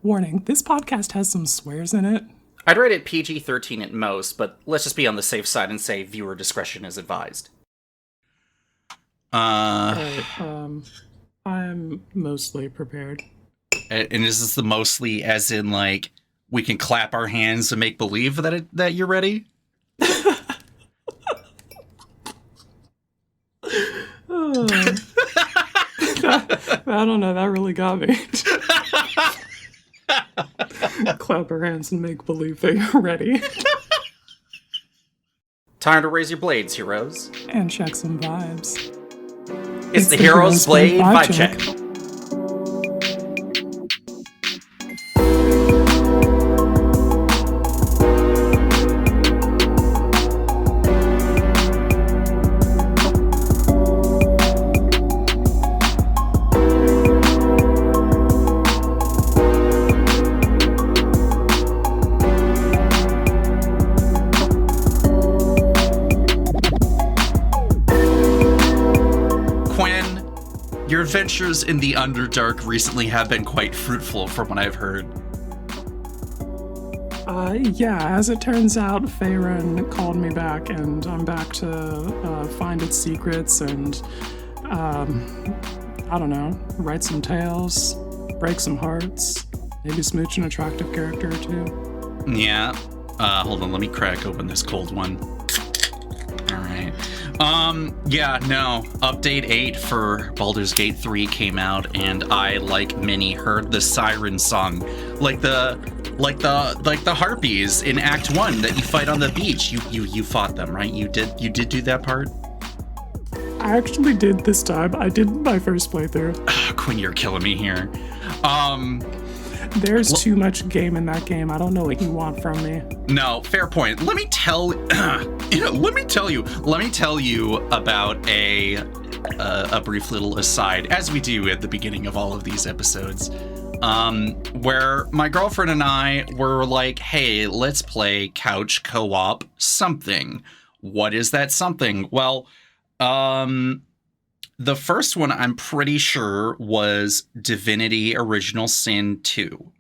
Warning, this podcast has some swears in it. I'd rate it PG-13 at most, but let's just be on the safe side and say viewer discretion is advised. I'm mostly prepared. And is this the mostly as in, like, we can clap our hands and make believe that you're ready? I don't know, that really got me. Clap our hands and make believe that you're ready. Time to raise your blades, heroes. And check some vibes. It's the Heroes Blade Vibe Check. Your adventures in the Underdark recently have been quite fruitful, from what I've heard. Yeah, as it turns out, Faerun called me back, and I'm back to find its secrets and, I don't know, write some tales, break some hearts, maybe smooch an attractive character or two. Yeah. Hold on, let me crack open this cold one. Alright. Yeah, no. Update 8 for Baldur's Gate 3 came out, and I, like many, heard the siren song. Like the harpies in Act 1 that you fight on the beach. You fought them, right? You did do that part? I actually did this time. I did my first playthrough. Quinn, you're killing me here. There's too much game in that game. I don't know what you want from me. No, fair point. Let me tell you about a brief little aside, as we do at the beginning of all of these episodes, where my girlfriend and I were like, hey, let's play couch co-op something. What is that something? Well, the first one, I'm pretty sure, was Divinity Original Sin 2.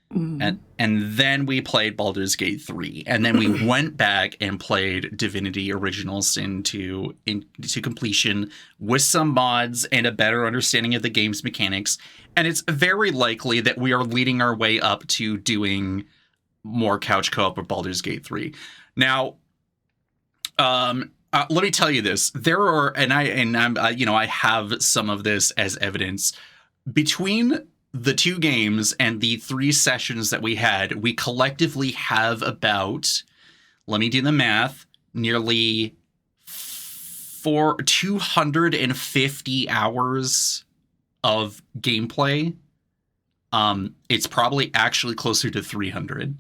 And then we played Baldur's Gate 3. And then we went back and played Divinity Original Sin 2 to completion with some mods and a better understanding of the game's mechanics. And it's very likely that we are leading our way up to doing more couch co-op with Baldur's Gate 3. Now, let me tell you this. There are, I have some of this as evidence. Between the two games and the 3 sessions that we had, we collectively have about, let me do the math, nearly 250 hours of gameplay. It's probably actually closer to 300.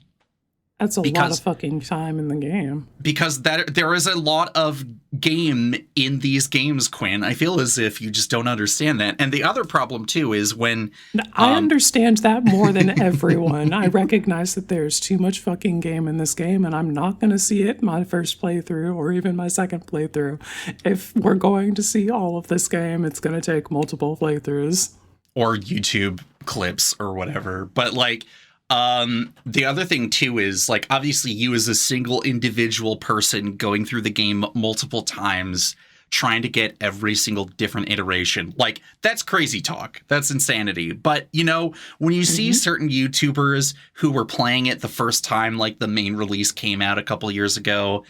That's a lot of fucking time in the game. Because there is a lot of game in these games, Quinn. I feel as if you just don't understand that. And the other problem, too, is when... I understand that more than everyone. I recognize that there's too much fucking game in this game, and I'm not going to see it my first playthrough or even my second playthrough. If we're going to see all of this game, it's going to take multiple playthroughs. Or YouTube clips or whatever. But, like... the other thing too is, like, obviously you as a single individual person going through the game multiple times, trying to get every single different iteration. Like, that's crazy talk. That's insanity. But, you know, when you see certain YouTubers who were playing it the first time, like the main release came out a couple years ago,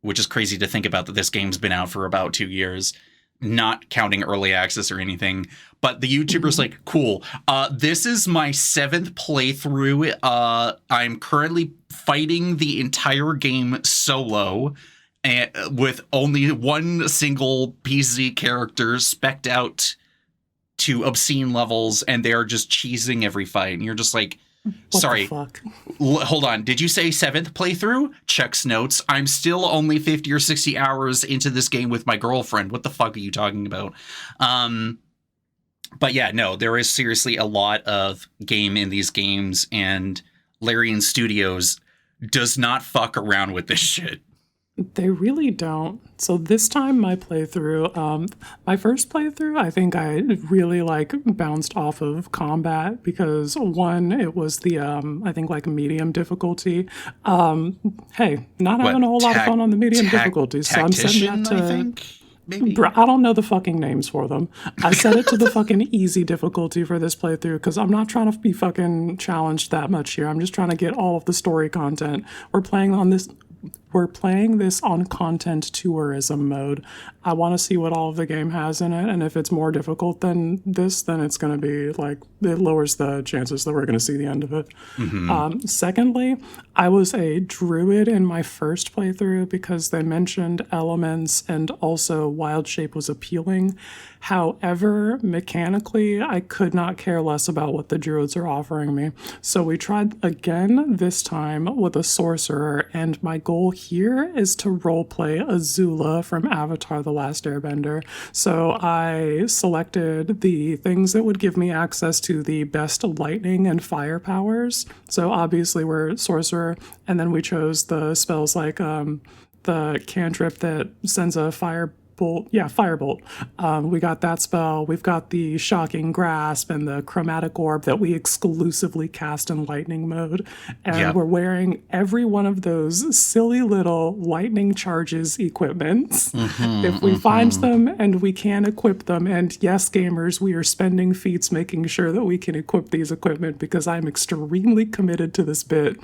which is crazy to think about that this game's been out for about 2 years, not counting early access or anything. But the YouTuber's like, cool, this is my 7th playthrough. I'm currently fighting the entire game solo with only one single PC character spec'd out to obscene levels, and they're just cheesing every fight. And you're just like, sorry, hold on. Did you say 7th playthrough? Checks notes. I'm still only 50 or 60 hours into this game with my girlfriend. What the fuck are you talking about? But yeah, no, there is seriously a lot of game in these games, and Larian Studios does not fuck around with this shit. They really don't. So this time my playthrough, my first playthrough, I think I really like bounced off of combat because one, it was the I think like medium difficulty. Hey, not having a whole lot of fun on the medium difficulty, so I'm setting that to. I think, maybe. I don't know the fucking names for them. I set it to the fucking easy difficulty for this playthrough because I'm not trying to be fucking challenged that much here. I'm just trying to get all of the story content. We're playing this on content tourism mode. I want to see what all of the game has in it, and if it's more difficult than this, then it's going to be like, it lowers the chances that we're going to see the end of it. Secondly, I was a druid in my first playthrough because they mentioned elements and also wild shape was appealing. However, mechanically, I could not care less about what the druids are offering me. So we tried again this time with a sorcerer, and my goal here is to roleplay Azula from Avatar The Last Airbender. So I selected the things that would give me access to the best lightning and fire powers. So obviously we're sorcerer, and then we chose the spells like the cantrip that sends a firebolt. Yeah, firebolt. We got that spell. We've got the shocking grasp and the chromatic orb that we exclusively cast in lightning mode. And we're wearing every one of those silly little lightning charges equipments. If we find them and we can equip them, and yes, gamers, we are spending feats making sure that we can equip these equipment because I'm extremely committed to this bit.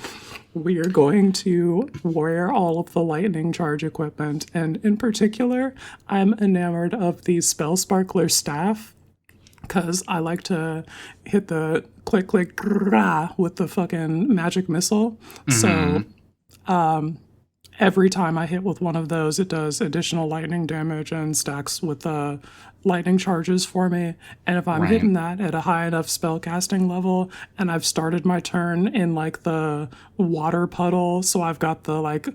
We are going to wear all of the lightning charge equipment, and in particular, I'm enamored of the Spell Sparkler staff because I like to hit the click, click, grah with the fucking magic missile. So every time I hit with one of those, it does additional lightning damage and stacks with the lightning charges for me. And if I'm hitting that at a high enough spell casting level, and I've started my turn in like the water puddle, so I've got the like,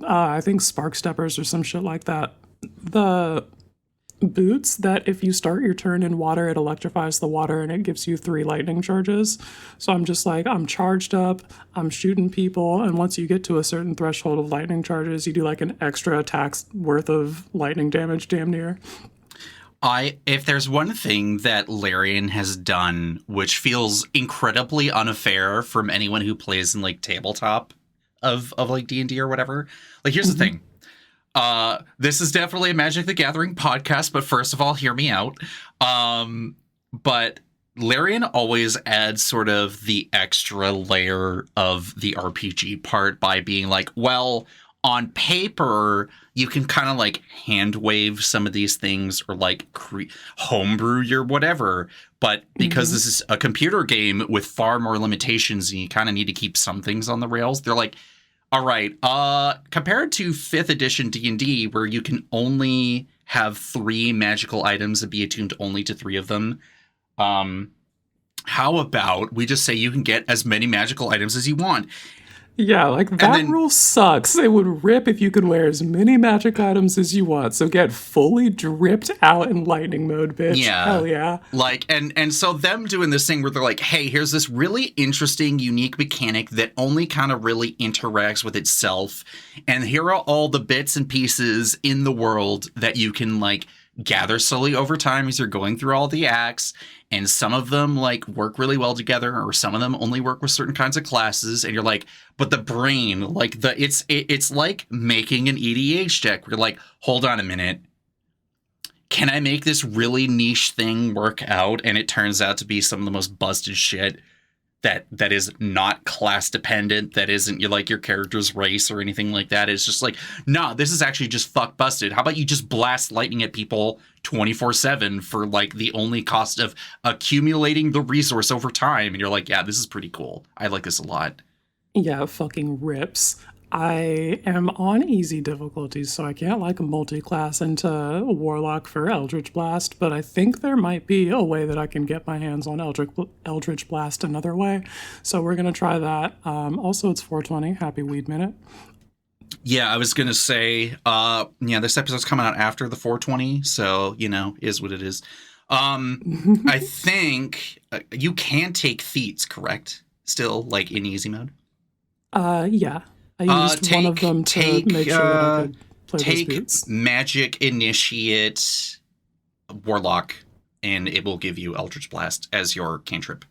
I think spark steppers or some shit like that. The boots that if you start your turn in water, it electrifies the water and it gives you 3 lightning charges. So I'm just like, I'm charged up, I'm shooting people, and once you get to a certain threshold of lightning charges, you do like an extra attack's worth of lightning damage, damn near. If there's one thing that Larian has done, which feels incredibly unfair from anyone who plays in like tabletop of like D&D or whatever, like here's the thing. This is definitely a Magic the Gathering podcast, but first of all, hear me out. But Larian always adds sort of the extra layer of the RPG part by being like, well, on paper, you can kind of like hand wave some of these things or like homebrew your whatever. But because this is a computer game with far more limitations and you kind of need to keep some things on the rails, they're like, all right, compared to 5th edition D&D, where you can only have 3 magical items and be attuned only to 3 of them, how about we just say you can get as many magical items as you want? Yeah, like that rule sucks. It would rip if you could wear as many magic items as you want. So get fully dripped out in lightning mode, bitch. Yeah. Hell yeah. Like, and so them doing this thing where they're like, hey, here's this really interesting, unique mechanic that only kind of really interacts with itself. And here are all the bits and pieces in the world that you can like gather slowly over time as you're going through all the acts. And some of them like work really well together, or some of them only work with certain kinds of classes. And you're like, but the brain, like it's like making an EDH deck. Where you're like, hold on a minute. Can I make this really niche thing work out? And it turns out to be some of the most busted shit that is not class dependent, that isn't your character's race or anything like that. It's just like, nah, this is actually just fuck busted. How about you just blast lightning at people 24/7 for like the only cost of accumulating the resource over time? And you're like, yeah, this is pretty cool. I like this a lot. Yeah, fucking rips. I am on easy difficulties, so I can't like multi-class into Warlock for Eldritch Blast, but I think there might be a way that I can get my hands on Eldritch Blast another way. So we're going to try that. Also, it's 420. Happy Weed Minute. Yeah, I was going to say, this episode's coming out after the 420, so, is what it is. I think you can take feats, correct? Still, like, in easy mode? Yeah. I used one of them to make sure that I could play those Take beats. Magic Initiate Warlock, and it will give you Eldritch Blast as your cantrip.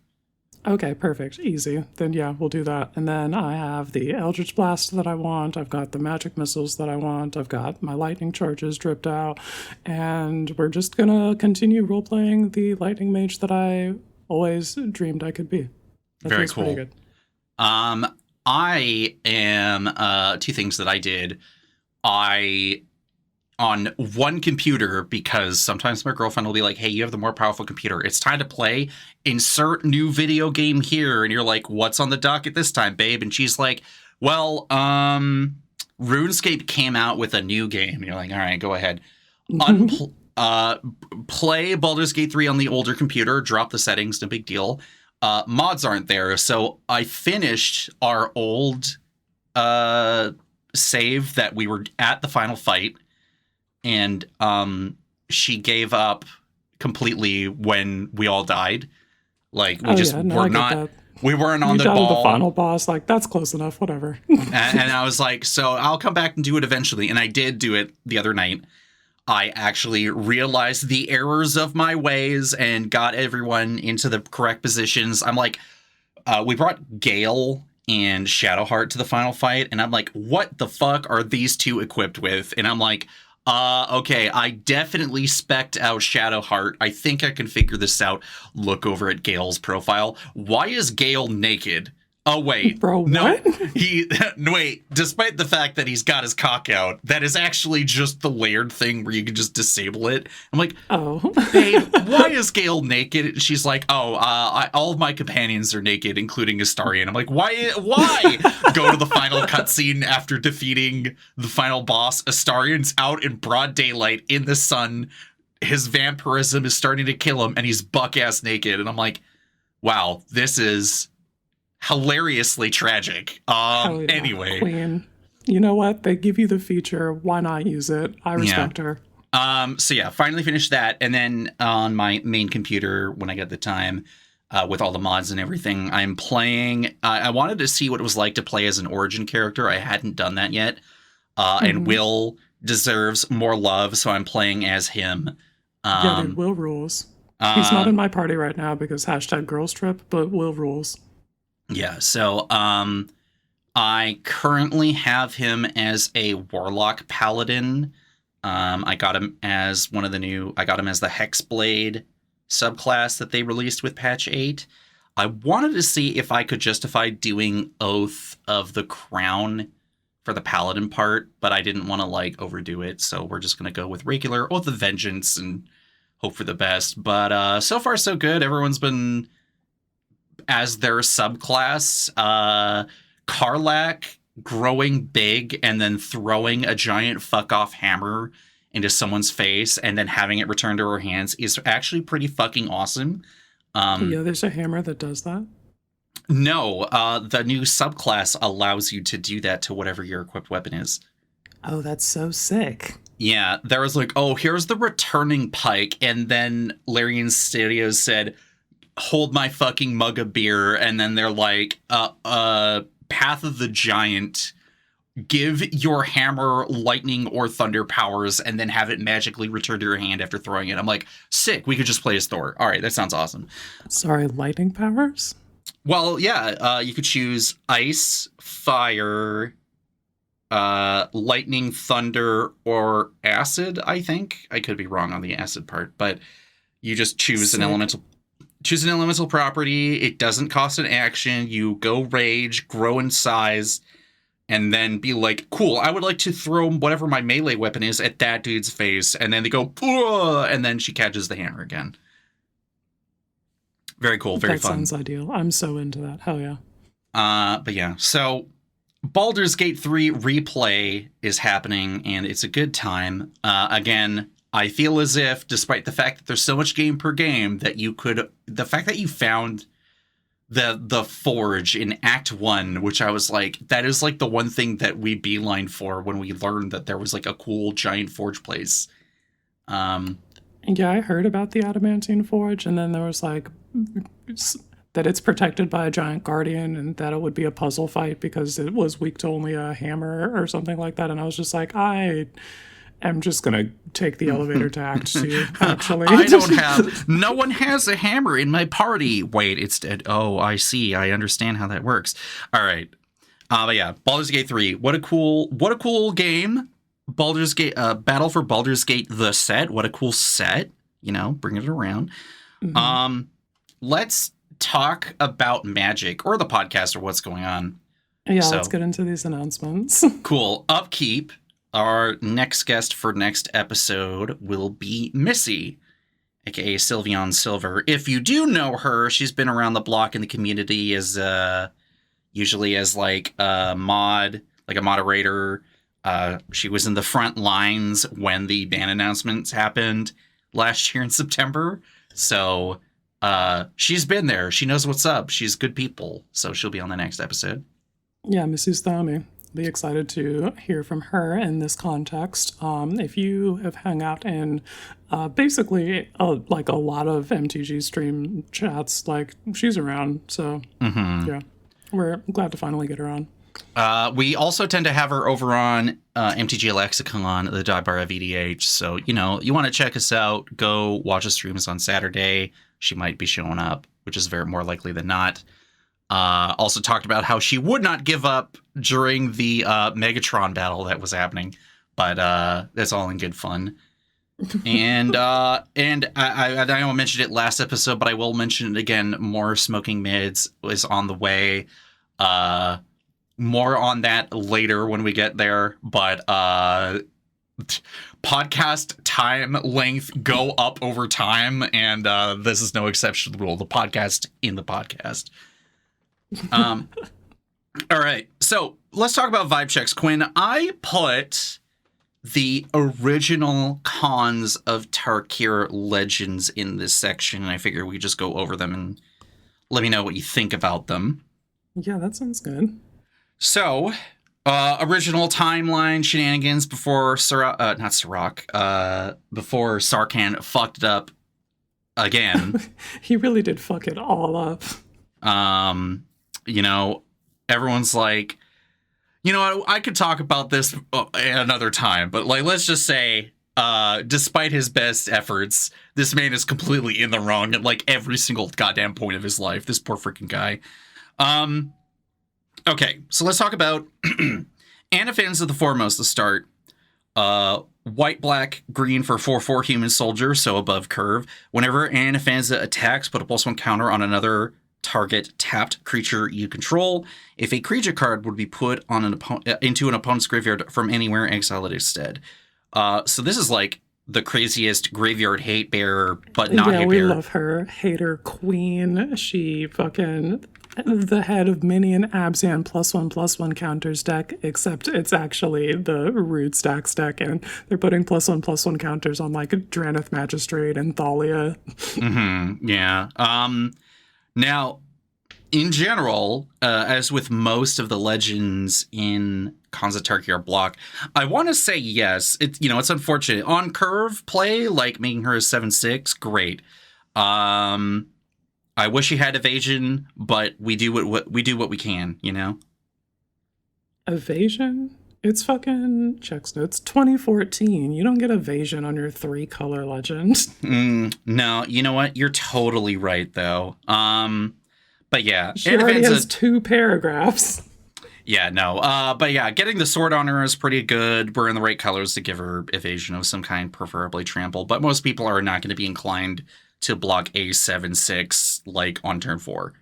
Okay, perfect. Easy. Then yeah, we'll do that. And then I have the Eldritch Blast that I want. I've got the magic missiles that I want. I've got my lightning charges dripped out. And we're just gonna continue role-playing the lightning mage that I always dreamed I could be. That Very feels pretty cool. good. I am two things that I did. I on one computer, because sometimes my girlfriend will be like, hey, you have the more powerful computer. It's time to play. Insert new video game here. And you're like, what's on the docket this time, babe? And she's like, well, RuneScape came out with a new game. And you're like, all right, go ahead. Play Baldur's Gate 3 on the older computer. Drop the settings. No big deal. Mods aren't there. So I finished our old save that we were at the final fight. And she gave up completely when we all died. Like we we weren't on the ball. The final boss, like that's close enough, whatever. and I was like, so I'll come back and do it eventually. And I did do it the other night. I actually realized the errors of my ways and got everyone into the correct positions. I'm like, we brought Gale and Shadowheart to the final fight, and I'm like, what the fuck are these two equipped with? And I'm like, okay, I definitely spec'd out Shadowheart. I think I can figure this out. Look over at Gale's profile. Why is Gale naked? Oh, wait. Bro, no, what? wait, despite the fact that he's got his cock out, that is actually just the layered thing where you can just disable it. I'm like, oh, babe, why is Gale naked? And she's like, oh, all of my companions are naked, including Astarion. I'm like, why? Go to the final cutscene after defeating the final boss. Astarion's out in broad daylight in the sun. His vampirism is starting to kill him, and he's buck-ass naked. And I'm like, wow, this is hilariously tragic. yeah. Anyway. Queen. You know what? They give you the feature. Why not use it? I respect her. So yeah, finally finished that. And then on my main computer, when I get the time, with all the mods and everything, I'm playing. I wanted to see what it was like to play as an origin character. I hadn't done that yet. And Will deserves more love, so I'm playing as him. Yeah, dude, Will rules. He's not in my party right now because #girls trip, but Will rules. Yeah, so I currently have him as a Warlock Paladin. I got him as I got him as the Hexblade subclass that they released with patch 8. I wanted to see if I could justify doing Oath of the Crown for the Paladin part, but I didn't want to overdo it, so we're just going to go with regular Oath of Vengeance and hope for the best. But so far so good. Everyone's been as their subclass. Karlach growing big and then throwing a giant fuck-off hammer into someone's face and then having it return to her hands is actually pretty fucking awesome. Yeah, there's a hammer that does that? No, the new subclass allows you to do that to whatever your equipped weapon is. Oh, that's so sick. Yeah, there was oh, here's the returning pike, and then Larian Studios said, hold my fucking mug of beer, and then they're like, Path of the Giant, give your hammer lightning or thunder powers, and then have it magically return to your hand after throwing it. I'm like, sick, we could just play as Thor. All right, that sounds awesome. Sorry, lightning powers? Well, yeah, you could choose ice, fire, lightning, thunder, or acid, I think. I could be wrong on the acid part, but you just choose an elemental property. It doesn't cost an action. You go rage, grow in size, and then be like, cool, I would like to throw whatever my melee weapon is at that dude's face. And then they go, and then she catches the hammer again. Very cool, very fun. That sounds ideal. I'm so into that. Hell yeah. But yeah, so Baldur's Gate 3 replay is happening, and it's a good time. Again, I feel as if, despite the fact that there's so much game per game, that the fact that you found the forge in Act 1, which I was like, that is the one thing that we beeline for when we learned that there was a cool giant forge place. Yeah, I heard about the adamantine forge, and then there was that it's protected by a giant guardian and that it would be a puzzle fight because it was weak to only a hammer or something like that. And I was just like, I am just going to take the elevator to Act 2, actually. No one has a hammer in my party. Wait, it's dead. Oh, I see. I understand how that works. All right. But yeah, Baldur's Gate 3. What a cool game. Baldur's Gate, Battle for Baldur's Gate, the set. What a cool set. Bring it around. Mm-hmm. Let's talk about Magic or the podcast or what's going on. Yeah, let's get into these announcements. Cool. Upkeep. Our next guest for next episode will be Missy, aka Sylveon Silver. If you do know her, she's been around the block in the community as usually as like a moderator. She was in the front lines when the ban announcements happened last year in September. So she's been there. She knows what's up. She's good people. So she'll be on the next episode. Yeah, Missy's Thami. Be excited to hear from her in this context. If you have hung out in basically like a lot of MTG stream chats, like she's around. So yeah, we're glad to finally get her on. We also tend to have her over on MTG Lexicon, the Dibar of EDH. So, you want to check us out, go watch the streams on Saturday. She might be showing up, which is very more likely than not. Also talked about how she would not give up during the Megatron battle that was happening, but that's all in good fun. And I know I mentioned it last episode, but I will mention it again. More Smoking Mids is on the way. More on that later when we get there, but podcast time length go up over time, and this is no exception to the rule. The podcast in the podcast. All right, so let's talk about vibe checks. Quinn, I put the original cons of Tarkir Legends in this section, and I figure we just go over them and let me know what you think about them. Yeah, that sounds good. So, original timeline shenanigans before before Sarkhan fucked it up again. He really did fuck it all up. Everyone's like, I could talk about this another time, but let's just say, despite his best efforts, this man is completely in the wrong at like every single goddamn point of his life. This poor freaking guy. Okay, so let's talk about Anafans of the Foremost to start. White, black, green for 4/4 human soldier, so above curve. Whenever Anafanza attacks, put a +1 counter on another target tapped creature you control. If a creature card would be put on into an opponent's graveyard from anywhere, exile it instead. So this is like the craziest graveyard hate bear, but not hate bear. Yeah, we love her. Hater queen. She fucking the head of Minion Abzan +1/+1 counters deck, except it's actually the Rude Stacks deck, and they're putting +1/+1 counters on like Drannith Magistrate and Thalia. Yeah. Now, in general, as with most of the legends in Khans Tarkir block, I want to say yes. It's unfortunate. On curve play, like making her a 7/6, great. I wish he had evasion, but we do what we can, Evasion? It's fucking checks notes 2014. You don't get evasion on your 3-color legend. No, you know what? You're totally right, though. But yeah, she already has 2 paragraphs. Yeah, no. But yeah, getting the sword on her is pretty good. We're in the right colors to give her evasion of some kind, preferably trample. But most people are not going to be inclined to block a 7/6 like on turn 4.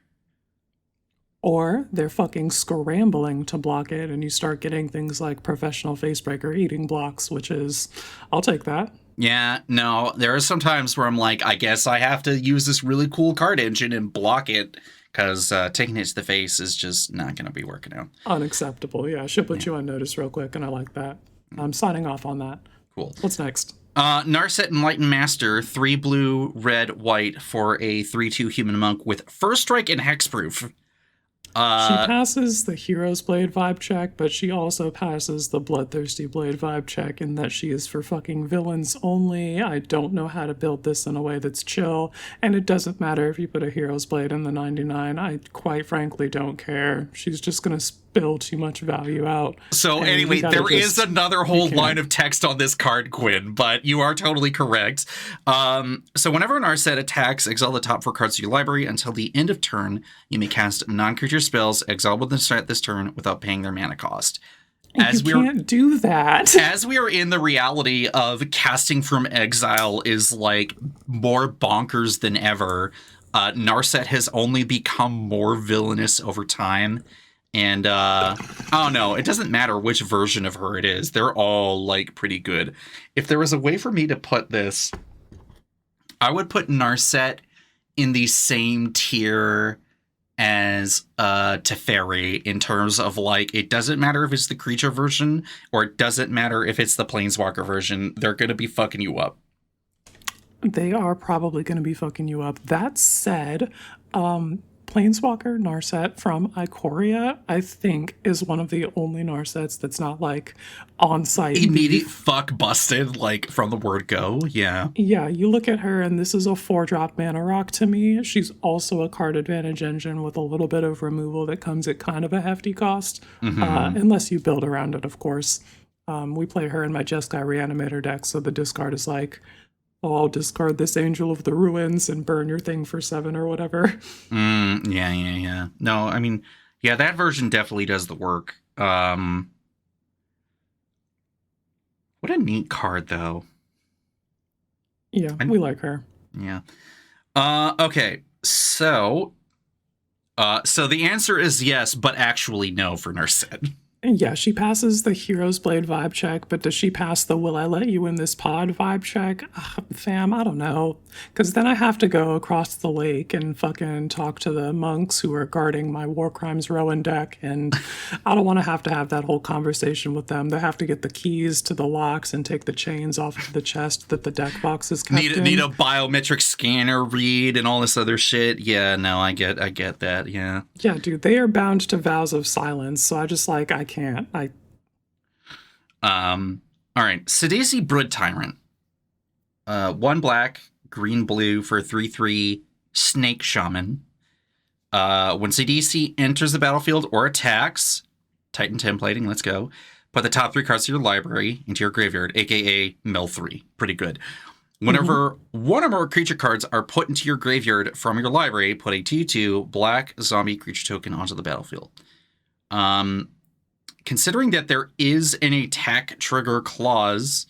Or they're fucking scrambling to block it, and you start getting things like Professional Facebreaker eating blocks, which is, I'll take that. Yeah, no, there are some times where I'm like, I guess I have to use this really cool card engine and block it, because taking it to the face is just not going to be working out. Unacceptable, yeah. I should put you on notice real quick, and I like that. I'm signing off on that. Cool. What's next? Narset Enlightened Master, 3 blue, red, white for a 3/2 human monk with First Strike and Hexproof. She passes the Hero's Blade vibe check, but she also passes the Bloodthirsty Blade vibe check in that she is for fucking villains only. I don't know how to build this in a way that's chill, and it doesn't matter if you put a Hero's Blade in the 99. I quite frankly don't care. She's just gonna spill too much value out. So anyway, there is another whole line of text on this card, Quinn, but you are totally correct. So whenever an Narset attacks, exile the top 4 cards of your library until the end of turn. You may cast non-creature spells exiled with the start this turn without paying their mana cost. You can't do that. As we are in the reality of casting from exile is like more bonkers than ever, Narset has only become more villainous over time. And I don't know, it doesn't matter which version of her it is. They're all like pretty good. If there was a way for me to put this, I would put Narset in the same tier as Teferi in terms of like, it doesn't matter if it's the creature version or it doesn't matter if it's the planeswalker version. They're going to be fucking you up. They are probably going to be fucking you up. That said, Planeswalker Narset from Ikoria, I think, is one of the only Narsets that's not like on-site. Immediate fuck busted, like from the word go. Yeah. Yeah, you look at her and this is a 4-drop mana rock to me. She's also a card advantage engine with a little bit of removal that comes at kind of a hefty cost. Unless you build around it, of course. We play her in my Jeskai Reanimator deck, so the discard is like, oh, I'll discard this Angel of the Ruins and burn your thing for 7 or whatever. Yeah. No, I mean, yeah, that version definitely does the work. What a neat card, though. Yeah, we like her. Yeah. Okay, so the answer is yes, but actually no for Narset. Yeah, she passes the Hero's Blade vibe check, but does she pass the will I let you in this pod vibe check? Fam, I don't know. Because then I have to go across the lake and fucking talk to the monks who are guarding my War Crimes Rowan deck, and I don't want to have that whole conversation with them. They have to get the keys to the locks and take the chains off of the chest that the deck box is kept in. Need a biometric scanner read and all this other shit. Yeah, no, I get that, yeah. Yeah, dude, they are bound to vows of silence, so I just like, I can't. All right. Sidisi Brood Tyrant. 1 black, green blue for 3/3 Snake Shaman. When Sidisi enters the battlefield or attacks, Titan templating, let's go. Put the top 3 cards of your library into your graveyard, aka meld 3. Pretty good. Whenever one or more creature cards are put into your graveyard from your library, put a 2/2 black zombie creature token onto the battlefield. Considering that there is an attack trigger clause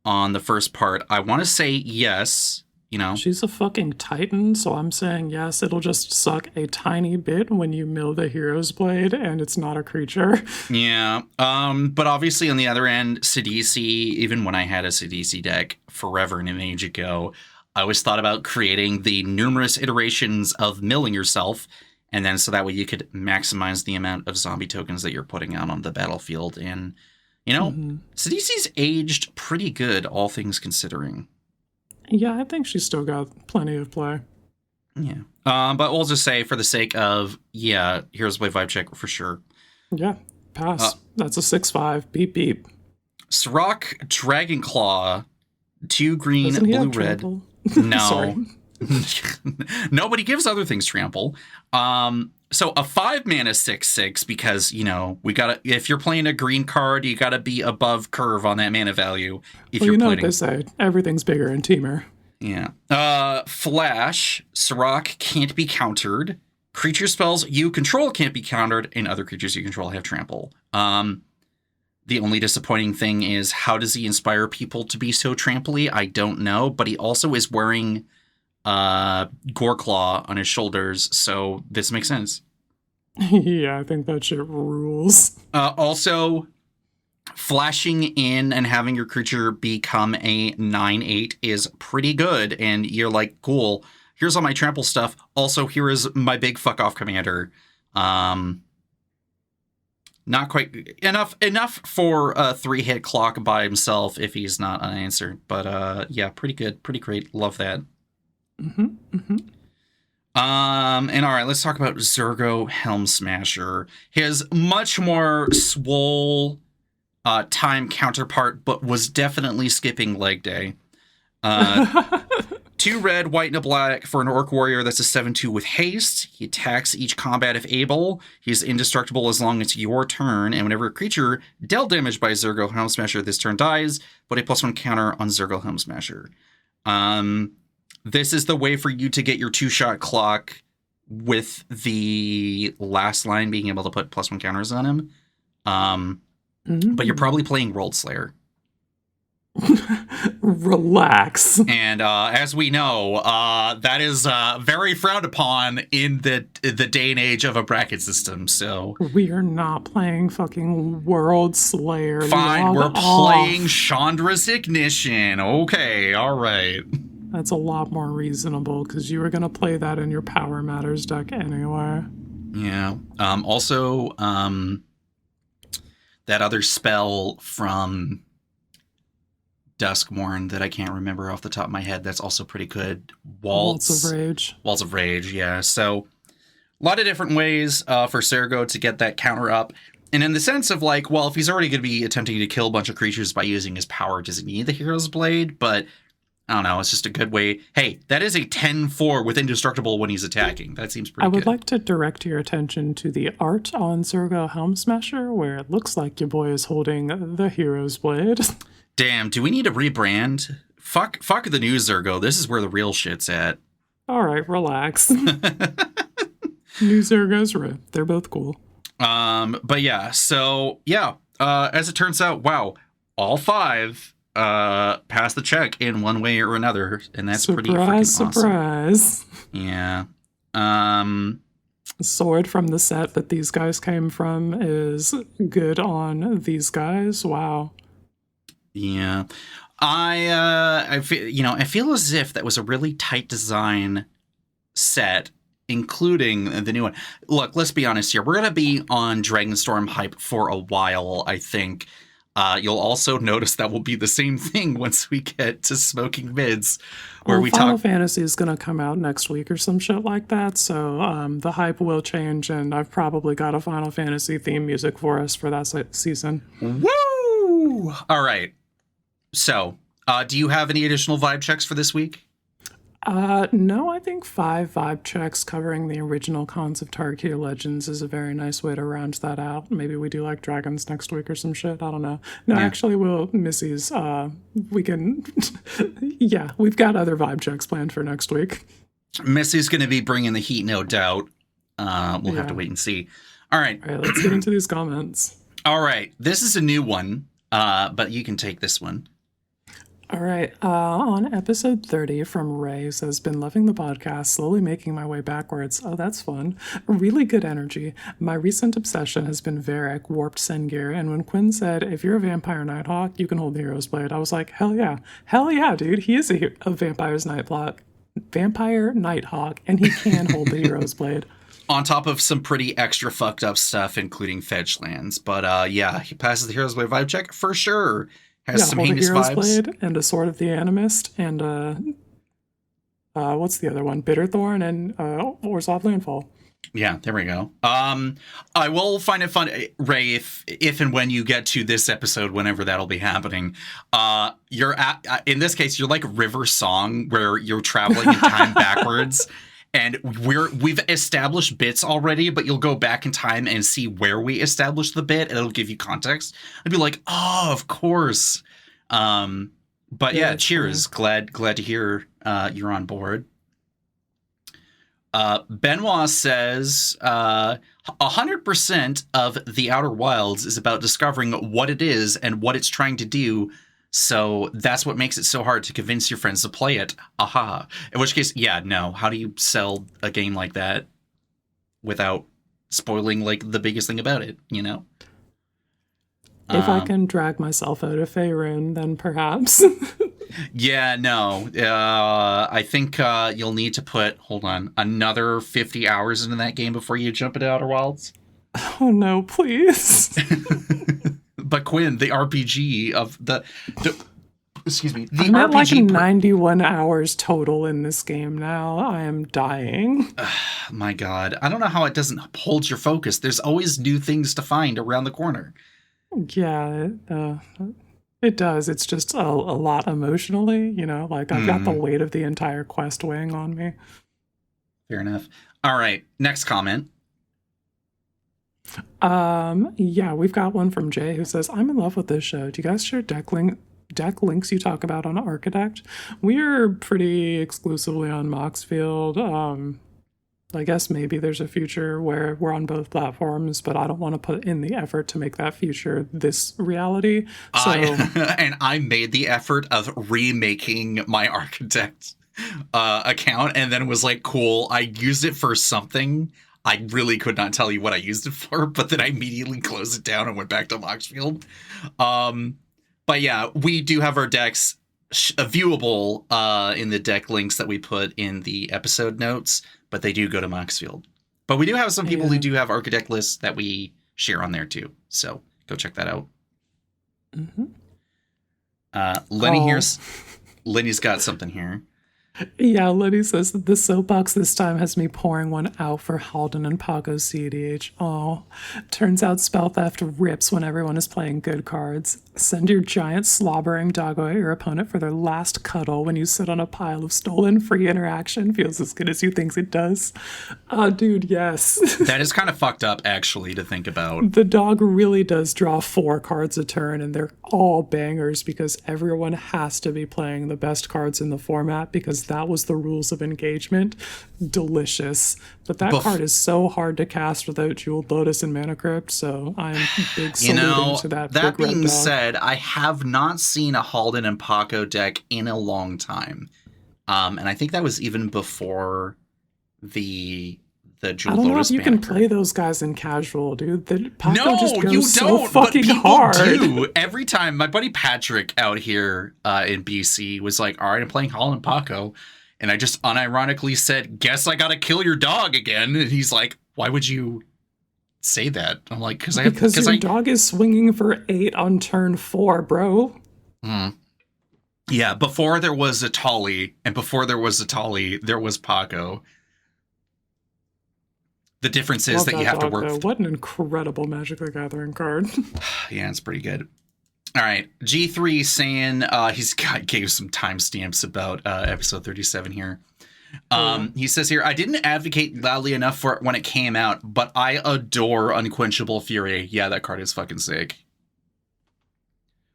on the first part, I want to say yes. You know, she's a fucking Titan, so I'm saying yes. It'll just suck a tiny bit when you mill the Hero's Blade, and it's not a creature. Yeah. But obviously, on the other end, Sidisi, even when I had a Sidisi deck forever and an age ago, I always thought about creating the numerous iterations of milling yourself. And then so that way you could maximize the amount of zombie tokens that you're putting out on the battlefield. And, you know, Sidisi's aged pretty good, all things considering. Yeah, I think she's still got plenty of play. Yeah. But we'll just say for the sake of, yeah, Heroes Blade vibe check for sure. Yeah, pass. That's a 6/5. Beep, beep. Sirach Dragonclaw, 2 green, blue, red. No. Nobody gives other things trample. So a 5 mana 6/6 because, you know, if you're playing a green card, you gotta be above curve on that mana value. You know what they say, everything's bigger in Temur. Yeah. Flash, Sirach can't be countered. Creature spells you control can't be countered, and other creatures you control have trample. The only disappointing thing is, how does he inspire people to be so trampley? I don't know, but he also is wearing Goreclaw on his shoulders, so this makes sense. Yeah, I think that shit rules. Also, flashing in and having your creature become a 9/8 is pretty good, and you're like, cool, here's all my trample stuff. Also, here is my big fuck off commander. Not quite enough for a 3-hit clock by himself if he's not unanswered. But yeah, pretty good, pretty great. Love that. And all right, let's talk about Zergo Helm Smasher. His much more swole time counterpart, but was definitely skipping leg day. 2 red, white, and a black for an Orc Warrior. That's a 7/2 with haste. He attacks each combat if able. He's indestructible as long as it's your turn, and whenever a creature dealt damage by Zergo Helm Smasher this turn dies, put a +1 counter on Zergo Helm Smasher. This is the way for you to get your 2-shot clock with the last line being able to put +1 counters on him. But you're probably playing World Slayer. Relax. And as we know, that is very frowned upon in the day and age of a bracket system. So We are not playing fucking World Slayer. fine, Log we're off. playing Chandra's Ignition. Okay, all right. That's a lot more reasonable because you were going to play that in your Power Matters deck anyway. Yeah. Also, that other spell from Duskmorn that I can't remember off the top of my head, that's also pretty good. Waltz of Rage. Waltz of Rage, yeah. So a lot of different ways for Zergo to get that counter up. And in the sense of like, well, if he's already going to be attempting to kill a bunch of creatures by using his power, does he need the Hero's Blade? But I don't know, it's just a good way. Hey, that is a 10-4 with indestructible when he's attacking. That seems pretty good. I would like to direct your attention to the art on Zergo Helm Smasher, where it looks like your boy is holding the Hero's Blade. Damn, do we need to rebrand? Fuck the new Zergo. This is where the real shit's at. All right, relax. New Zergo's Rip. They're both cool. But yeah, so yeah, as it turns out, wow, all 5 passed the check in one way or another, and that's pretty freaking awesome. Surprise. Yeah. Sword from the set that these guys came from is good on these guys. Wow. Yeah. I feel as if that was a really tight design set, including the new one. Look, let's be honest here. We're going to be on Dragonstorm hype for a while, I think. You'll also notice that will be the same thing once we get to Smoking Mids, where we Final talk. Fantasy is going to come out next week or some shit like that, so the hype will change, and I've probably got a Final Fantasy theme music for us for that season. Woo! All right. So, do you have any additional vibe checks for this week? No, I think 5 vibe checks covering the original cons of Tarkir Legends is a very nice way to round that out. Maybe we do like dragons next week or some shit. I don't know. No, actually, Missy's, we can, yeah, we've got other vibe checks planned for next week. Missy's going to be bringing the heat, no doubt. We'll have to wait and see. All right. All right, let's get into these comments. All right. This is a new one, but you can take this one. All right, on episode 30 from Ray says, been loving the podcast, slowly making my way backwards. Oh, that's fun. Really good energy. My recent obsession has been Varric, Warped Sengir, and when Quinn said, if you're a Vampire Nighthawk, you can hold the Hero's Blade, I was like, hell yeah. Hell yeah, dude. He is a Vampire Nighthawk, and he can hold the Hero's Blade. On top of some pretty extra fucked up stuff, including fetch lands. But yeah, he passes the Hero's Blade vibe check for sure. Has some heinous vibes. Blade and a Sword of the Animist and what's the other one? Bitterthorn and Orzhov Landfall. Yeah, there we go. I will find it fun, Ray, if and when you get to this episode, whenever that'll be happening. You're in this case, you're like River Song, where you're traveling in time backwards. And we've established bits already, but you'll go back in time and see where we established the bit, and it'll give you context. I'd be like, oh, of course. But yeah, cheers. Glad to hear you're on board. Benwa says 100% of the Outer Wilds is about discovering what it is and what it's trying to do. So that's what makes it so hard to convince your friends to play it. Aha. In which case, yeah, no. How do you sell a game like that without spoiling like the biggest thing about it, you know? If I can drag myself out of Faerun, then perhaps. Yeah, no. I think you'll need to put, hold on, another 50 hours into that game before you jump into Outer Wilds. Oh no, please. But Quinn, the RPG of the excuse me, the I'm at like RPG 91 hours total in this game now. I am dying. my God, I don't know how it doesn't hold your focus. There's always new things to find around the corner. Yeah, it does. It's just a lot emotionally, like I've got the weight of the entire quest weighing on me. Fair enough. All right, next comment. Yeah, we've got one from Jay who says, I'm in love with this show. Do you guys share deck links you talk about on Architect? We're pretty exclusively on Moxfield. I guess maybe there's a future where we're on both platforms, but I don't want to put in the effort to make that future this reality. So And I made the effort of remaking my Architect account, and then was like, cool, I used it for something. I really could not tell you what I used it for, but then I immediately closed it down and went back to Moxfield. But yeah, we do have our decks viewable in the deck links that we put in the episode notes, but they do go to Moxfield. But we do have some people who do have Architect lists that we share on there too. So go check that out. Lenny's got something here. Yeah, Lenny says that the soapbox this time has me pouring one out for Halden and Paco's CDH. Oh, turns out spell theft rips when everyone is playing good cards. Send your giant slobbering doggo at your opponent for their last cuddle when you sit on a pile of stolen free interaction. Feels as good as you think it does. Dude, yes. That is kind of fucked up, actually, to think about. The dog really does draw 4 cards a turn, and they're all bangers because everyone has to be playing the best cards in the format because that was the rules of engagement. Delicious. But that card is so hard to cast without Jeweled Lotus and Mana Crypt, so I'm big saluting to that big being red dog. said, I have not seen a Halden and Paco deck in a long time. And I think that was even before the Jeweled Lotus. I don't know if you can play those guys in casual, dude. Paco just goes so fucking hard. Do. Every time my buddy Patrick out here in BC was like, all right, I'm playing Halden and Paco. And I just unironically said, guess I gotta kill your dog again. And he's like, why would you say that? I'm like, because your dog is swinging for 8 on turn 4, bro. Yeah, before there was a Tolly, and before there was a Tolly, there was Paco. The difference is that you have to work. What an incredible Magic the Gathering card. Yeah, it's pretty good. All right, G3 saying gave some timestamps about episode 37 here. He says here, I didn't advocate loudly enough for it when it came out, but I adore Unquenchable Fury. Yeah, that card is fucking sick.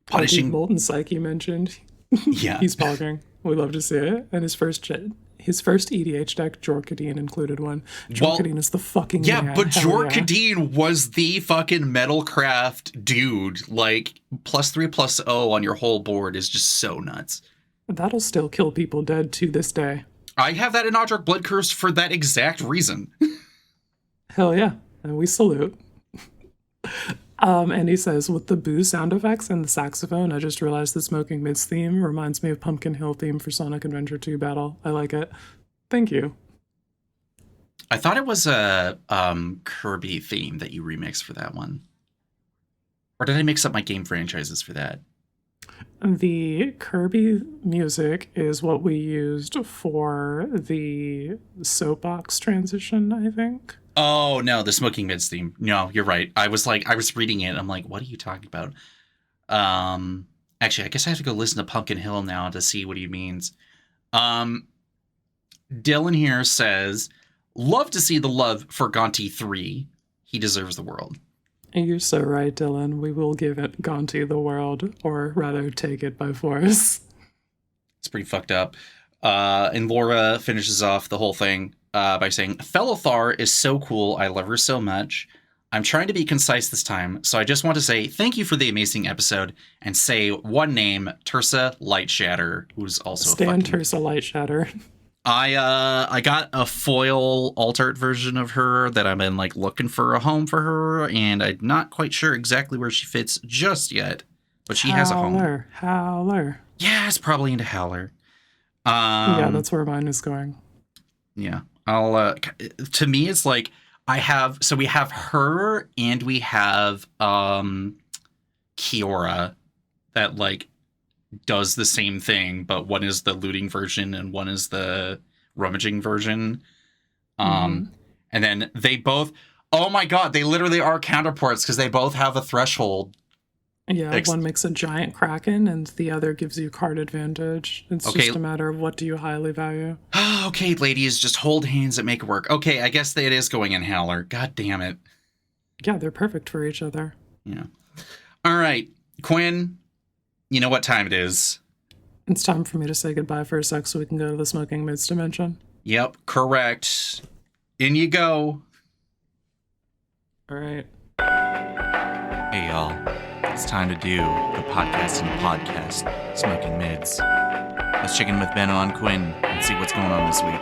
Punishing Molten Psyche mentioned. Yeah. He's pogging. We love to see it. And his first EDH deck, Jorkadine, included one. Jorkadine is the fucking man. But Jorkadine was the fucking Metalcraft dude. Like, +3/+0 on your whole board is just so nuts. That'll still kill people dead to this day. I have that in Odric Bloodcurse for that exact reason. Hell yeah. And we salute. And he says, with the boo sound effects and the saxophone, I just realized the Smoking Mids theme reminds me of Pumpkin Hill theme for Sonic Adventure 2 Battle. I like it. Thank you. I thought it was a Kirby theme that you remixed for that one. Or did I mix up my game franchises for that? The Kirby music is what we used for the soapbox transition, I think. Oh, no, the Smoking Mids theme. No, you're right. I was reading it. I'm like, what are you talking about? Actually, I guess I have to go listen to Pumpkin Hill now to see what he means. Dylan here says, love to see the love for Gonti 3. He deserves the world. You're so right, Dylan. We will give it Gonti the world, or rather take it by force. It's pretty fucked up. And Laura finishes off the whole thing by saying, Fellothar is so cool. I love her so much. I'm trying to be concise this time, so I just want to say thank you for the amazing episode and say one name, Tersa Lightshatter, who's also Stan Tersa Lightshatter. I got a foil altered version of her that I've been like looking for a home for her, and I'm not quite sure exactly where she fits just yet, but she has a home. Howler. Yeah, it's probably into Howler. Yeah, that's where mine is going. Yeah, to me, it's like we have her and we have Kiora that like does the same thing, but one is the looting version and one is the rummaging version. And then they both, oh my god, they literally are counterparts because they both have a threshold. Yeah, one makes a giant kraken and the other gives you card advantage. It's just a matter of what do you highly value. Okay, ladies, just hold hands and make it work. Okay, I guess it is going in Howler. God damn it. Yeah, they're perfect for each other. Yeah. All right, Quinn, you know what time it is. It's time for me to say goodbye for a sec so we can go to the smoking mids dimension. Yep, correct. In you go. All right. Hey, y'all. It's time to do the podcast in a podcast, Smoking Mids. Let's check in with Benwa and Quinn and see what's going on this week.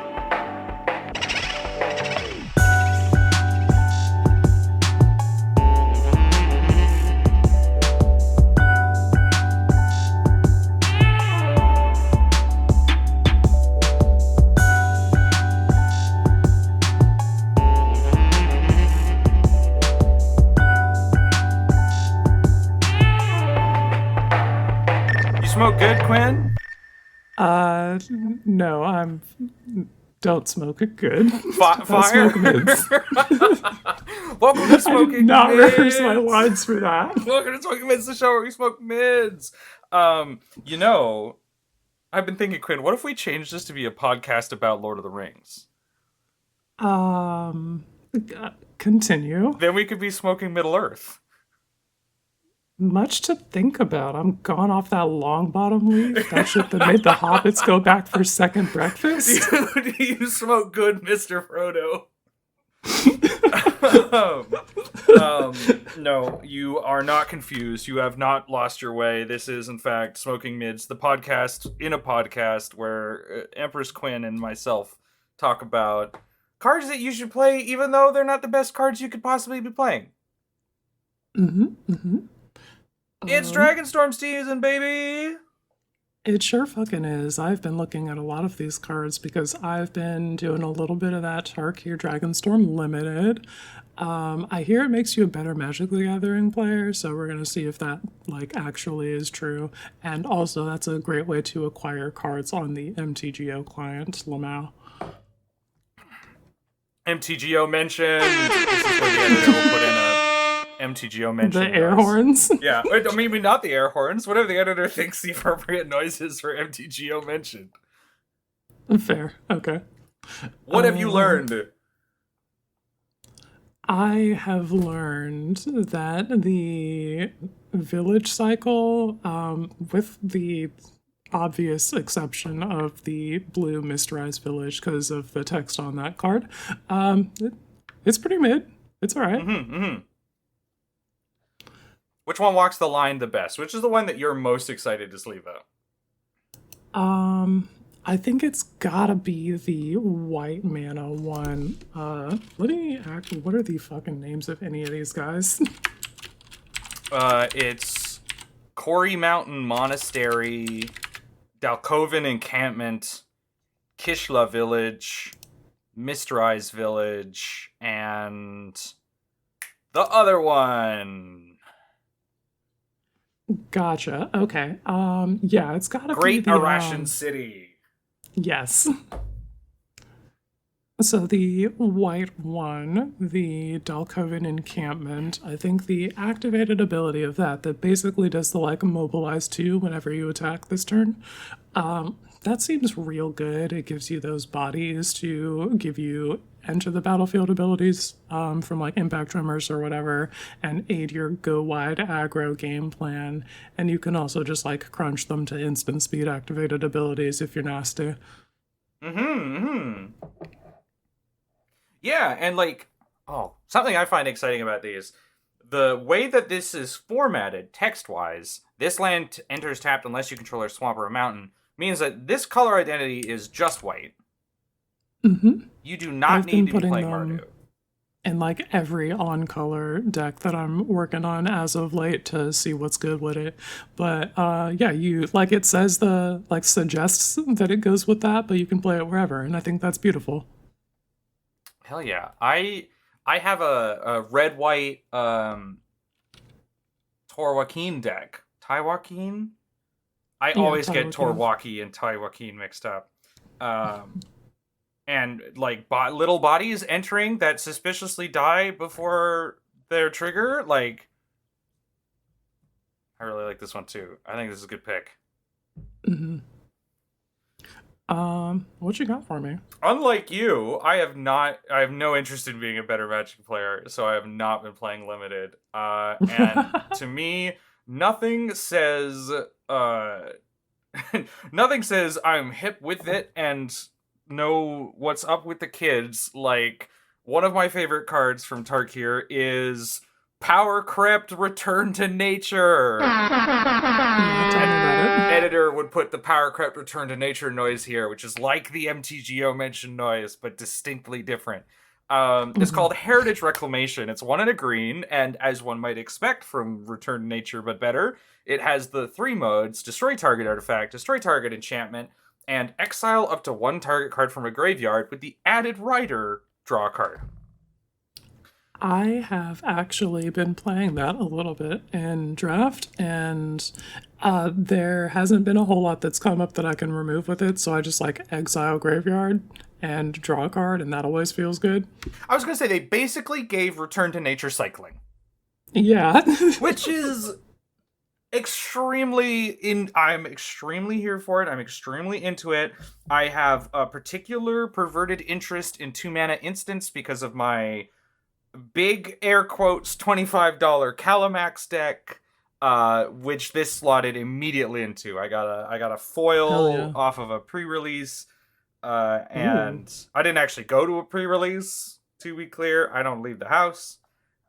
Smoke good, Quinn? No, don't smoke it good. Fire? Smoke mids. Welcome to Smoking Not Mids. rehearse my lines for that. Welcome to Smoking Mids, the show where we smoke mids. You know, I've been thinking, Quinn, what if we changed this to be a podcast about Lord of the Rings? Continue. Then we could be smoking Middle Earth. Much to think about. I'm gone off that long bottom leaf. That shit that made the hobbits go back for second breakfast. Do you smoke good, Mr. Frodo? No, you are not confused. You have not lost your way. This is, in fact, Smoking Mids, the podcast in a podcast where Empress Quinn and myself talk about cards that you should play, even though they're not the best cards you could possibly be playing. It's Dragonstorm season, baby! It sure fucking is. I've been looking at a lot of these cards because I've been doing a little bit of that Tarkir Dragonstorm Limited. I hear it makes you a better Magic the Gathering player, so we're going to see if that actually is true. And also, that's a great way to acquire cards on the MTGO client, Lamau. MTGO mentioned. This is where the editor will put in a MTGO mention. The air horns? Yeah, maybe not the air horns. Whatever the editor thinks the appropriate noise is for MTGO mentioned. Fair. Okay. What have you learned? I have learned that the village cycle, with the obvious exception of the blue Mistrise village because of the text on that card, it's pretty mid. It's all right. Which one walks the line the best? Which is the one that you're most excited to sleeve out? I think it's gotta be the white mana one. What are the fucking names of any of these guys? It's Corey Mountain Monastery, Dalkovan Encampment, Kishla Village, Mistrise Village, and the other one. Gotcha. Okay. Yeah, it's gotta Great be the Arashan City. Yes. So the white one, the Dalkovan Encampment, I think the activated ability of that basically does the mobilize 2 whenever you attack this turn. That seems real good. It gives you those bodies to give you enter the battlefield abilities from impact tremors or whatever, and aid your go wide aggro game plan. And you can also just crunch them to instant speed activated abilities if you're nasty. Yeah, and something I find exciting about these, the way that this is formatted text-wise, this land enters tapped unless you control a swamp or a mountain, means that this color identity is just white. You do not need to be playing Mardu. In every on-color deck that I'm working on as of late to see what's good with it. But yeah, you it says suggests that it goes with that, but you can play it wherever, and I think that's beautiful. Hell yeah. I have a red-white Tor Joaquin deck. Ty Joaquin? I Yeah, always get Taiwaki. Torwaki and Taiwakin mixed up. And like little bodies entering that suspiciously die before their trigger. Like, I really like this one too. I think this is a good pick. Mm-hmm. What you got for me? Unlike you, I have no interest in being a better Magic player, so I have not been playing limited. And to me, nothing says nothing says I'm hip with it and know what's up with the kids. Like, one of my favorite cards from Tarkir is Power Crept Return to Nature. Yeah, tell me about it. Editor would put the Power Crept Return to Nature noise here, which is like the MTGO mentioned noise, but distinctly different. It's called Heritage Reclamation. It's 1 and a green, and as one might expect from Return to Nature, but better, it has the 3 modes: Destroy Target Artifact, Destroy Target Enchantment, and exile up to 1 target card from a graveyard with the added rider, draw a card. I have actually been playing that a little bit in draft, and there hasn't been a whole lot that's come up that I can remove with it, so I just like exile graveyard and draw a card, and that always feels good. I was going to say, they basically gave Return to Nature cycling. Yeah. Which is I'm extremely here for it. I'm extremely into it. I have a particular perverted interest in 2-mana instants because of my big air quotes $25 Calamax deck, which this slotted immediately into. I got a foil off of a pre-release, and I didn't actually go to a pre-release, to be clear. I don't leave the house.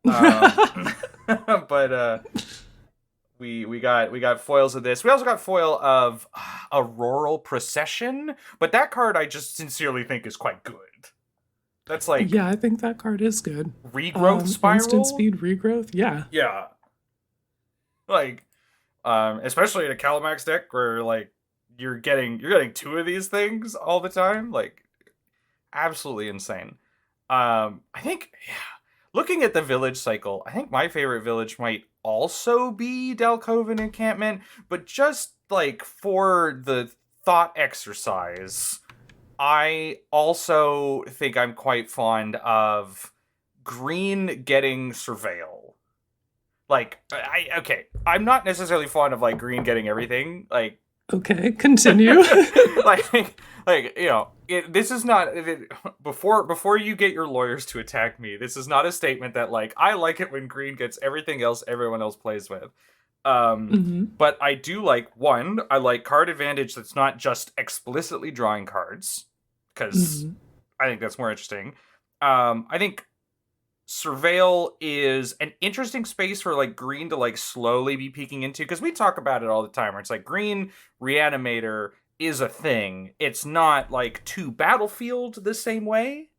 But we got foils of this. We also got foil of Auroral Procession, but that card I just sincerely think is quite good. That's like, yeah, I think that card is good. Regrowth Spiral? Instant speed regrowth, yeah. Yeah. Like, especially in a Calamax deck where like you're getting 2 of these things all the time, like absolutely insane. I think, yeah, looking at the village cycle, I think my favorite village might also be Dalcoven Encampment, but just like for the thought exercise, I also think I'm quite fond of green getting Surveil. Like, I'm not necessarily fond of like green getting everything. Like, okay, continue. like you know, this is not before you get your lawyers to attack me. This is not a statement that like I like it when green gets everything else everyone else plays with. But I do like, one, I like card advantage that's not just explicitly drawing cards, because I think that's more interesting. I think Surveil is an interesting space for like green to like slowly be peeking into, because we talk about it all the time where it's like green Reanimator is a thing. It's not like 2 Battlefield the same way,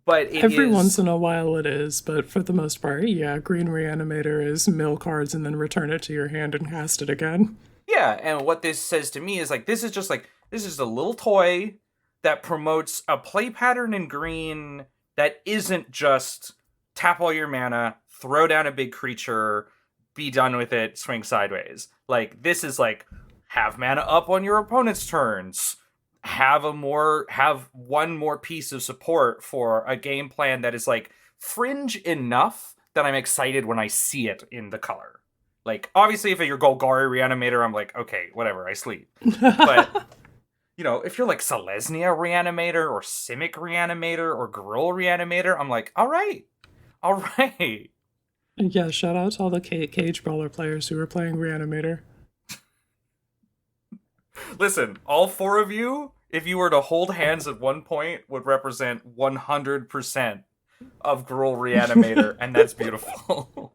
but it every is... once in a while it is, but for the most part, yeah, green Reanimator is mill cards and then return it to your hand and cast it again. Yeah, and what this says to me is like this is a little toy that promotes a play pattern in green that isn't just tap all your mana, throw down a big creature, be done with it, swing sideways. Like, this is like, have mana up on your opponent's turns, have one more piece of support for a game plan that is like fringe enough that I'm excited when I see it in the color. Like, obviously if you're Golgari Reanimator, I'm like, okay, whatever, I sleep. But you know, if you're like Selesnya Reanimator or Simic Reanimator or Gruul Reanimator, I'm like, all right. Yeah, shout out to all the Cage Brawler players who were playing Reanimator. Listen, all 4 of you, if you were to hold hands at one point, would represent 100% of Gruul Reanimator, and that's beautiful.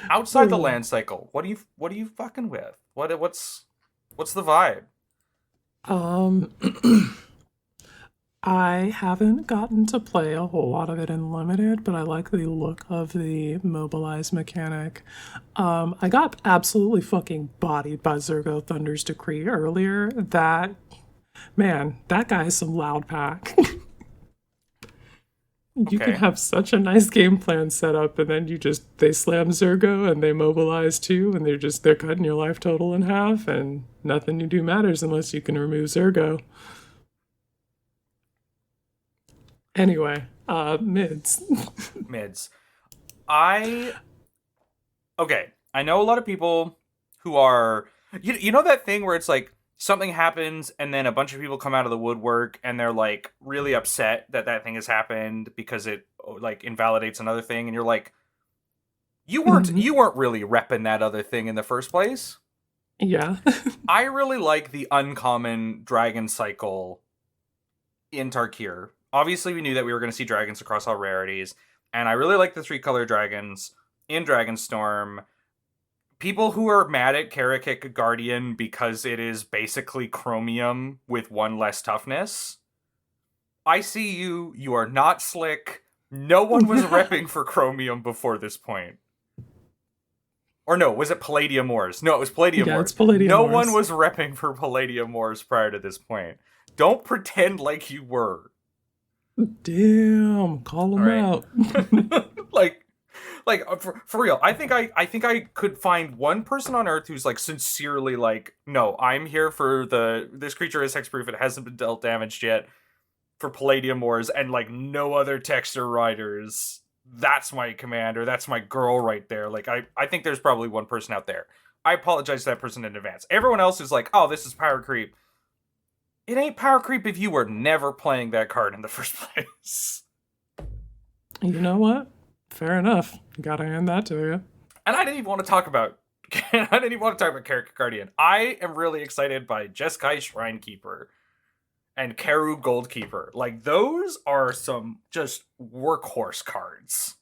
Outside the land cycle, what are you fucking with? What's the vibe? I haven't gotten to play a whole lot of it in limited, but I like the look of the mobilize mechanic. I got absolutely fucking bodied by Zergo Thunder's Decree earlier. That guy is some loud pack. You can Okay. have such a nice game plan set up, and then they slam Zergo and they mobilize too, and they're cutting your life total in half, and nothing you do matters unless you can remove Zergo. Anyway, mids. Mids. I okay. I know a lot of people who are you know that thing where it's like something happens and then a bunch of people come out of the woodwork and they're like really upset that that thing has happened because it like invalidates another thing, and you're like, you weren't really repping that other thing in the first place. Yeah. I really like the uncommon dragon cycle in Tarkir. Obviously, we knew that we were going to see dragons across all rarities, and I really like the 3-color dragons in Dragonstorm. People who are mad at Karakik Guardian because it is basically chromium with 1 less toughness, I see you. You are not slick. No one was repping for chromium before this point. Or no, was it Palladium Wars? No, it was Palladium Yeah, Wars. it's Palladium no Wars. one was repping for Palladium Wars prior to this point. Don't pretend like you were. Damn, call them All right. out. For real, I think I could find one person on Earth who's like sincerely like, no, I'm here for this creature is hexproof. It hasn't been dealt damage yet for Palladium Wars, and like no other texture riders. That's my commander. That's my girl right there. Like I think there's probably one person out there. I apologize to that person in advance. Everyone else is like, oh, this is power creep. It ain't power creep if you were never playing that card in the first place. You know what? Fair enough. Gotta hand that to you. And I didn't even want to talk about Karakik Guardian. I am really excited by Jeskai Shrinekeeper and Karu Goldkeeper. Like, those are some just workhorse cards.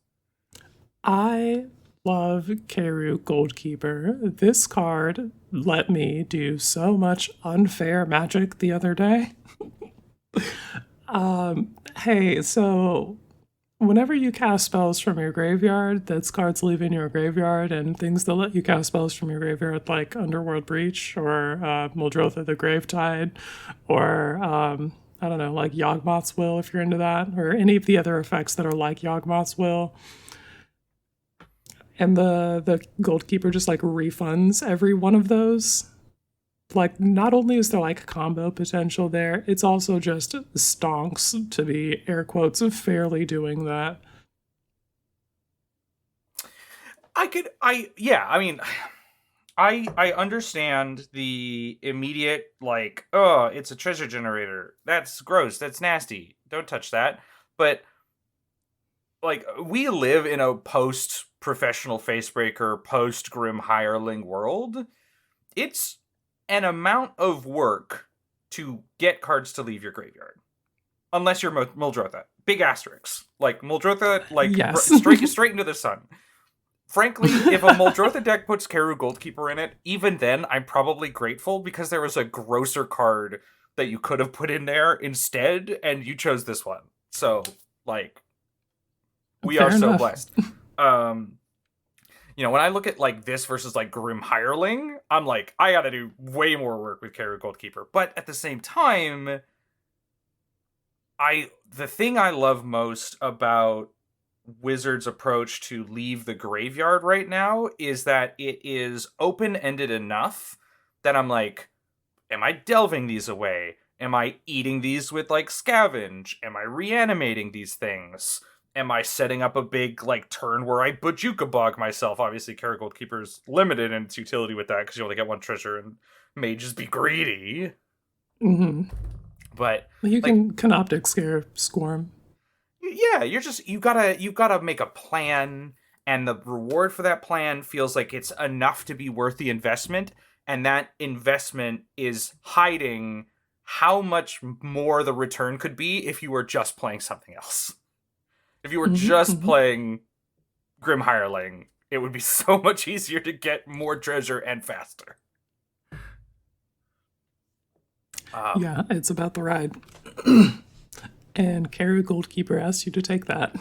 I love Karu Goldkeeper. This card let me do so much unfair magic the other day. Hey, so whenever you cast spells from your graveyard, that's cards leaving your graveyard, and things that let you cast spells from your graveyard, like Underworld Breach or Muldrotha the Gravetide, or I don't know, like Yawgmoth's Will, if you're into that, or any of the other effects that are like Yawgmoth's Will. And the Goldkeeper just like refunds every one of those. Like, not only is there like combo potential there, it's also just stonks to be, air quotes, fairly doing that. I understand the immediate, like, oh, it's a treasure generator. That's gross. That's nasty. Don't touch that. But, like, we live in a post-professional facebreaker, post-Grim Hireling world. It's an amount of work to get cards to leave your graveyard. Unless you're Muldrotha. Big asterisks. Like, Muldrotha, like, Yes. straight into the sun. Frankly, if a Muldrotha deck puts Karu Goldkeeper in it, even then, I'm probably grateful because there was a grosser card that you could have put in there instead, and you chose this one. So, like, we Fair are so enough. blessed. You know, when I look at, like, this versus, like, Grim Hireling, I'm like, I gotta do way more work with Karu Goldkeeper. But at the same time, the thing I love most about Wizards' approach to leave the graveyard right now is that it is open-ended enough that I'm like, am I delving these away? Am I eating these with, like, Scavenge? Am I reanimating these things? Am I setting up a big, like, turn where I Bojuka Bog myself? Obviously, Karu Goldkeeper's limited in its utility with that because you only get one treasure and may just be greedy. Mm-hmm. But You like, can Canoptic Swarm. yeah, you gotta make a plan, and the reward for that plan feels like it's enough to be worth the investment, and that investment is hiding how much more the return could be if you were just playing something else. If you were just playing Grim Hireling, it would be so much easier to get more treasure and faster. Yeah, it's about the ride. And Karu Goldkeeper asks you to take that.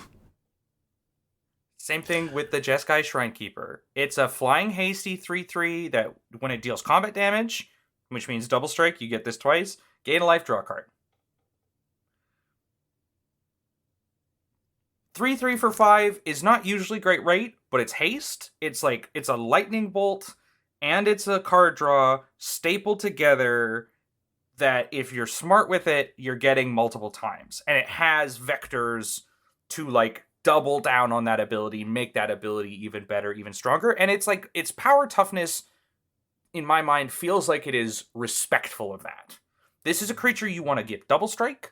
Same thing with the Jeskai Shrinekeeper. It's a flying hasty 3/3 that when it deals combat damage, which means double strike, you get this twice, gain a life, draw a card. 3/3 for 5 is not usually great rate, but it's haste. It's like, it's a lightning bolt, and it's a card draw stapled together that if you're smart with it, you're getting multiple times. And it has vectors to like double down on that ability, make that ability even better, even stronger. And it's like, its power toughness, in my mind, feels like it is respectful of that. This is a creature you want to get double strike.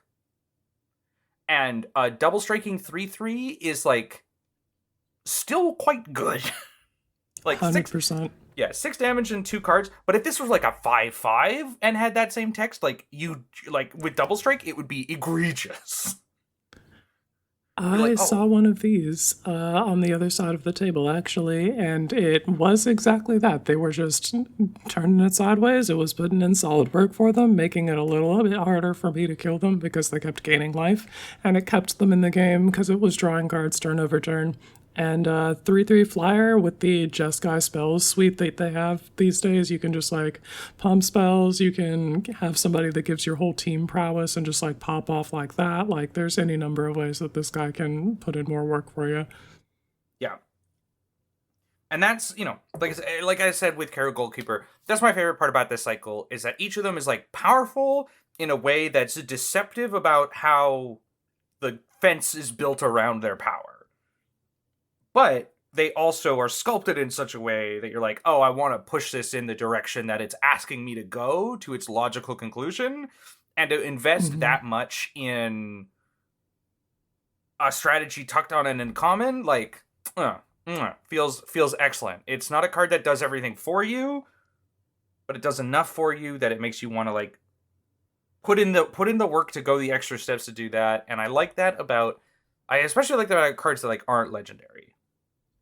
And double striking 3/3 is like still quite good. Like 100%. 6 damage and 2 cards. But if this was like a 5/5 and had that same text, like with double strike, it would be egregious. I saw one of these on the other side of the table, actually, and it was exactly that. They were just turning it sideways. It was putting in solid work for them, making it a little bit harder for me to kill them because they kept gaining life, and it kept them in the game because it was drawing cards turn over turn. And 3/3 flyer with the Just Guy spells suite that they have these days, you can just like pump spells, you can have somebody that gives your whole team prowess and just like pop off like that. Like there's any number of ways that this guy can put in more work for you. Yeah. And that's, like I said with Carol Goalkeeper, that's my favorite part about this cycle, is that each of them is like powerful in a way that's deceptive about how the fence is built around their power. But they also are sculpted in such a way that you're like, oh, I want to push this in the direction that it's asking me to go to its logical conclusion. And to invest that much in a strategy tucked on an uncommon, like, feels excellent. It's not a card that does everything for you, but it does enough for you that it makes you want to like put in the work to go the extra steps to do that. And I especially like that about cards that like aren't legendary.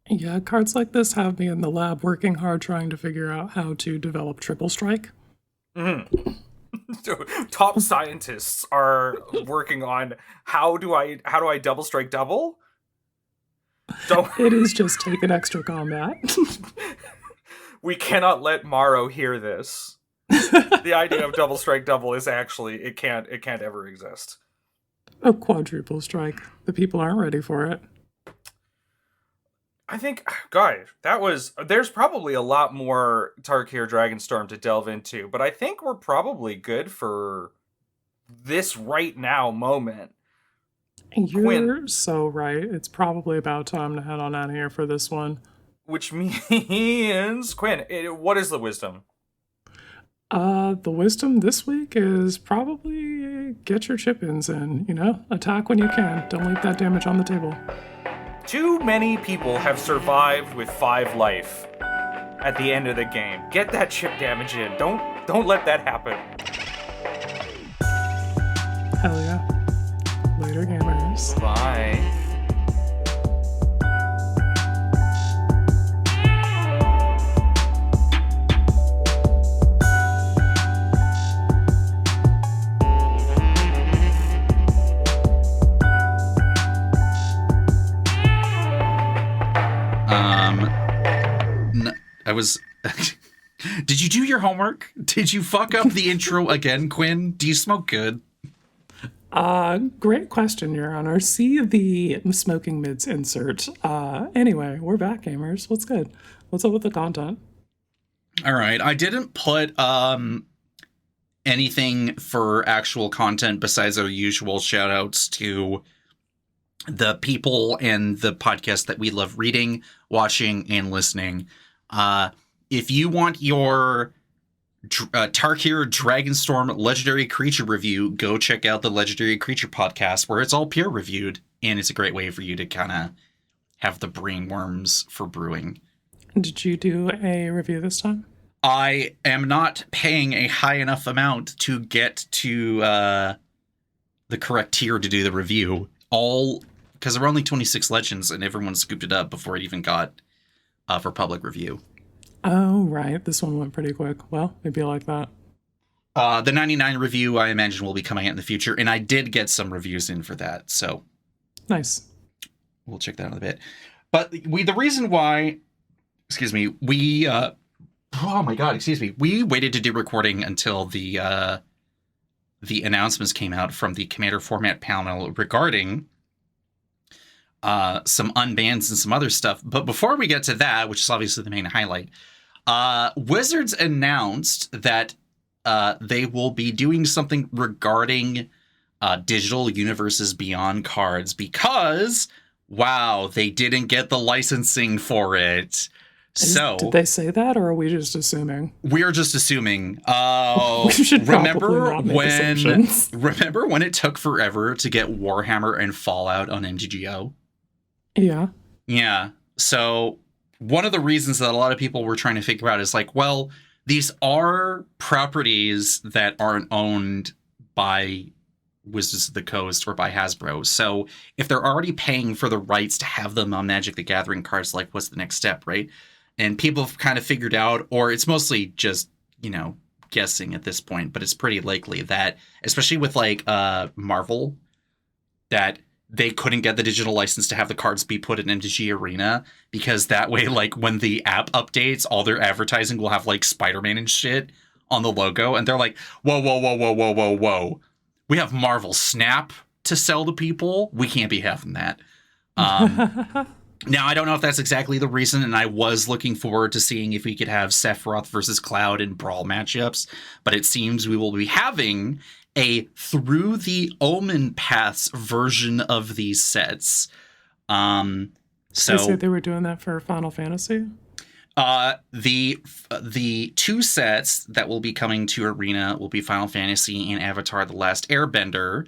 Yeah, cards like this have me in the lab working hard trying to figure out how to develop triple strike. Mm-hmm. Top scientists are working on how do I double strike double? It is just take an extra combat. We cannot let Morrow hear this. The idea of double strike double is actually it can't ever exist. A quadruple strike. The people aren't ready for it. I think, guys, there's probably a lot more Tarkir Dragonstorm to delve into, but I think we're probably good for this right now moment. You're Quinn, so right. It's probably about time to head on out of here for this one. Which means, Quinn, what is the wisdom? The wisdom this week is probably get your chip-ins in, attack when you can. Don't leave that damage on the table. Too many people have survived with 5 life at the end of the game. Get that chip damage in. Don't let that happen. Hell yeah. Later, gamers. Bye. Did you do your homework? Did you fuck up the intro again, Quinn? Do you smoke good? Great question, Your Honor. See the smoking mids insert. Anyway, we're back, gamers. What's good? What's up with the content? All right. I didn't put anything for actual content besides our usual shout outs to the people and the podcast that we love reading, watching, and listening. If you want your Tarkir Dragonstorm Legendary Creature review, go check out the Legendary Creature podcast, where it's all peer reviewed, and it's a great way for you to kind of have the brain worms for brewing. Did you do a review this time? I am not paying a high enough amount to get to the correct tier to do the review. Because there were only 26 legends, and everyone scooped it up before it even got for public review. Oh, right. This one went pretty quick. Well, maybe like that. The 99 review, I imagine, will be coming out in the future, and I did get some reviews in for that, so... Nice. We'll check that out in a bit. But the reason why... Excuse me, we... oh my god, excuse me. We waited to do recording until the announcements came out from the Commander Format panel regarding some unbans and some other stuff. But before we get to that, which is obviously the main highlight, Wizards announced that they will be doing something regarding digital Universes Beyond cards because, wow, they didn't get the licensing for it. So did they say that, or are we just assuming? We're just assuming. We should remember not make assumptions. Remember when it took forever to get Warhammer and Fallout on MTGO? Yeah. Yeah. So one of the reasons that a lot of people were trying to figure out is like, well, these are properties that aren't owned by Wizards of the Coast or by Hasbro. So if they're already paying for the rights to have them on Magic the Gathering cards, like what's the next step, right? And people have kind of figured out, or it's mostly just, guessing at this point, but it's pretty likely that, especially with like Marvel, that they couldn't get the digital license to have the cards be put in MTG Arena, because that way, like when the app updates, all their advertising will have like Spider-Man and shit on the logo. And they're like, whoa. We have Marvel Snap to sell to people. We can't be having that. Now, I don't know if that's exactly the reason, and I was looking forward to seeing if we could have Sephiroth versus Cloud in Brawl matchups, but it seems we will be having a Through the Omen Paths version of these sets. They said they were doing that for Final Fantasy? The two sets that will be coming to Arena will be Final Fantasy and Avatar: The Last Airbender.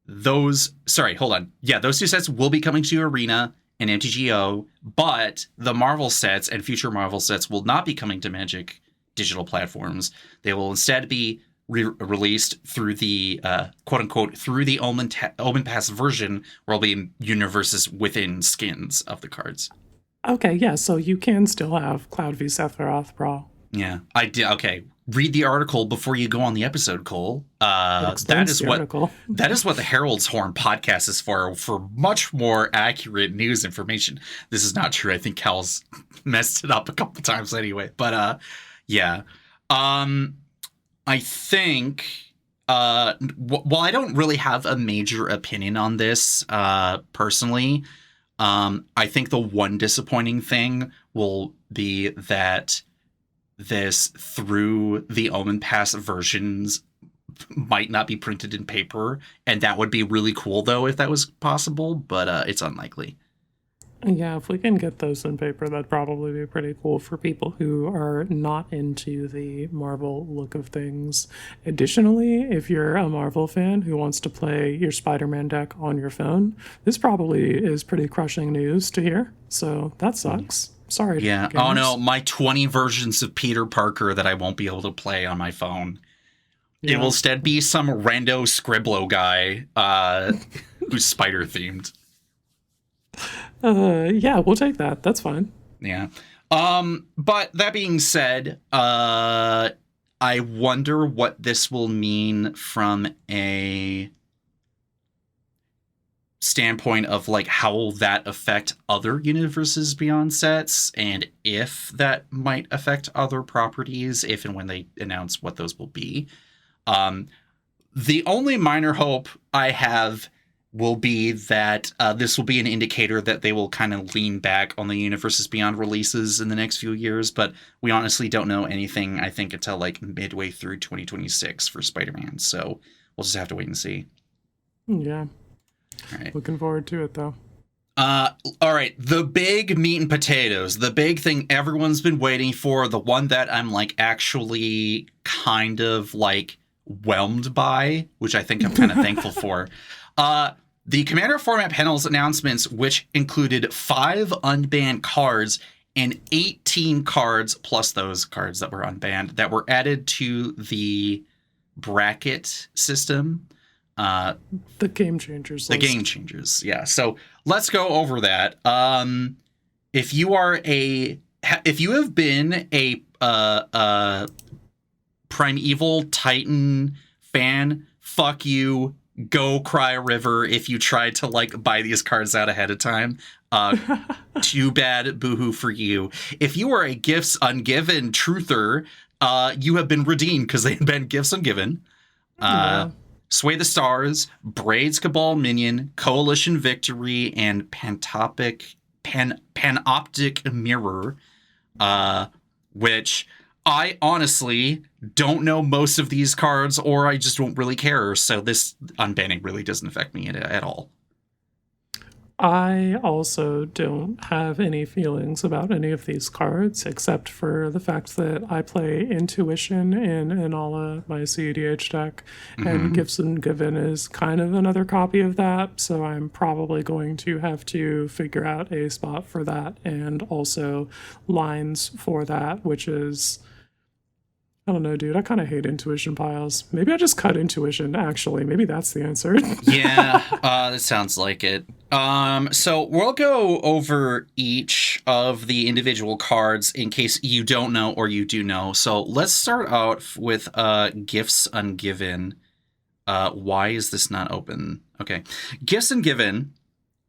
Those two sets will be coming to Arena and MTGO, but the Marvel sets and future Marvel sets will not be coming to Magic digital platforms. They will instead be released through the quote-unquote through the Omen Pass version, where will be universes within skins of the cards. Okay, yeah, so you can still have Cloud v Sephiroth Brawl. Yeah, I did. Okay, read the article before you go on the episode, Cole. That is what the Herald's Horn podcast is for much more accurate news information. This is not true. I think Cal's messed it up a couple times anyway. But yeah. I think, while I don't really have a major opinion on this personally, I think the one disappointing thing will be that this Through the Omen Pass versions might not be printed in paper, and that would be really cool, though, if that was possible, but it's unlikely. Yeah, if we can get those in paper, that'd probably be pretty cool for people who are not into the Marvel look of things. Additionally, if you're a Marvel fan who wants to play your Spider-Man deck on your phone, this probably is pretty crushing news to hear. So that sucks. Sorry. Yeah. Gamers. Oh no, my 20 versions of Peter Parker that I won't be able to play on my phone. Yeah. It will instead be some rando Scribblo guy who's spider themed. Yeah, we'll take that. That's fine. Yeah. But that being said, I wonder what this will mean from a standpoint of like how will that affect other Universes Beyond sets, and if that might affect other properties, if and when they announce what those will be. The only minor hope I have will be that this will be an indicator that they will kind of lean back on the Universes Beyond releases in the next few years, but we honestly don't know anything, I think, until like midway through 2026 for Spider-Man, so we'll just have to wait and see. Yeah. All right. Looking forward to it, though. All right, the big meat and potatoes, the big thing everyone's been waiting for, the one that I'm like actually kind of like whelmed by, which I think I'm kind of thankful for. The Commander format panels announcements, which included 5 unbanned cards and 18 cards, plus those cards that were unbanned, that were added to the bracket system. The Game Changers list. The Game Changers, yeah. So let's go over that. If you have been a Primeval Titan fan, fuck you. Go cry a river if you tried to like buy these cards out ahead of time. Too bad, boohoo for you. If you are a Gifts Ungiven truther, you have been redeemed because they have been Gifts Ungiven. Yeah. Sway the Stars, Braids Cabal Minion, Coalition Victory, and Panoptic Mirror, which I honestly don't know most of these cards, or I just don't really care. So this unbanning really doesn't affect me at all. I also don't have any feelings about any of these cards, except for the fact that I play Intuition in Inala, my CEDH deck, and Gifts and Given is kind of another copy of that, so I'm probably going to have to figure out a spot for that, and also lines for that, which is... I don't know, dude. I kind of hate intuition piles. Maybe I just cut intuition, actually. Maybe that's the answer. Yeah, that sounds like it. So we'll go over each of the individual cards in case you don't know or you do know. So let's start out with Gifts Ungiven. Why is this not open? Okay. Gifts Ungiven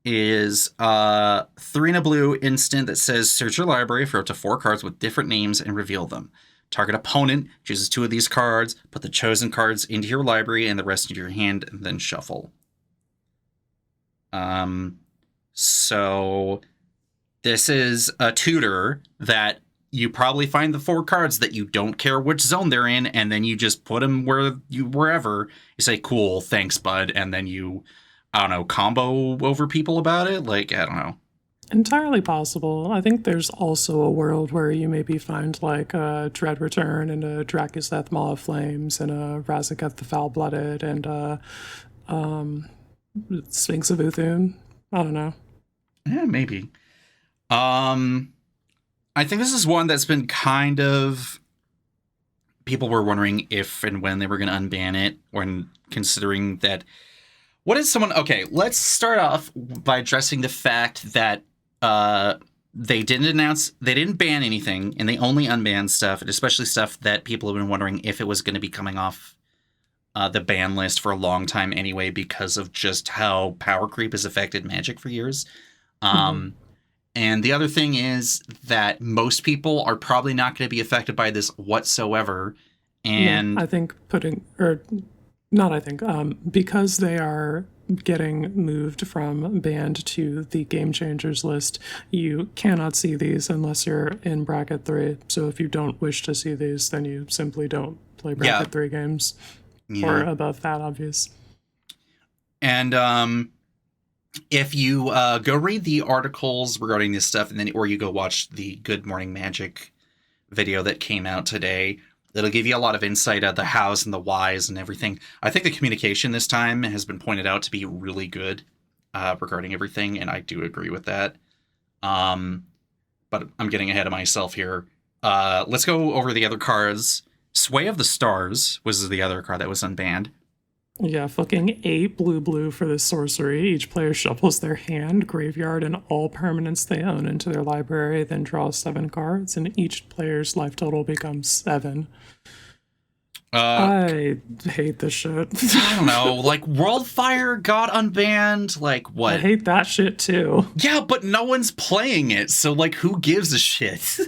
is 3 and a blue instant that says search your library for up to 4 cards with different names and reveal them. Target opponent chooses 2 of these cards, put the chosen cards into your library and the rest into your hand, and then shuffle. So this is a tutor that you probably find the 4 cards that you don't care which zone they're in, and then you just put them wherever. You say, cool, thanks, bud, and then you, I don't know, combo over people about it? Like, I don't know. Entirely possible. I think there's also a world where you maybe find like a Dread Return and a Drakuseth Maw of Flames and a Razaketh the Foul-Blooded and a Sphinx of Uthun. I don't know. Yeah, maybe. I think this is one that's been kind of... People were wondering if and when they were going to unban it, when considering that... What is someone... Okay, let's start off by addressing the fact that they didn't ban anything, and they only unbanned stuff, and especially stuff that people have been wondering if it was going to be coming off the ban list for a long time anyway, because of just how power creep has affected Magic for years. And the other thing is that most people are probably not going to be affected by this whatsoever. And I think because they are getting moved from banned to the Game Changers list, you cannot see these unless you're in bracket 3. So if you don't wish to see these, then you simply don't play bracket 3 games. Or above that, obvious. And if you go read the articles regarding this stuff, and then or you go watch the Good Morning Magic video that came out today, it'll give you a lot of insight of the hows and the whys and everything. I think the communication this time has been pointed out to be really good regarding everything, and I do agree with that. But I'm getting ahead of myself here. Let's go over the other cards. Sway of the Stars was the other card that was unbanned. Yeah, fucking 8 blue for this sorcery. Each player shuffles their hand, graveyard, and all permanents they own into their library, then draws 7 cards, and each player's life total becomes 7. I hate this shit. I don't know, like Worldfire got unbanned, like what? I hate that shit too. Yeah, but no one's playing it, so like who gives a shit?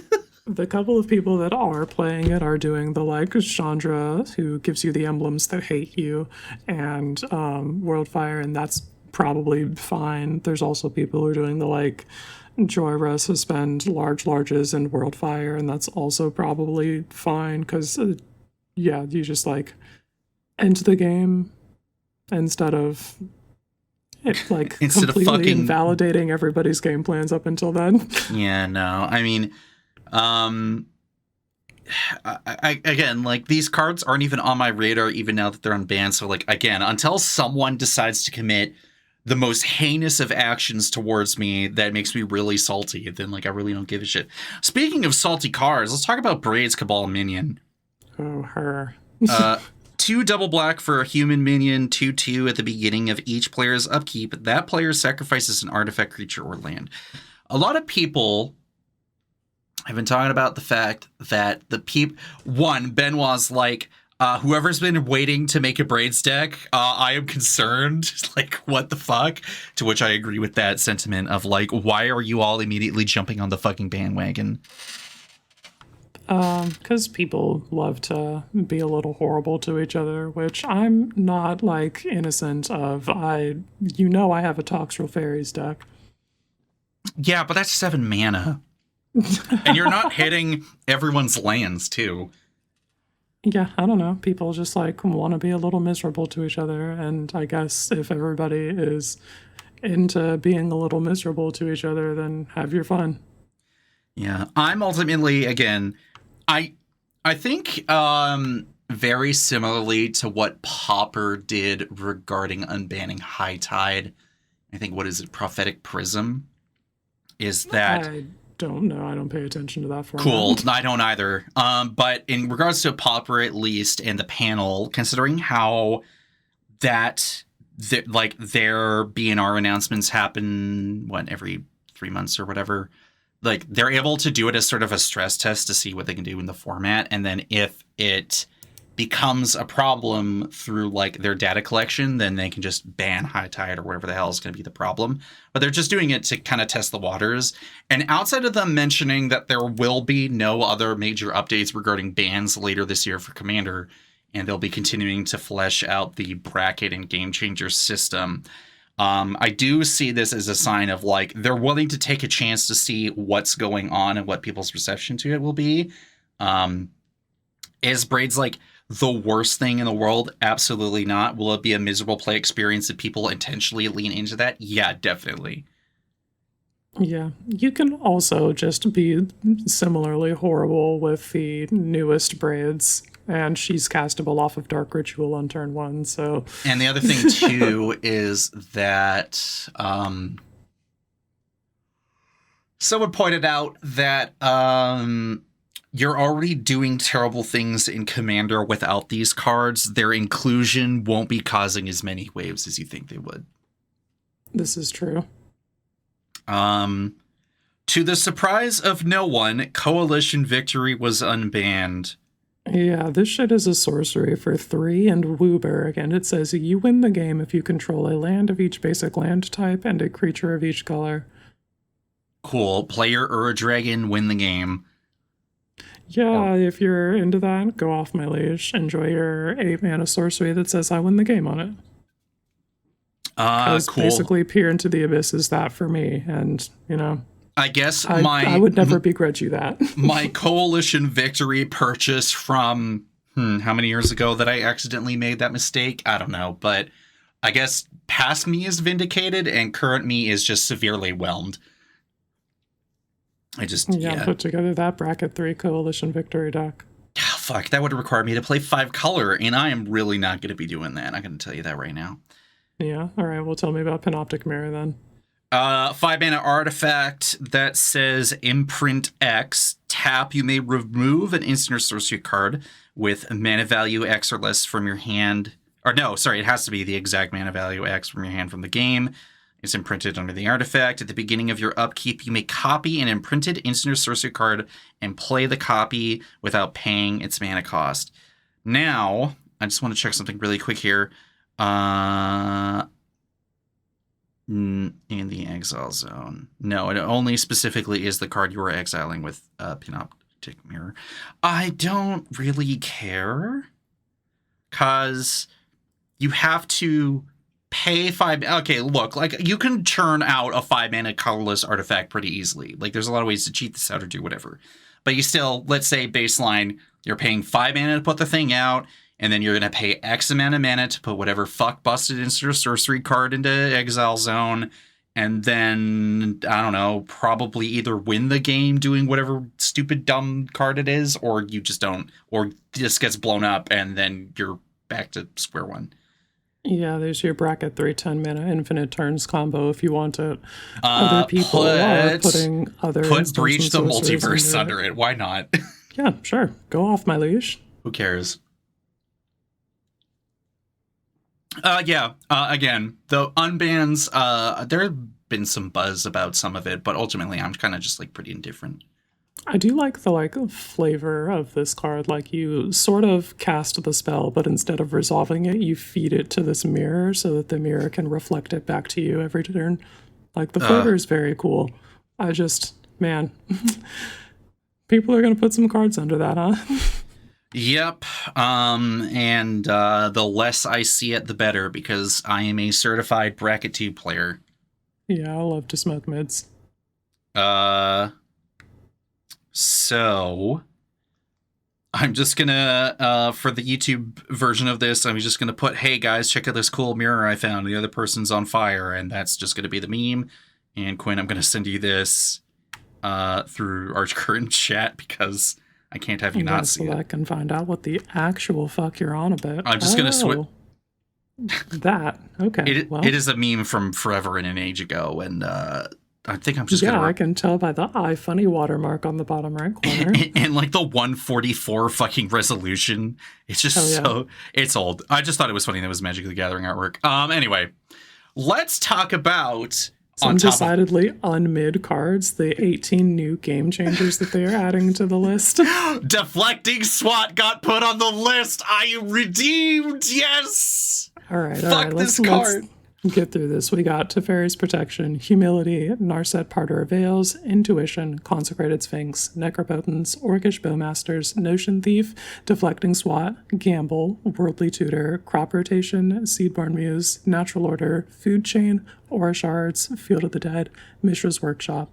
The couple of people that are playing it are doing the like Chandra, who gives you the emblems that hate you, and Worldfire, and that's probably fine. There's also people who are doing the like Joyra, suspend larges, and Worldfire, and that's also probably fine because you just like end the game instead of it like completely invalidating everybody's game plans up until then. Yeah, no, I mean. Again, like these cards aren't even on my radar even now that they're unbanned. So like, again, until someone decides to commit the most heinous of actions towards me that makes me really salty, then like I really don't give a shit. Speaking of salty cards, let's talk about Braids Cabal Minion. Oh, her. 2 double black for a human minion, 2/2 at the beginning of each player's upkeep. That player sacrifices an artifact, creature, or land. A lot of people I've been talking about the fact that Benwa's like, whoever's been waiting to make a Braids deck, I am concerned. Like, what the fuck? To which I agree with that sentiment of like, why are you all immediately jumping on the fucking bandwagon? Because people love to be a little horrible to each other, which I'm not, like, innocent of. I have a Toxtril Fairies deck. Yeah, but that's 7 mana. And you're not hitting everyone's lands, too. Yeah, I don't know. People just, like, want to be a little miserable to each other, and I guess if everybody is into being a little miserable to each other, then have your fun. Yeah, I'm ultimately, again, I think very similarly to what Popper did regarding unbanning High Tide. I think, what is it, Prophetic Prism? Is that... I don't know. I don't pay attention to that format. Cool. I don't either. But in regards to Popper, at least, and the panel, considering how that, their BNR announcements happen, every 3 months or whatever, like, they're able to do it as sort of a stress test to see what they can do in the format. And then if it becomes a problem through, like, their data collection, then they can just ban High Tide or whatever the hell is going to be the problem. But they're just doing it to kind of test the waters. And outside of them mentioning that there will be no other major updates regarding bans later this year for Commander, and they'll be continuing to flesh out the bracket and game changer system, I do see this as a sign of, like, they're willing to take a chance to see what's going on and what people's reception to it will be. Is Braids, like, the worst thing in the world? Absolutely not. Will it be a miserable play experience if people intentionally lean into that? Yeah, definitely. Yeah, you can also just be similarly horrible with the newest Braids, and she's castable off of Dark Ritual on turn 1, so... And the other thing, too, is that someone pointed out that you're already doing terrible things in Commander without these cards. Their inclusion won't be causing as many waves as you think they would. This is true. To the surprise of no one, Coalition Victory was unbanned. Yeah, this shit is a sorcery for 3 and Wooburg, and it says you win the game if you control a land of each basic land type and a creature of each color. Cool. Player Ur-Dragon, win the game. Yeah, if you're into that, go off my leash. Enjoy your 8-mana sorcery that says I win the game on it. Cool. Basically, Peer into the Abyss is that for me, and, you know... I guess I would never begrudge you that. My Coalition Victory purchase from how many years ago that I accidentally made that mistake? I don't know, but I guess past me is vindicated and current me is just severely whelmed. Yeah. Put together that bracket 3 Coalition Victory deck. Fuck, that would require me to play 5 color, and I am really not going to be doing that. I'm going to tell you that right now. Yeah, alright, well, tell me about Panoptic Mirror then. 5-mana artifact that says Imprint X. Tap, you may remove an instant or sorcery card with mana value X or less from your hand. Or no, sorry, it has to be the exact mana value X from your hand from the game. It's imprinted under the artifact. At the beginning of your upkeep, you may copy an imprinted instant or sorcery card and play the copy without paying its mana cost. Now, I just want to check something really quick here. In the exile zone. No, it only specifically is the card you are exiling with Panoptic Mirror. I don't really care, because you have to pay 5... Okay, look, like, you can churn out a 5-mana colorless artifact pretty easily. Like, there's a lot of ways to cheat this out or do whatever. But you still, let's say baseline, you're paying 5 mana to put the thing out, and then you're going to pay X amount of mana to put whatever fuck-busted instant or sorcery card into exile zone, and then, I don't know, probably either win the game doing whatever stupid dumb card it is, or you just don't, or just gets blown up, and then you're back to square one. Yeah, there's your bracket 3 10-mana infinite turns combo if you want it. Other people are putting other Put Breach the Multiverse under it. Why not? Yeah, sure. Go off my leash. Who cares? Again, the unbans, there have been some buzz about some of it, but ultimately I'm kind of just, like, pretty indifferent. I do like the, like, flavor of this card. Like, you sort of cast the spell, but instead of resolving it, you feed it to this mirror so that the mirror can reflect it back to you every turn. Like, the flavor is very cool. Man. People are going to put some cards under that, huh? Yep. And the less I see it, the better, because I am a certified bracket 2 player. Yeah, I love to smoke mids. So I'm just gonna, for the YouTube version of this, I'm just gonna put, hey guys, check out this cool mirror I found. The other person's on fire, and that's just gonna be the meme. And Quinn, I'm gonna send you this through our current chat because I can't have you not see so it. I can find out what the actual fuck you're on about. I'm just gonna switch. That okay. It is a meme from forever and an age ago, and I think I'm just gonna. I can tell by the iFunny watermark on the bottom right corner. And like the 144 fucking resolution. It's just it's old. I just thought it was funny that it was Magic the Gathering artwork. Anyway, let's talk about some decidedly unmid cards, the 18 new game changers that they are adding to the list. Deflecting SWAT got put on the list. I am redeemed. Yes. All right. Let's get through this. We got Teferi's Protection, Humility, Narset Parter of Veils, Intuition, Consecrated Sphinx, Necropotence, Orcish Bowmasters, Notion Thief, Deflecting SWAT, Gamble, Worldly Tutor, Crop Rotation, Seedborn Muse, Natural Order, Food Chain, Aura Shards, Field of the Dead, Mishra's Workshop.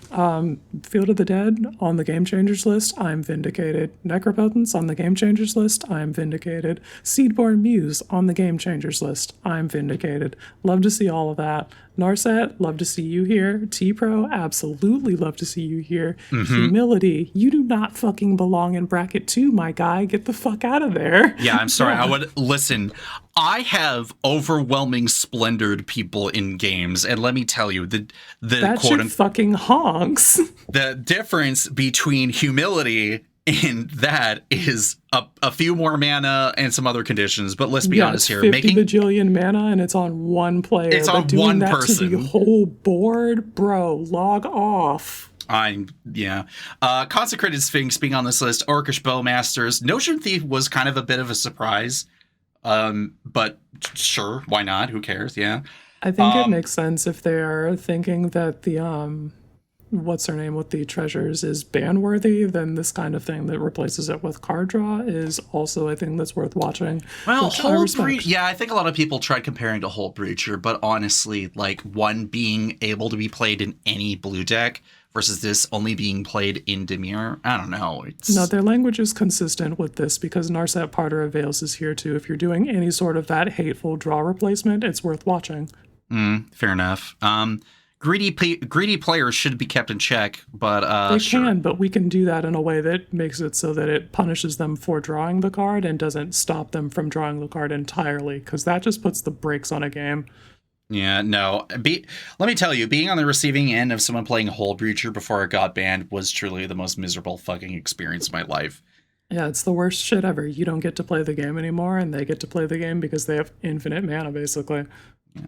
Field of the Dead on the Game Changers list, I'm vindicated. Necropotence on the Game Changers list, I'm vindicated. Seedborn Muse on the Game Changers list, I'm vindicated. Love to see all of that. Narset, love to see you here. T-Pro, absolutely love to see you here. Humility, you do not fucking belong in bracket 2, my guy. Get the fuck out of there. Yeah, I'm sorry. I would listen. I have overwhelming splendored people in games, and let me tell you, the that shit fucking honks. The difference between humility and that is a few more mana and some other conditions. But let's be honest here, 50 bajillion mana and it's on one player. It's on doing one that person. To the whole board, bro. Log off. Consecrated Sphinx being on this list, Orcish Bowmasters, Notion Thief was kind of a bit of a surprise. But sure, why not? Who cares? Yeah. I think it makes sense if they are thinking that the what's her name with the treasures is ban worthy, then this kind of thing that replaces it with card draw is also a thing that's worth watching. Well, Hold Breach, yeah, I think a lot of people tried comparing to Hold Breacher, but honestly, like one being able to be played in any blue deck versus this only being played in Dimir, I don't know. No, their language is consistent with this because Narset Parter of Veils is here too. If you're doing any sort of that hateful draw replacement, it's worth watching. Fair enough. Greedy players should be kept in check, but they can, but we can do that in a way that makes it so that it punishes them for drawing the card and doesn't stop them from drawing the card entirely, because that just puts the brakes on a game. Yeah, no. Let me tell you, being on the receiving end of someone playing Hold Breacher before it got banned was truly the most miserable fucking experience of my life. Yeah, it's the worst shit ever. You don't get to play the game anymore, and they get to play the game because they have infinite mana, basically. Yeah.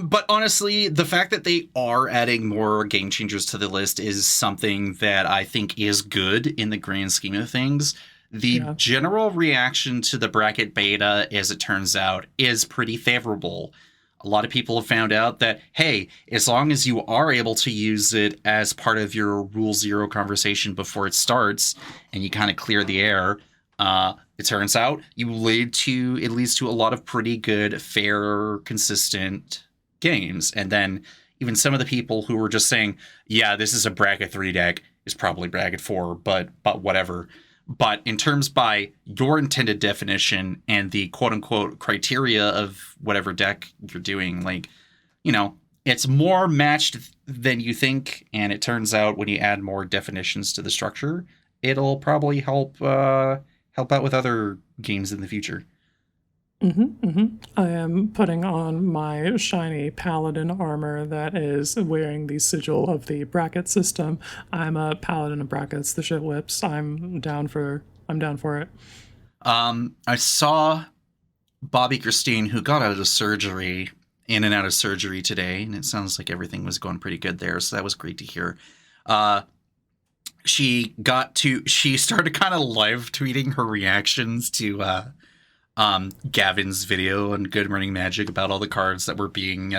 But honestly, the fact that they are adding more game changers to the list is something that I think is good in the grand scheme of things. The general reaction to the bracket beta, as it turns out, is pretty favorable. A lot of people have found out that, hey, as long as you are able to use it as part of your Rule Zero conversation before it starts, and you kind of clear the air, it turns out it leads to a lot of pretty good, fair, consistent games. And then even some of the people who were just saying, yeah, this is a bracket 3 deck, is probably bracket 4, but whatever. But in terms by your intended definition and the quote-unquote criteria of whatever deck you're doing, like, you know, it's more matched than you think. And it turns out when you add more definitions to the structure, it'll probably help out with other games in the future. I am putting on my shiny paladin armor that is wearing the sigil of the bracket system. I'm a paladin of brackets. The shit whips. I'm down for it. I saw Bobby Christine, who got out of surgery, in and out of surgery today, and it sounds like everything was going pretty good there. So that was great to hear. She started kind of live tweeting her reactions to Gavin's video on Good Morning Magic about all the cards that were being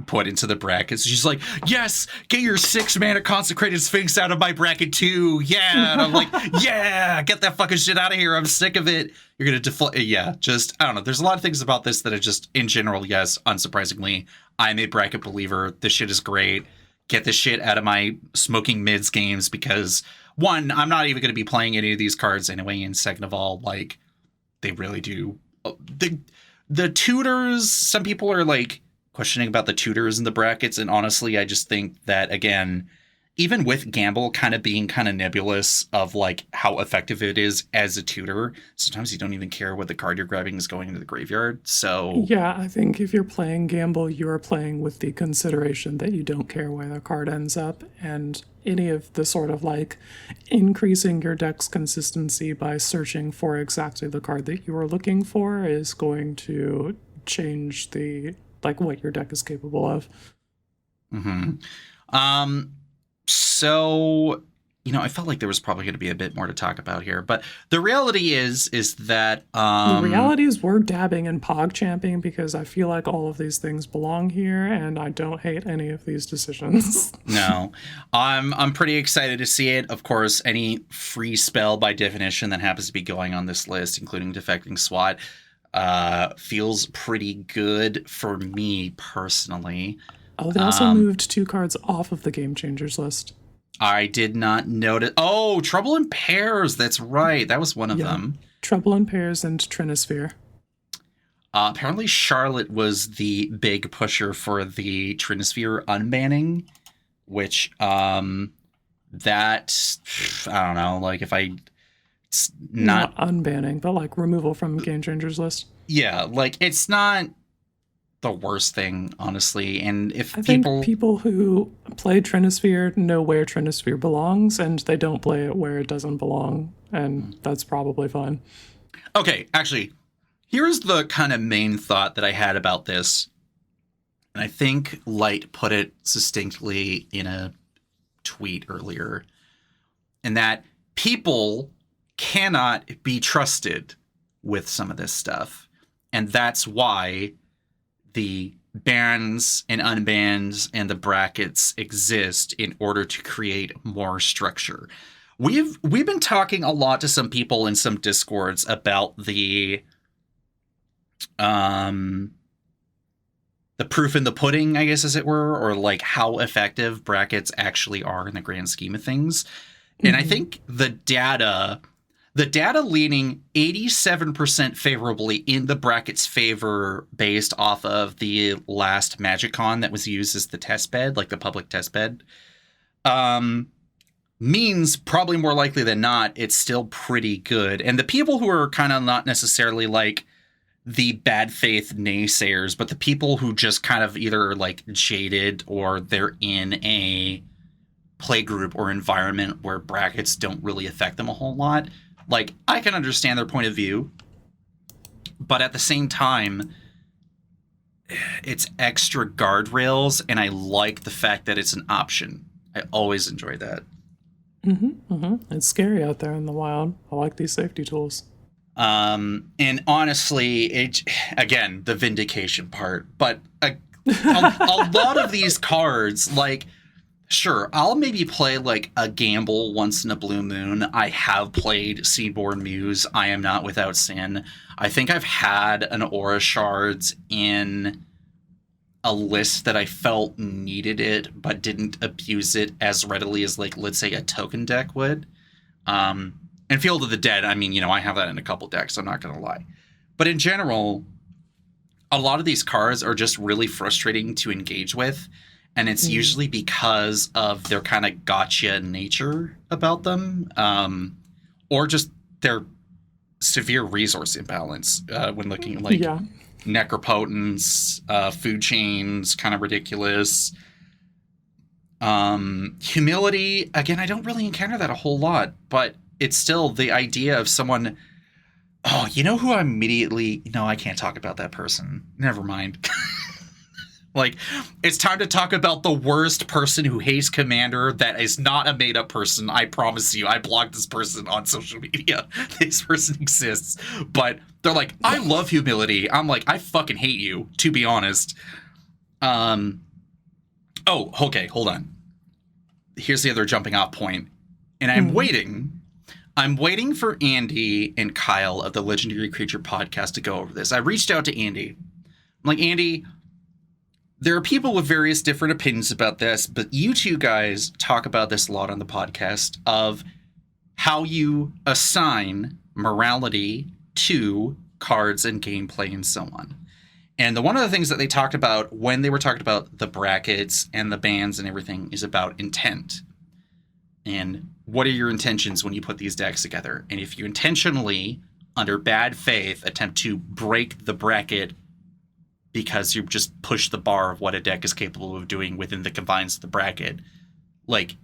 put into the brackets. She's like, yes, get your 6-mana Consecrated Sphinx out of my bracket too. Yeah. And I'm like, yeah, get that fucking shit out of here. I'm sick of it. You're going to deflate. Yeah, just, I don't know. There's a lot of things about this that are just, in general, yes, unsurprisingly, I'm a bracket believer. This shit is great. Get this shit out of my smoking mids games because, one, I'm not even going to be playing any of these cards anyway. And second of all, like, they really do. The tutors, some people are like, questioning about the tutors in the brackets, and honestly, I just think that, again, even with Gamble kind of being kind of nebulous of like how effective it is as a tutor, sometimes you don't even care what the card you're grabbing is going into the graveyard. So yeah, I think if you're playing Gamble, you're playing with the consideration that you don't care where the card ends up, and any of the sort of like increasing your deck's consistency by searching for exactly the card that you are looking for is going to change the like what your deck is capable of. So, I felt like there was probably going to be a bit more to talk about here, but the reality is that the reality is we're dabbing and pog champing because I feel like all of these things belong here, and I don't hate any of these decisions. No, I'm pretty excited to see it. Of course, any free spell by definition that happens to be going on this list, including Defecting SWAT, feels pretty good for me personally. Oh, they also moved 2 cards off of the Game Changers list. I did not notice. Oh, Trouble in Pairs. That's right. That was one of them. Trouble in Pairs and Trinisphere. Apparently, Charlotte was the big pusher for the Trinisphere unbanning, which, that, I don't know, like if it's not unbanning, but like removal from Game Changers list. Yeah, like it's not the worst thing, honestly. And if I think people who play Trinisphere know where Trinisphere belongs, and they don't play it where it doesn't belong, and that's probably fine. Okay, actually, here's the kind of main thought that I had about this. And I think Light put it succinctly in a tweet earlier, and that people cannot be trusted with some of this stuff. And that's why the bans and unbans and the brackets exist in order to create more structure. We've been talking a lot to some people in some Discords about the proof in the pudding, I guess, as it were, or like how effective brackets actually are in the grand scheme of things. Mm-hmm. And I think the data leaning 87% favorably in the bracket's favor based off of the last MagicCon that was used as the test bed, like the public test bed, means probably more likely than not, it's still pretty good. And the people who are kind of not necessarily like the bad faith naysayers, but the people who just kind of either like jaded or they're in a play group or environment where brackets don't really affect them a whole lot, like, I can understand their point of view, but at the same time, it's extra guardrails, and I like the fact that it's an option. I always enjoy that. It's scary out there in the wild. I like these safety tools. And honestly, again, the vindication part, but a lot of these cards, like, sure, I'll maybe play like a Gamble once in a blue moon. I have played Seedborn Muse. I am not without sin. I think I've had an Aura Shards in a list that I felt needed it, but didn't abuse it as readily as, like, let's say a token deck would. And Field of the Dead, I mean, I have that in a couple decks, I'm not going to lie. But in general, a lot of these cards are just really frustrating to engage with. And it's usually because of their kind of gotcha nature about them, or just their severe resource imbalance when looking at, like, Necropotence, food chains, kind of ridiculous. Humility, again, I don't really encounter that a whole lot, but it's still the idea of someone, oh, you know who I immediately, no, I can't talk about that person. Never mind. Like, it's time to talk about the worst person who hates Commander that is not a made-up person. I promise you, I blocked this person on social media. This person exists. But they're like, I love humility. I'm like, I fucking hate you, to be honest. Oh, okay, hold on. Here's the other jumping off point. And I'm waiting. I'm waiting for Andy and Kyle of the Legendary Creature podcast to go over this. I reached out to Andy. I'm like, Andy, there are people with various different opinions about this, but you two guys talk about this a lot on the podcast of how you assign morality to cards and gameplay and so on. And one of the things that they talked about when they were talking about the brackets and the bans and everything is about intent. And what are your intentions when you put these decks together? And if you intentionally, under bad faith, attempt to break the bracket because you just push the bar of what a deck is capable of doing within the confines of the bracket, like,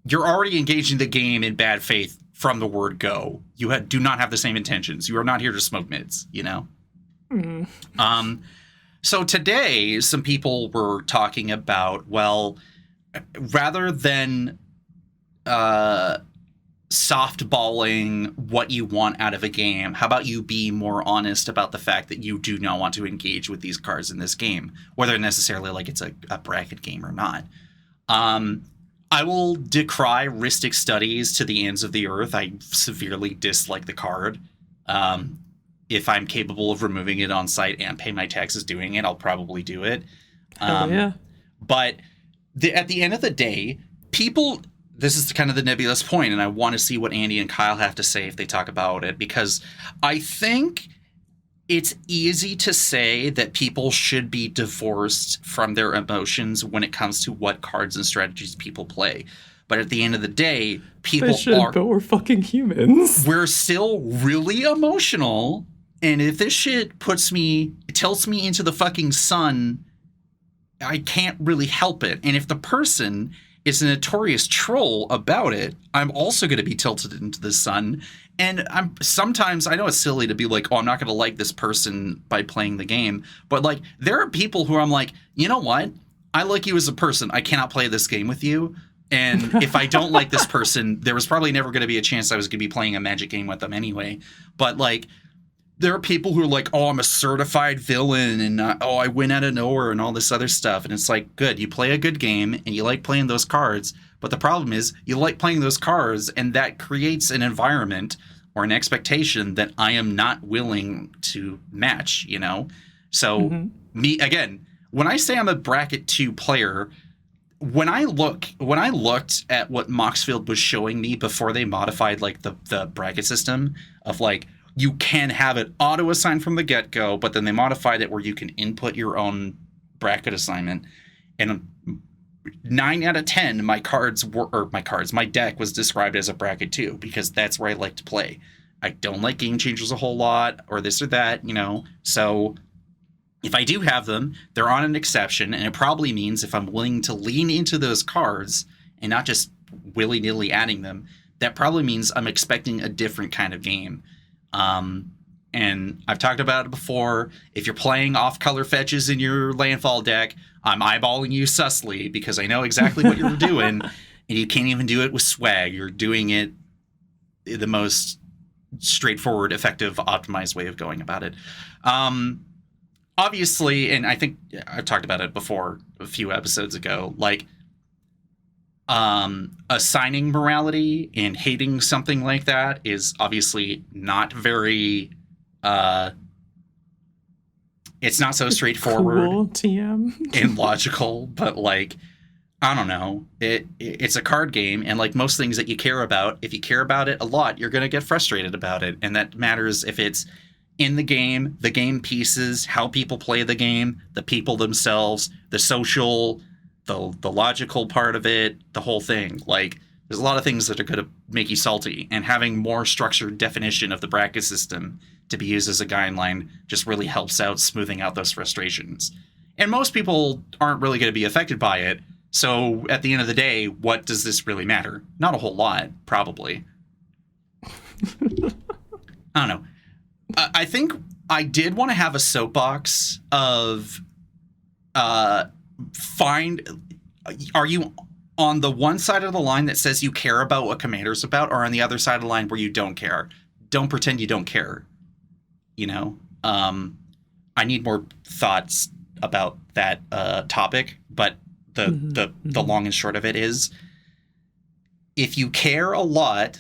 you're already engaging the game in bad faith from the word go. You do not have the same intentions. You are not here to smoke mids, you know? So today, some people were talking about, well, rather than softballing what you want out of a game, how about you be more honest about the fact that you do not want to engage with these cards in this game, whether necessarily like it's a bracket game or not. I will decry Rhystic Studies to the ends of the earth. I severely dislike the card. If I'm capable of removing it on site and pay my taxes doing it, I'll probably do it. Yeah. But at the end of the day, people, this is kind of the nebulous point, and I want to see what Andy and Kyle have to say if they talk about it, because I think it's easy to say that people should be divorced from their emotions when it comes to what cards and strategies people play. But at the end of the day, people but we're fucking humans. We're still really emotional. And if this shit tilts me into the fucking sun, I can't really help it. And if the person is a notorious troll about it, I'm also going to be tilted into the sun. And sometimes, I know it's silly to be like, oh, I'm not going to like this person by playing the game. But like, there are people who I'm like, you know what? I like you as a person. I cannot play this game with you. And if I don't like this person, there was probably never going to be a chance I was going to be playing a Magic game with them anyway. But like, there are people who are like, oh, I'm a certified villain and oh, I win out of nowhere and all this other stuff. And it's like, good, you play a good game and you like playing those cards. But the problem is you like playing those cards and that creates an environment or an expectation that I am not willing to match, you know? So again, when I say I'm a bracket 2 player, when I looked at what Moxfield was showing me before they modified like the bracket system of like, you can have it auto-assigned from the get-go, but then they modified it where you can input your own bracket assignment. And 9 out of 10, my deck was described as a bracket 2 because that's where I like to play. I don't like game changers a whole lot or this or that, you know. So if I do have them, they're on an exception, and it probably means if I'm willing to lean into those cards and not just willy-nilly adding them, that probably means I'm expecting a different kind of game. And I've talked about it before. If you're playing off-color fetches in your landfall deck, I'm eyeballing you sussly because I know exactly what you're doing, and you can't even do it with swag. You're doing it the most straightforward, effective, optimized way of going about it. Obviously, and I think I've talked about it before a few episodes ago, like assigning morality and hating something like that is obviously not very it's not so straightforward, cool, TM. and logical, but like, I don't know, it's a card game, and like most things that you care about, if you care about it a lot, you're going to get frustrated about it, and that matters if it's in the game pieces, how people play the game, the people themselves, the social, the logical part of it, the whole thing. Like, there's a lot of things that are going to make you salty, and having more structured definition of the bracket system to be used as a guideline just really helps out smoothing out those frustrations. And most people aren't really going to be affected by it. So at the end of the day, what does this really matter? Not a whole lot, probably. I don't know. I think I did want to have a soapbox of are you on the one side of the line that says you care about what Commander's about, or on the other side of the line where you don't care? Don't pretend you don't care. You know? I need more thoughts about that topic, but the long and short of it is, if you care a lot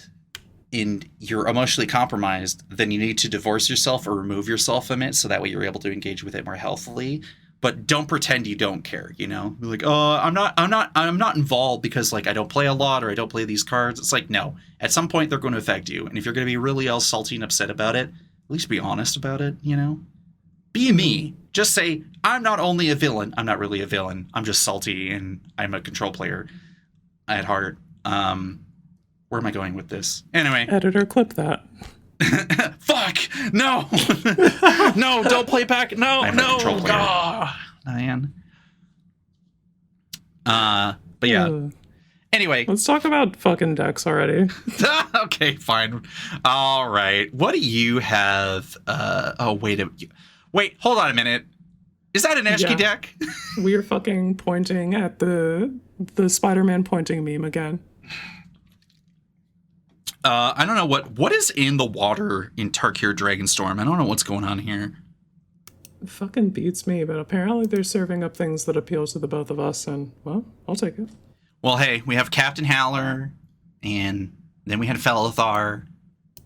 and you're emotionally compromised, then you need to divorce yourself or remove yourself from it so that way you're able to engage with it more healthily. But don't pretend you don't care, you know? Be like, oh, I'm not involved because like I don't play a lot or I don't play these cards. It's like, no. At some point they're going to affect you. And if you're going to be really all salty and upset about it, at least be honest about it, you know? Be me. Just say, I'm not only a villain. I'm not really a villain. I'm just salty and I'm a control player at heart. Where am I going with this? Anyway. Editor, clip that. Fuck! No! No, don't play back. No, no. Oh, man. But yeah. Anyway. Let's talk about fucking decks already. Okay, fine. All right. What do you have? Wait, hold on a minute. Is that an Eshki deck? We are fucking pointing at the Spider-Man pointing meme again. I don't know what is in the water in Tarkir Dragonstorm. I don't know what's going on here. It fucking beats me, but apparently they're serving up things that appeal to the both of us, and, well, I'll take it. Well, hey, we have Captain Howler, and then we had Felithar,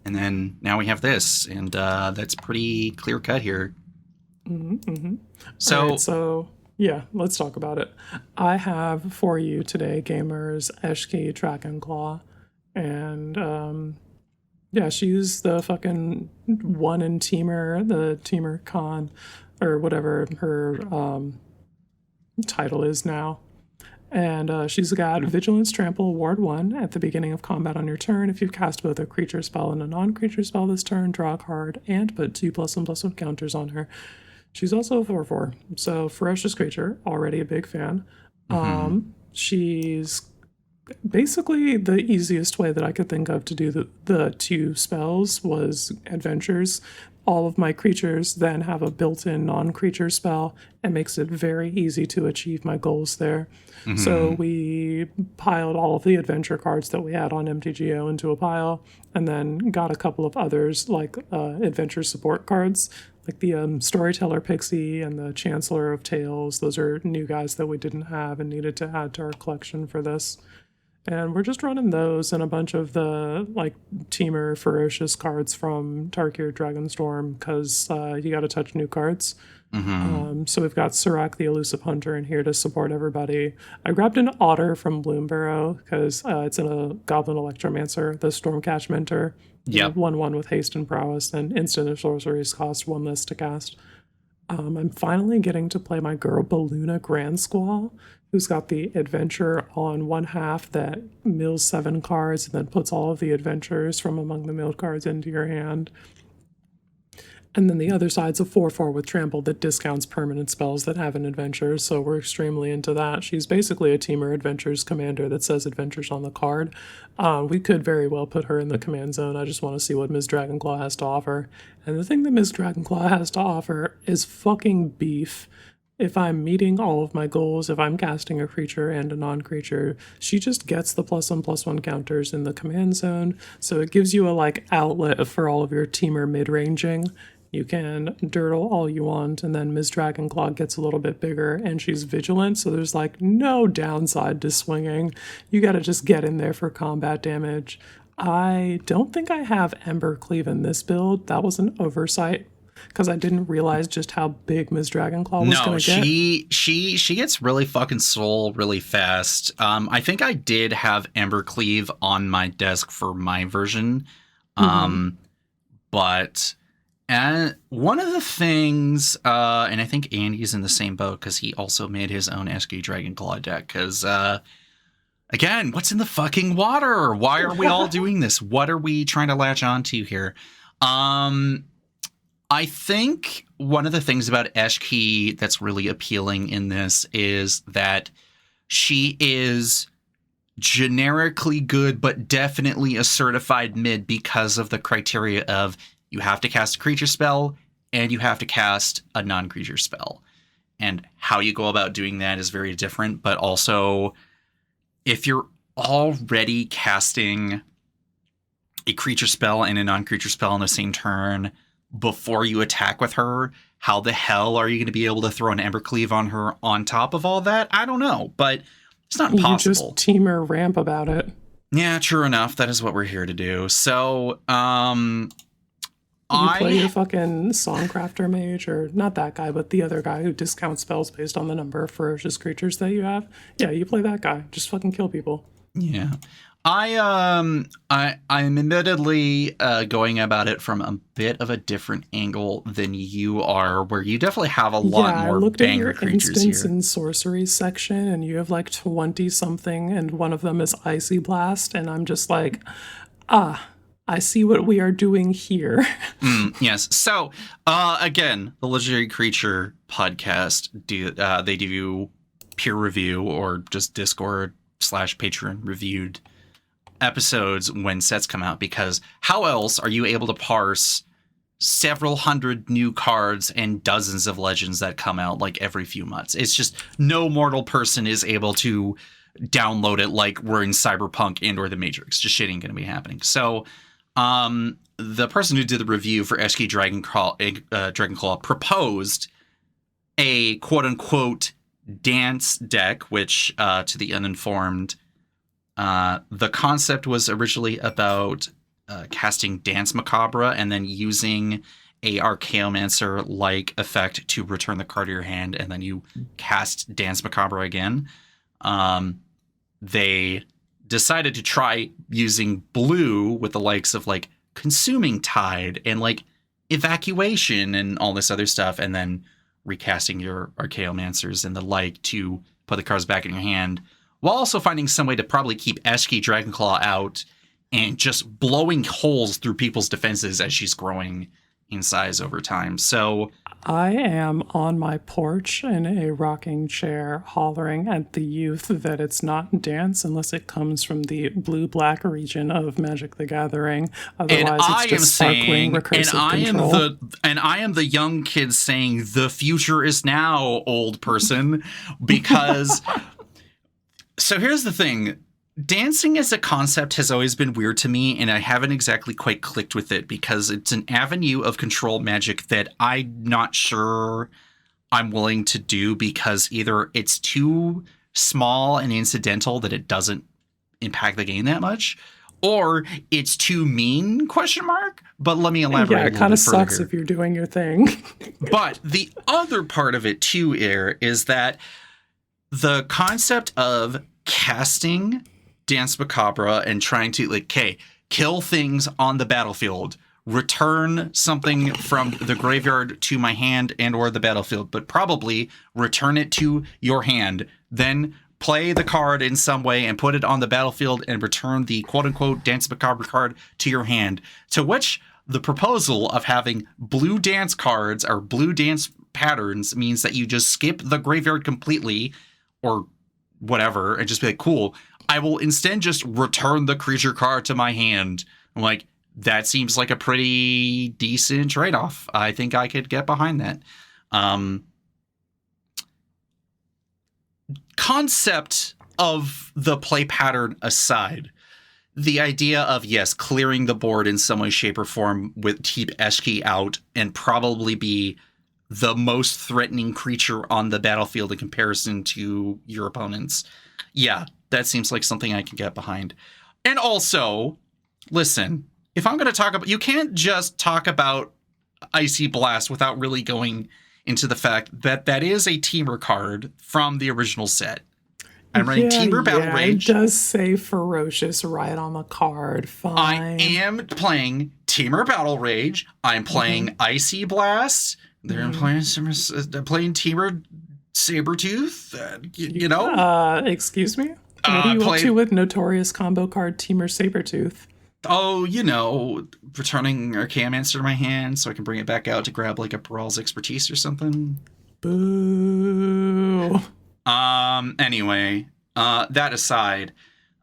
and then now we have this, and that's pretty clear-cut here. So, yeah, let's talk about it. I have for you today, gamers, Eshki Dragonclaw. And, yeah, she's the fucking one in Teamer, the Teamer Con, or whatever her title is now. And she's got Vigilance Trample, Ward 1. At the beginning of combat on your turn, if you cast both a creature spell and a non-creature spell this turn, draw a card, and put 2+1/+1 counters on her. She's also a 4/4, so ferocious creature, already a big fan. She's basically the easiest way that I could think of to do the two spells was adventures. All of my creatures then have a built-in non-creature spell and makes it very easy to achieve my goals there. So we piled all of the adventure cards that we had on MTGO into a pile and then got a couple of others like adventure support cards like the Storyteller Pixie and the Chancellor of Tales. Those are new guys that we didn't have and needed to add to our collection for this. And we're just running those and a bunch of the, like, Teamer Ferocious cards from Tarkir Dragonstorm, because you got to touch new cards. So we've got Serac the Elusive Hunter in here to support everybody. I grabbed an Otter from Bloomburrow, because it's in a Goblin Electromancer, the Stormcatch Mentor. Yep. 1/1 with haste and prowess, and instant and sorceries cost 1 less to cast. I'm finally getting to play my girl Baluna Grand Squall, who's got the adventure on one half that mills 7 cards and then puts all of the adventures from among the milled cards into your hand. And then the other side's a 4/4 with trample that discounts permanent spells that have an adventure, so we're extremely into that. She's basically a Teamer Adventures commander that says adventures on the card. We could very well put her in the command zone. I just want to see what Ms. Dragonclaw has to offer. And the thing that Ms. Dragonclaw has to offer is fucking beef. If I'm meeting all of my goals, if I'm casting a creature and a non-creature, she just gets the +1/+1 counters in the command zone, so it gives you a, like, outlet for all of your Teamer mid-ranging. You can dirtle all you want, and then Ms. Dragonclaw gets a little bit bigger, and she's vigilant, so there's, like, no downside to swinging. You gotta just get in there for combat damage. I don't think I have Embercleave in this build. That was an oversight, because I didn't realize just how big Ms. Dragonclaw was going to get. No, she gets really fucking soul really fast. I think I did have Embercleave on my desk for my version, but... And one of the things, and I think Andy's in the same boat because he also made his own Eshki Dragonclaw deck. Because, again, what's in the fucking water? Why are we all doing this? What are we trying to latch onto here? I think one of the things about Eshki that's really appealing in this is that she is generically good, but definitely a certified mid because of the criteria of you have to cast a creature spell and you have to cast a non-creature spell. And how you go about doing that is very different. But also, if you're already casting a creature spell and a non-creature spell on the same turn, before you attack with her, how the hell are you going to be able to throw an Embercleave on her on top of all that? I don't know, but it's not impossible. You just teamer ramp about it. Yeah, true enough. That is what we're here to do. So, you play your fucking Songcrafter mage, or not that guy, but the other guy who discounts spells based on the number of ferocious creatures that you have. Yeah, you play that guy. Just fucking kill people. Yeah. I'm admittedly going about it from a bit of a different angle than you are, where you definitely have a lot more banger creatures here. Instance and sorcery section, and you have like 20 something, and one of them is Icy Blast, and I'm just like, I see what we are doing here. Yes. So, again, the Legendary Creature podcast, they do peer review or just Discord/Patreon reviewed episodes when sets come out, because how else are you able to parse several hundred new cards and dozens of legends that come out like every few months? It's just no mortal person is able to download it like we're in Cyberpunk and or the Matrix. Just shit ain't gonna be happening. So the person who did the review for Eshki Dragonclaw proposed a quote-unquote dance deck, which to the uninformed, the concept was originally about casting Dance Macabre and then using a Archaeomancer-like effect to return the card to your hand, and then you cast Dance Macabre again. They decided to try using blue with the likes of like Consuming Tide and like Evacuation and all this other stuff, and then recasting your Archaeomancers and the like to put the cards back in your hand, while also finding some way to probably keep Eshki Dragonclaw out and just blowing holes through people's defenses as she's growing in size over time. So I am on my porch in a rocking chair hollering at the youth that it's not dance unless it comes from the blue-black region of Magic the Gathering. Otherwise, it's just sparkling recursive control. And I am the young kid saying, the future is now, old person, because... So here's the thing. Dancing as a concept has always been weird to me, and I haven't exactly quite clicked with it because it's an avenue of control magic that I'm not sure I'm willing to do, because either it's too small and incidental that it doesn't impact the game that much, or it's too mean, ? But let me elaborate. Yeah, it kind of sucks if you're doing your thing. But the other part of it too, is that the concept of casting Dance Macabre and trying to, like, okay, kill things on the battlefield, return something from the graveyard to my hand and or the battlefield, but probably return it to your hand, then play the card in some way and put it on the battlefield and return the quote-unquote Dance Macabre card to your hand, to which the proposal of having blue dance cards or blue dance patterns means that you just skip the graveyard completely or whatever and just be like, cool, I will instead just return the creature card to my hand. I'm like, that seems like a pretty decent trade-off. I think I could get behind that. Concept of the play pattern aside, the idea of, yes, clearing the board in some way, shape, or form with keep Eshki out and probably be the most threatening creature on the battlefield in comparison to your opponents. Yeah, that seems like something I can get behind. And also, listen, if I'm going to talk about... You can't just talk about Icy Blast without really going into the fact that that is a Teamer card from the original set. I'm running Teamer Battle Rage. It does say Ferocious right on the card. Fine. I am playing Teamer Battle Rage. I'm playing Icy Blast. They're playing Teamer Sabretooth. You know? Excuse me? What are you up to with Notorious combo card Teamer Sabretooth? Oh, you know, returning Archaeomancer to my hand so I can bring it back out to grab like a Brawl's Expertise or something. Boo. Anyway, that aside,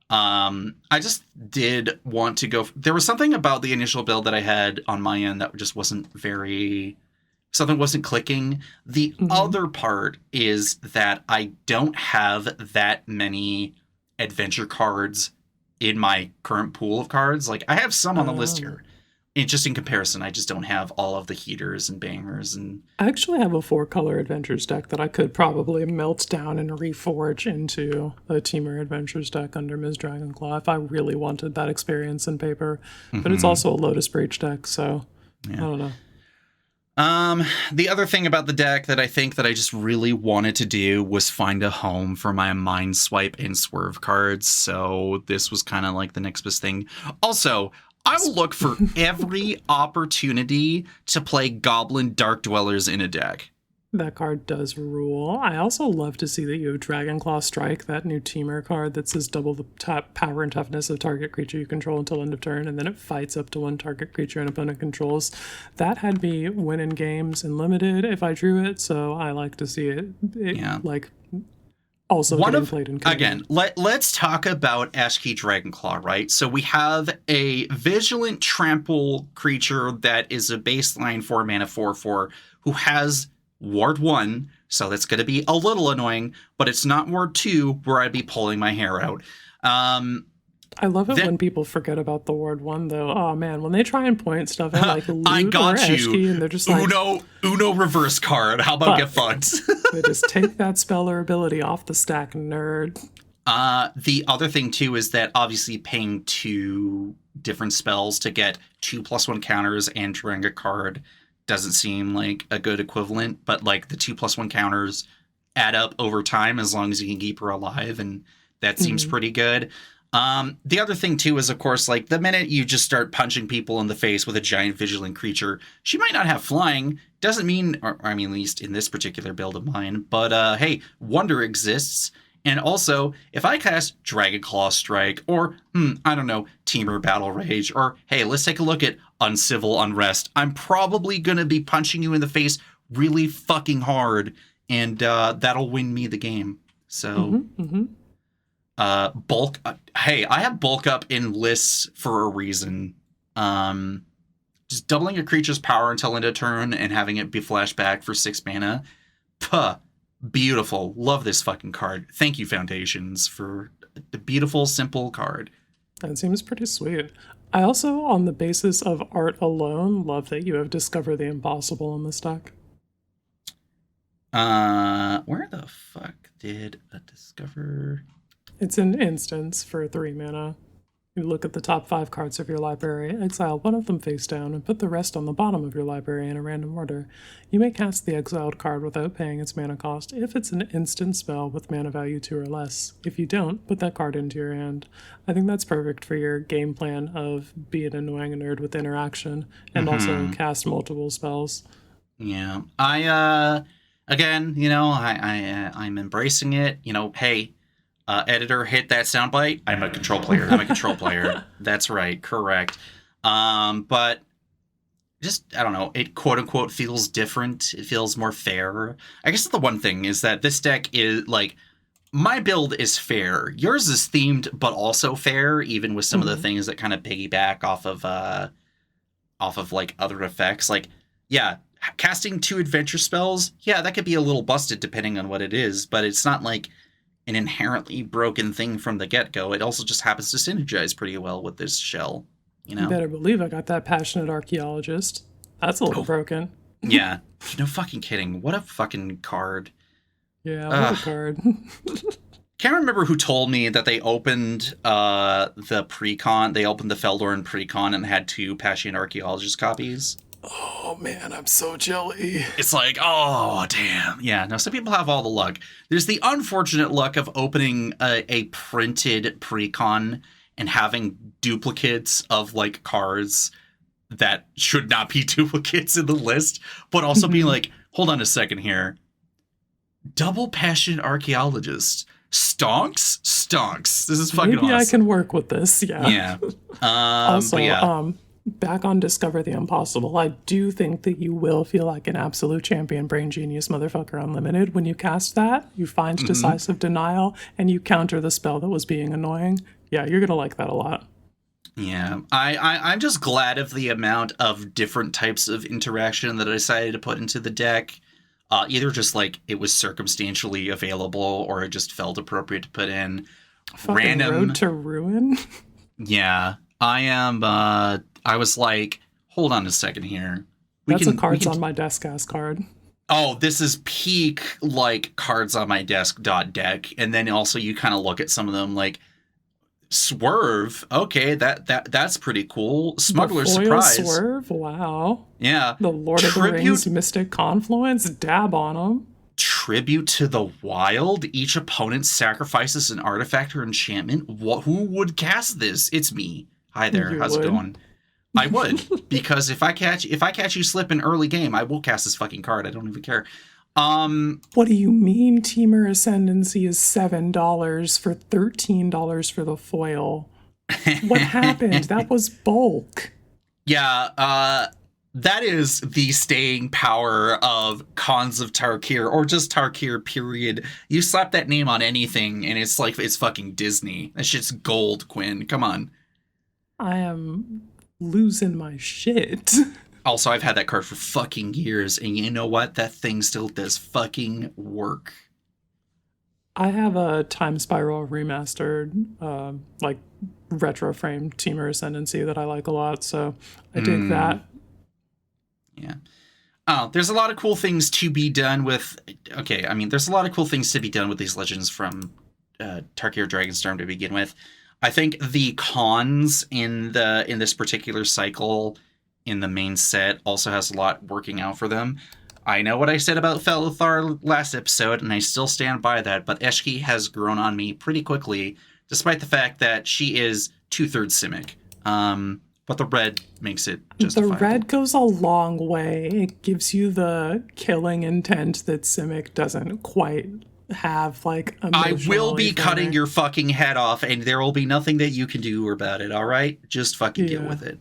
I just did want to go... There was something about the initial build that I had on my end that just wasn't very... Something wasn't clicking. The other part is that I don't have that many adventure cards in my current pool of cards. Like, I have some on the list here, just in comparison, I just don't have all of the heaters and bangers and. I actually have a 4-color adventures deck that I could probably melt down and reforge into a Teamer adventures deck under Ms. Dragonclaw if I really wanted that experience in paper. But it's also a Lotus Breach deck, so I don't know. The other thing about the deck that I think that I just really wanted to do was find a home for my Mind Swipe and Swerve cards. So this was kind of like the next best thing. Also, I will look for every opportunity to play Goblin Dark Dwellers in a deck. That card does rule. I also love to see that you have Dragonclaw Strike, that new Teamer card that says double the power and toughness of target creature you control until end of turn, and then it fights up to one target creature an opponent controls. That had me winning games in Limited if I drew it, so I like to see it like also getting played in Canadian. Again, let's talk about Ashkey Dragonclaw, right? So we have a Vigilant Trample creature that is a baseline 4-mana 4/4 who has Ward 1, so that's going to be a little annoying, but it's not Ward 2 where I'd be pulling my hair out. I love it when people forget about the Ward 1, though. Oh, man, when they try and point stuff at, like, Loot I got or you. Eshki, and they're just like... Uno reverse card. How about get fucked? They just take that spell or ability off the stack, nerd. The other thing, too, is that obviously paying 2 different spells to get 2+1 counters and drawing a card doesn't seem like a good equivalent, but like the 2+1 counters add up over time as long as you can keep her alive, and that seems pretty good. The other thing too is, of course, like the minute you just start punching people in the face with a giant vigilant creature, she might not have flying, doesn't mean, or I mean, at least in this particular build of mine, but hey, Wonder exists. And also, if I cast Dragonclaw Strike, or, I don't know, Teamer Battle Rage, or, hey, let's take a look at Uncivil Unrest, I'm probably going to be punching you in the face really fucking hard, and that'll win me the game. So, bulk... hey, I have bulk up in lists for a reason. Just doubling a creature's power until end of turn and having it be flashed back for 6 mana. Puh. Beautiful. Love this fucking card. Thank you, Foundations, for the beautiful, simple card. That seems pretty sweet. I also, on the basis of art alone, love that you have Discover the Impossible in this deck. Where the fuck did a Discover... It's an instance for 3 mana. You look at the top 5 cards of your library, exile one of them face down, and put the rest on the bottom of your library in a random order. You may cast the exiled card without paying its mana cost if it's an instant spell with mana value 2 or less. If you don't, put that card into your hand. I think that's perfect for your game plan of be an annoying nerd with interaction, and also cast multiple spells. Yeah. Again, you know, I'm embracing it. You know, hey... editor, hit that soundbite. I'm a control player. That's right. Correct. But just, I don't know, it quote unquote feels different. It feels more fair. I guess the one thing is that this deck is like, my build is fair. Yours is themed, but also fair, even with some of the things that kind of piggyback off of like other effects. Like, yeah, casting 2 adventure spells. Yeah, that could be a little busted depending on what it is, but it's not like an inherently broken thing from the get-go. It also just happens to synergize pretty well with this shell, you know? You better believe I got that Passionate Archaeologist. That's a little broken. Yeah. No fucking kidding. What a fucking card. Yeah, what a card. Can't remember who told me that they opened the pre-con. They opened the Feldorn pre-con and had 2 Passionate Archaeologist copies. Oh man, I'm so jelly. It's like, oh, damn. Yeah, no, some people have all the luck. There's the unfortunate luck of opening a printed pre-con and having duplicates of, like, cards that should not be duplicates in the list, but also being like, hold on a second here. Double Passionate Archaeologist. Stonks. This is fucking awesome. Maybe I can work with this, yeah. Yeah. Also, but yeah. Back on Discover the Impossible, I do think that you will feel like an absolute champion brain genius motherfucker unlimited. When you cast that, you find Decisive Denial, and you counter the spell that was being annoying. Yeah, you're going to like that a lot. Yeah, I'm just glad of the amount of different types of interaction that I decided to put into the deck. Either just like it was circumstantially available or it just felt appropriate to put in. Fucking Random Road to Ruin? Yeah, I was like, hold on a second here. That's a cards on my desk ass card. Oh, this is peak like cards on my desk deck, and then also you kind of look at some of them like Swerve. Okay, that's pretty cool. Smuggler's the foil Surprise. Swerve. Wow. Yeah. The Lord of the Rings Mystic Confluence. Dab on them. Tribute to the Wild. Each opponent sacrifices an artifact or enchantment. Who would cast this? It's me. Hi there. How's it going? I would, because if I catch you slipping early game, I will cast this fucking card. I don't even care. What do you mean Teamer Ascendancy is $7 for $13 for the foil? What happened? That was bulk. Yeah, that is the staying power of Khans of Tarkir, or just Tarkir, period. You slap that name on anything, and it's like it's fucking Disney. That shit's gold, Quinn. Come on. I am losing my shit. Also, I've had that card for fucking years, and you know what? That thing still does fucking work. I have a Time Spiral remastered, like retro frame Teamer Ascendancy that I like a lot, so I dig that. Yeah. Oh, there's a lot of cool things to be done with. Okay, I mean, there's a lot of cool things to be done with these legends from Tarkir Dragonstorm to begin with. I think the cons in this particular cycle in the main set also has a lot working out for them. I know what I said about Felithar last episode, and I still stand by that, but Eshki has grown on me pretty quickly, despite the fact that she is 2/3 Simic. But the red makes it justifiable. The red goes a long way. It gives you the killing intent that Simic doesn't quite have, like, I will be for cutting me. your fucking head off, and there will be nothing that you can do about it, alright? Just fucking deal with it.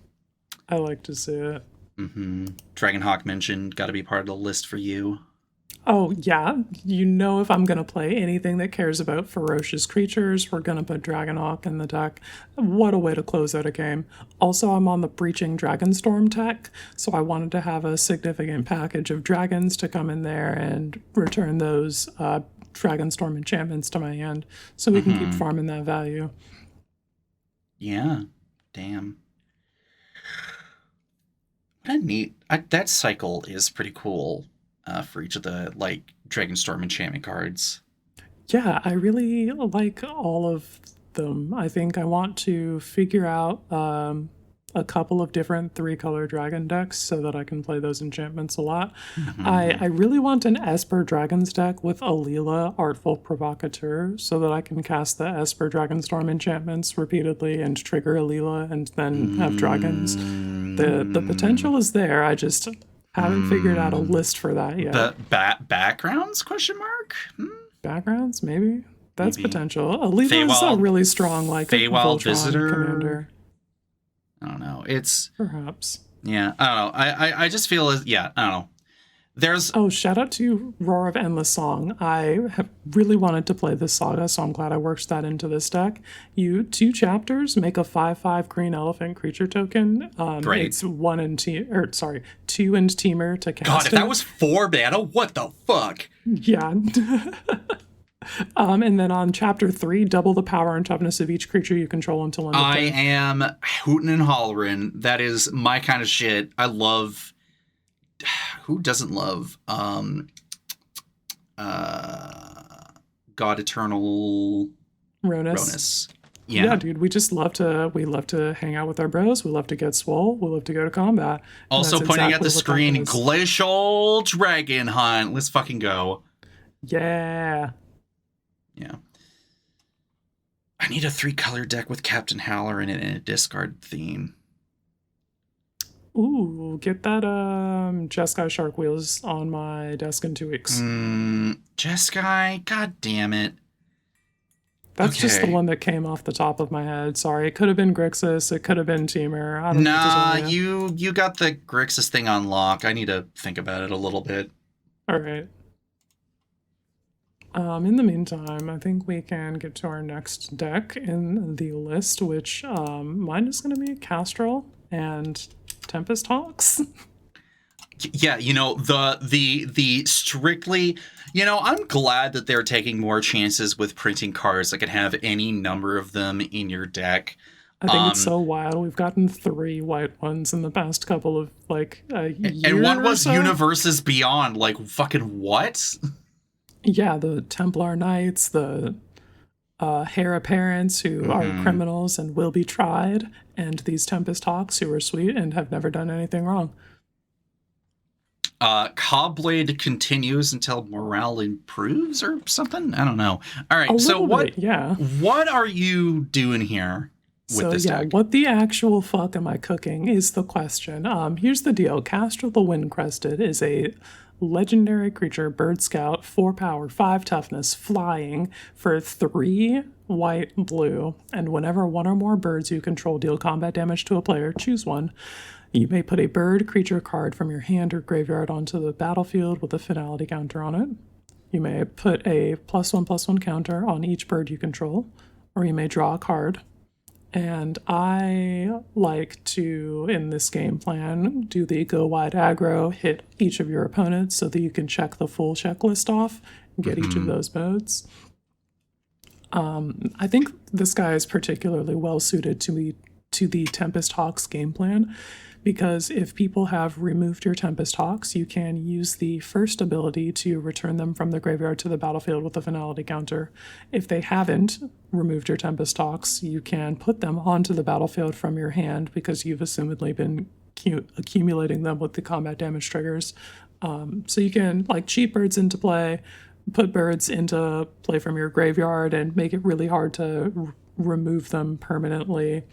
I like to see it. Dragonhawk mentioned, gotta be part of the list for you. Oh, yeah. You know, if I'm going to play anything that cares about ferocious creatures, we're going to put Dragonhawk in the deck. What a way to close out a game. Also, I'm on the Breaching Dragonstorm tech, so I wanted to have a significant package of dragons to come in there and return those Dragonstorm enchantments to my hand, so we can keep farming that value. Yeah. Damn. What a neat... that cycle is pretty cool. For each of the, like, Dragonstorm enchantment cards. Yeah, I really like all of them. I think I want to figure out a couple of different 3-color dragon decks so that I can play those enchantments a lot. I really want an Esper Dragons deck with Alila, Artful Provocateur, so that I can cast the Esper Dragonstorm enchantments repeatedly and trigger Alila and then have dragons. The potential is there. I just haven't figured out a list for that yet. The backgrounds, question mark? Backgrounds, maybe? That's Maybe. potential. Alila is a really strong, like, Feywild Voltron Visitor? commander. I don't know. It's... Perhaps. Yeah, I don't know. I just feel... I don't know. There's... Oh, shout out to Roar of Endless Song. I have really wanted to play this saga, so I'm glad I worked that into this deck. 2 chapters, make a 5/5 green elephant creature token. Great. It's 2 and Teamer to cast God, if it. that was 4 mana, what the fuck? Yeah. And then on chapter 3, double the power and toughness of each creature you control until end of I turn. am hootin' and hollerin'. That is my kind of shit. I love... Who doesn't love God Eternal Ronus? Yeah, dude, we love to hang out with our bros. We love to get swole. We love to go to combat. And Also that's pointing exactly at the what that screen, is. Glacial Dragon Hunt. Let's fucking go. Yeah. Yeah. I need a 3-color deck with Captain Howler in it and a discard theme. Ooh, get that Jeskai Shark Wheels on my desk in 2 weeks. Jeskai? God damn it. That's just the Okay. one that came off the top of my head. Sorry, it could have been Grixis. It could have been Teamer. I don't Nah, know. you got the Grixis thing on lock. I need to think about it a little bit. All right. In the meantime, I think we can get to our next deck in the list, which mine is going to be Castrol and Tempest Hawks. Yeah, the strictly, I'm glad that they're taking more chances with printing cards that can have any number of them in your deck. I think it's so wild. We've gotten 3 white ones in the past couple of, like, a year And one or was so. Universes Beyond. Like, fucking what? Yeah, the Templar Knights, the heir apparents who are criminals and will be tried, and these Tempest Hawks who are sweet and have never done anything wrong. Cobblade continues until morale improves or something? I don't know. All right, A so little what? bit, yeah. What are you doing here with this deck? What the actual fuck am I cooking is the question. Here's the deal. Castrel the Windcrested is a legendary creature, bird scout, 4 power, 5 toughness, flying for 3 white, blue, and whenever one or more birds you control deal combat damage to a player, choose one. You may put a bird creature card from your hand or graveyard onto the battlefield with a finality counter on it. You may put a +1/+1 counter on each bird you control, or you may draw a card. And I like to, in this game plan, do the go wide aggro, hit each of your opponents so that you can check the full checklist off and get each of those modes. I think this guy is particularly well suited to the Tempest Hawks game plan, because if people have removed your Tempest Hawks, you can use the first ability to return them from the graveyard to the battlefield with a finality counter. If they haven't removed your Tempest Hawks, you can put them onto the battlefield from your hand because you've assumedly been accumulating them with the combat damage triggers. So you can cheat birds into play, put birds into play from your graveyard, and make it really hard to remove them permanently.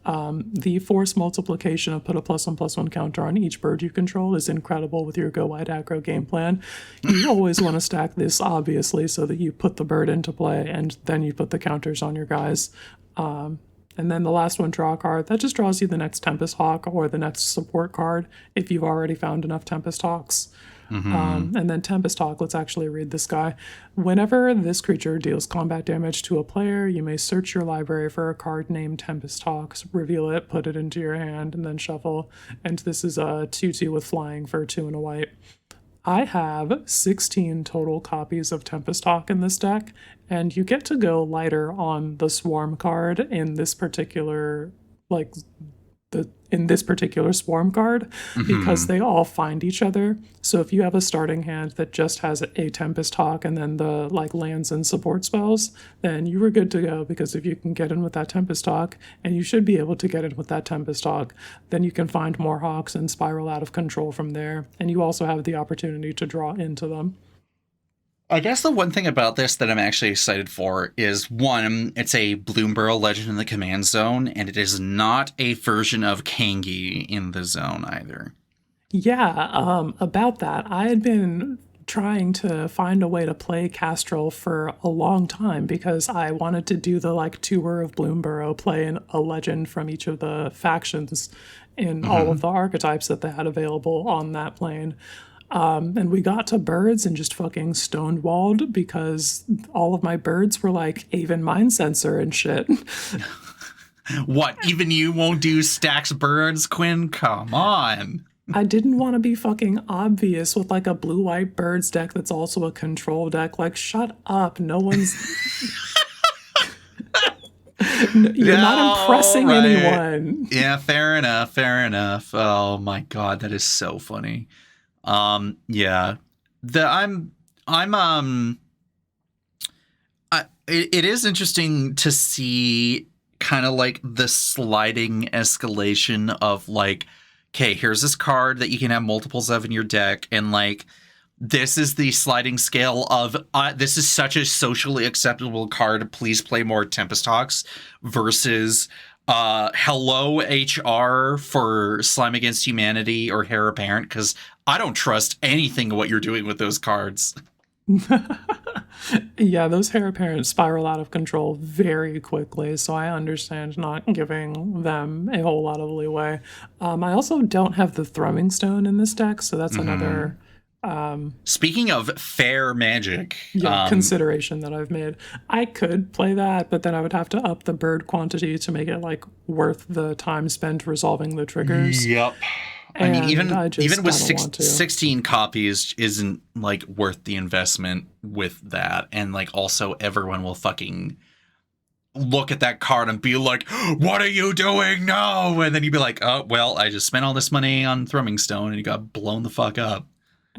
The force multiplication of put a +1/+1 counter on each bird you control is incredible with your go wide aggro game plan. You always want to stack this, obviously, so that you put the bird into play and then you put the counters on your guys. And then the last one, draw a card. That just draws you the next Tempest Hawk or the next support card if you've already found enough Tempest Hawks. And then Tempest Hawk, let's actually read this guy. Whenever this creature deals combat damage to a player, you may search your library for a card named Tempest Hawks, reveal it, put it into your hand, and then shuffle. And this is a 2/2 with flying for 2 and a white. I have 16 total copies of Tempest Hawk in this deck, and you get to go lighter on the Swarm card in this particular, in this particular Swarm card, because they all find each other. So if you have a starting hand that just has a Tempest Hawk and then the lands and support spells, then you were good to go, because if you can get in with that Tempest Hawk, and you should be able to get in with that Tempest Hawk, then you can find more Hawks and spiral out of control from there. And you also have the opportunity to draw into them. I guess the one thing about this that I'm actually excited for is, one, it's a Bloomburrow Legend in the Command Zone, and it is not a version of Kangi in the zone either. Yeah, about that, I had been trying to find a way to play Castrel for a long time because I wanted to do the tour of Bloomburrow, play a legend from each of the factions in all of the archetypes that they had available on that plane. And we got to birds and just fucking stonewalled because all of my birds were Aven Mind Sensor and shit. What, even you won't do stacks birds, Quinn? Come on. I didn't want to be fucking obvious with a blue-white birds deck that's also a control deck. Shut up. No one's... You're not impressing anyone. Yeah, fair enough. Oh my god, that is so funny. It is interesting to see kind of the sliding escalation of okay, here's this card that you can have multiples of in your deck, and this is the sliding scale of this is such a socially acceptable card, please play more Tempest Hawks, versus hello HR for Slime Against Humanity or Heir Apparent, because I don't trust anything what you're doing with those cards. Yeah, those Heir Apparent spiral out of control very quickly, so I understand not giving them a whole lot of leeway. I also don't have the Thrumming Stone in this deck, so that's another... Speaking of fair magic, consideration that I've made. I could play that, but then I would have to up the bird quantity to make it worth the time spent resolving the triggers. Yep. I mean, even with 16 copies isn't worth the investment with that, and also everyone will fucking look at that card and be like, what are you doing? No. And then you'd be like, oh, well, I just spent all this money on Thrumming Stone and you got blown the fuck up.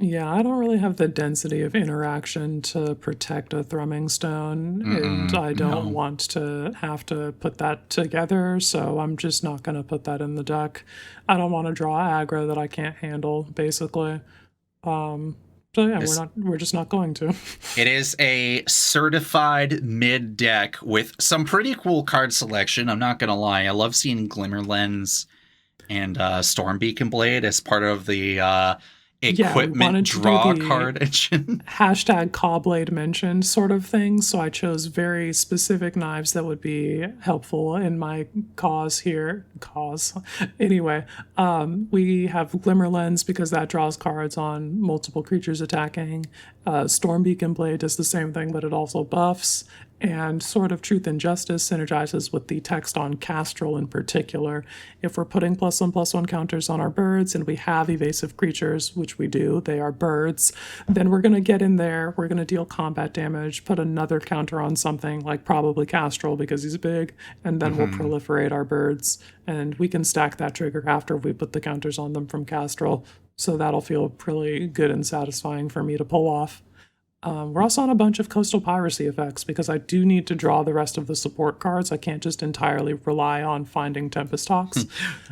Yeah, I don't really have the density of interaction to protect a Thrumming Stone, and I don't want to have to put that together, so I'm just not going to put that in the deck. I don't want to draw aggro that I can't handle, basically. So yeah, we're just not going to. It is a certified mid deck with some pretty cool card selection. I'm not going to lie. I love seeing Glimmer Lens and Storm Beacon Blade as part of the equipment draw card engine. Hashtag Cawblade mentioned sort of thing. So I chose very specific knives that would be helpful in my cause here. Anyway, we have Glimmer Lens because that draws cards on multiple creatures attacking. Storm Beacon Blade does the same thing, but it also buffs. And Sword of Truth and Justice synergizes with the text on Castrol in particular. If we're putting +1/+1 counters on our birds and we have evasive creatures, which we do, they are birds, then we're going to get in there, we're going to deal combat damage, put another counter on something like probably Castrol because he's big, and then we'll proliferate our birds. And we can stack that trigger after we put the counters on them from Castrol. So that'll feel pretty good and satisfying for me to pull off. We're also on a bunch of Coastal Piracy effects because I do need to draw the rest of the support cards. I can't just entirely rely on finding Tempest Hawks.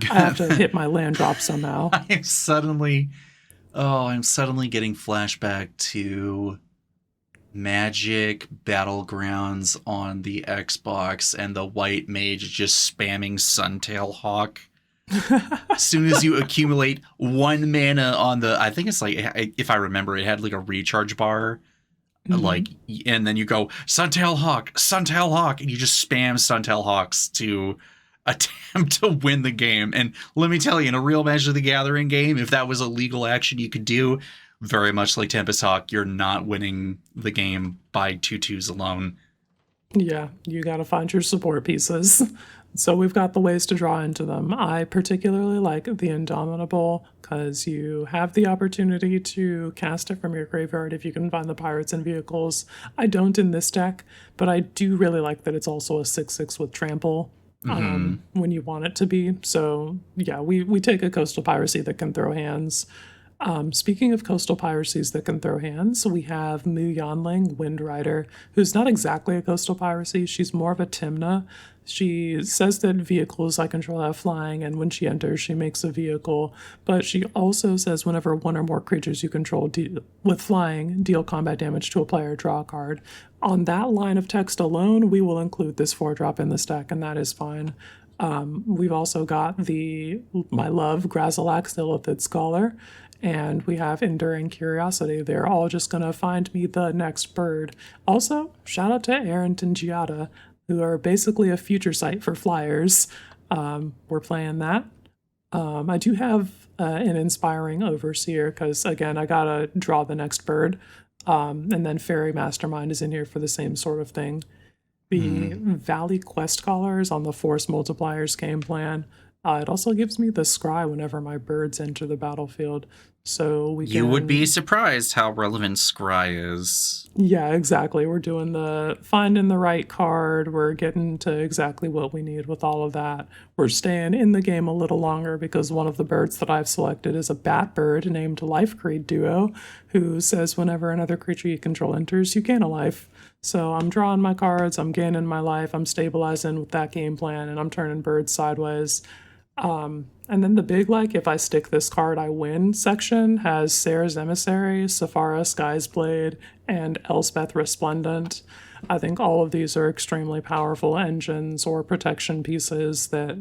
I have to hit my land drop somehow. I'm suddenly getting flashback to Magic Battlegrounds on the Xbox and the white mage just spamming Suntail Hawk. As soon as you accumulate 1 mana on the, I think it's like, if I remember, it had like a recharge bar. Like, and then you go Suntail Hawk, and you just spam Suntail Hawks to attempt to win the game. And let me tell you, in a real Magic of the Gathering game, if that was a legal action you could do, very much like Tempest Hawk, you're not winning the game by 2/2s alone. Yeah, you gotta find your support pieces. So we've got the ways to draw into them. I particularly like the Indomitable because you have the opportunity to cast it from your graveyard if you can find the Pirates and Vehicles. I don't in this deck, but I do really like that it's also a 6/6 with Trample when you want it to be. So yeah, we take a Coastal Piracy that can throw hands. Speaking of Coastal Piracies that can throw hands, we have Mu Yanling, Wind Rider, who's not exactly a Coastal Piracy. She's more of a Timna. She says that vehicles I control have flying, and when she enters, she makes a vehicle. But she also says whenever 1 or more creatures you control with flying deal combat damage to a player, draw a card. On that line of text alone, we will include this 4-drop in this deck, and that is fine. We've also got my love, Grazilax, the Illithid Scholar, and we have Enduring Curiosity. They're all just going to find me the next bird. Also, shout out to Errant and Giada, who are basically a future sight for flyers. We're playing that. I do have an Inspiring Overseer, because, again, I gotta draw the next bird. And then Fairy Mastermind is in here for the same sort of thing. The Valley Quest Caller is on the Force Multipliers game plan. It also gives me the Scry whenever my birds enter the battlefield. So You would be surprised how relevant Scry is. Yeah, exactly. We're doing the finding the right card. We're getting to exactly what we need with all of that. We're staying in the game a little longer because one of the birds that I've selected is a bat bird named Life Creed Duo, who says whenever another creature you control enters, you gain a life. So I'm drawing my cards, I'm gaining my life, I'm stabilizing with that game plan, and I'm turning birds sideways. And then the big, if I stick this card, I win section has Sarah's Emissary, Saphara Sky's Blade, and Elspeth Resplendent. I think all of these are extremely powerful engines or protection pieces that,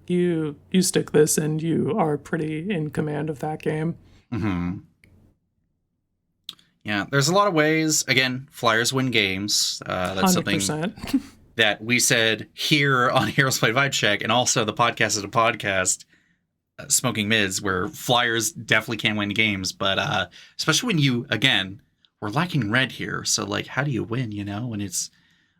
you stick this and you are pretty in command of that game. Yeah, there's a lot of ways. Again, Flyers win games. That's 100%. Something that we said here on Heroes Play Vibe Check, and also the podcast is a podcast, Smoking Mids, where Flyers definitely can win games, but especially when we're lacking red here, so how do you win, when it's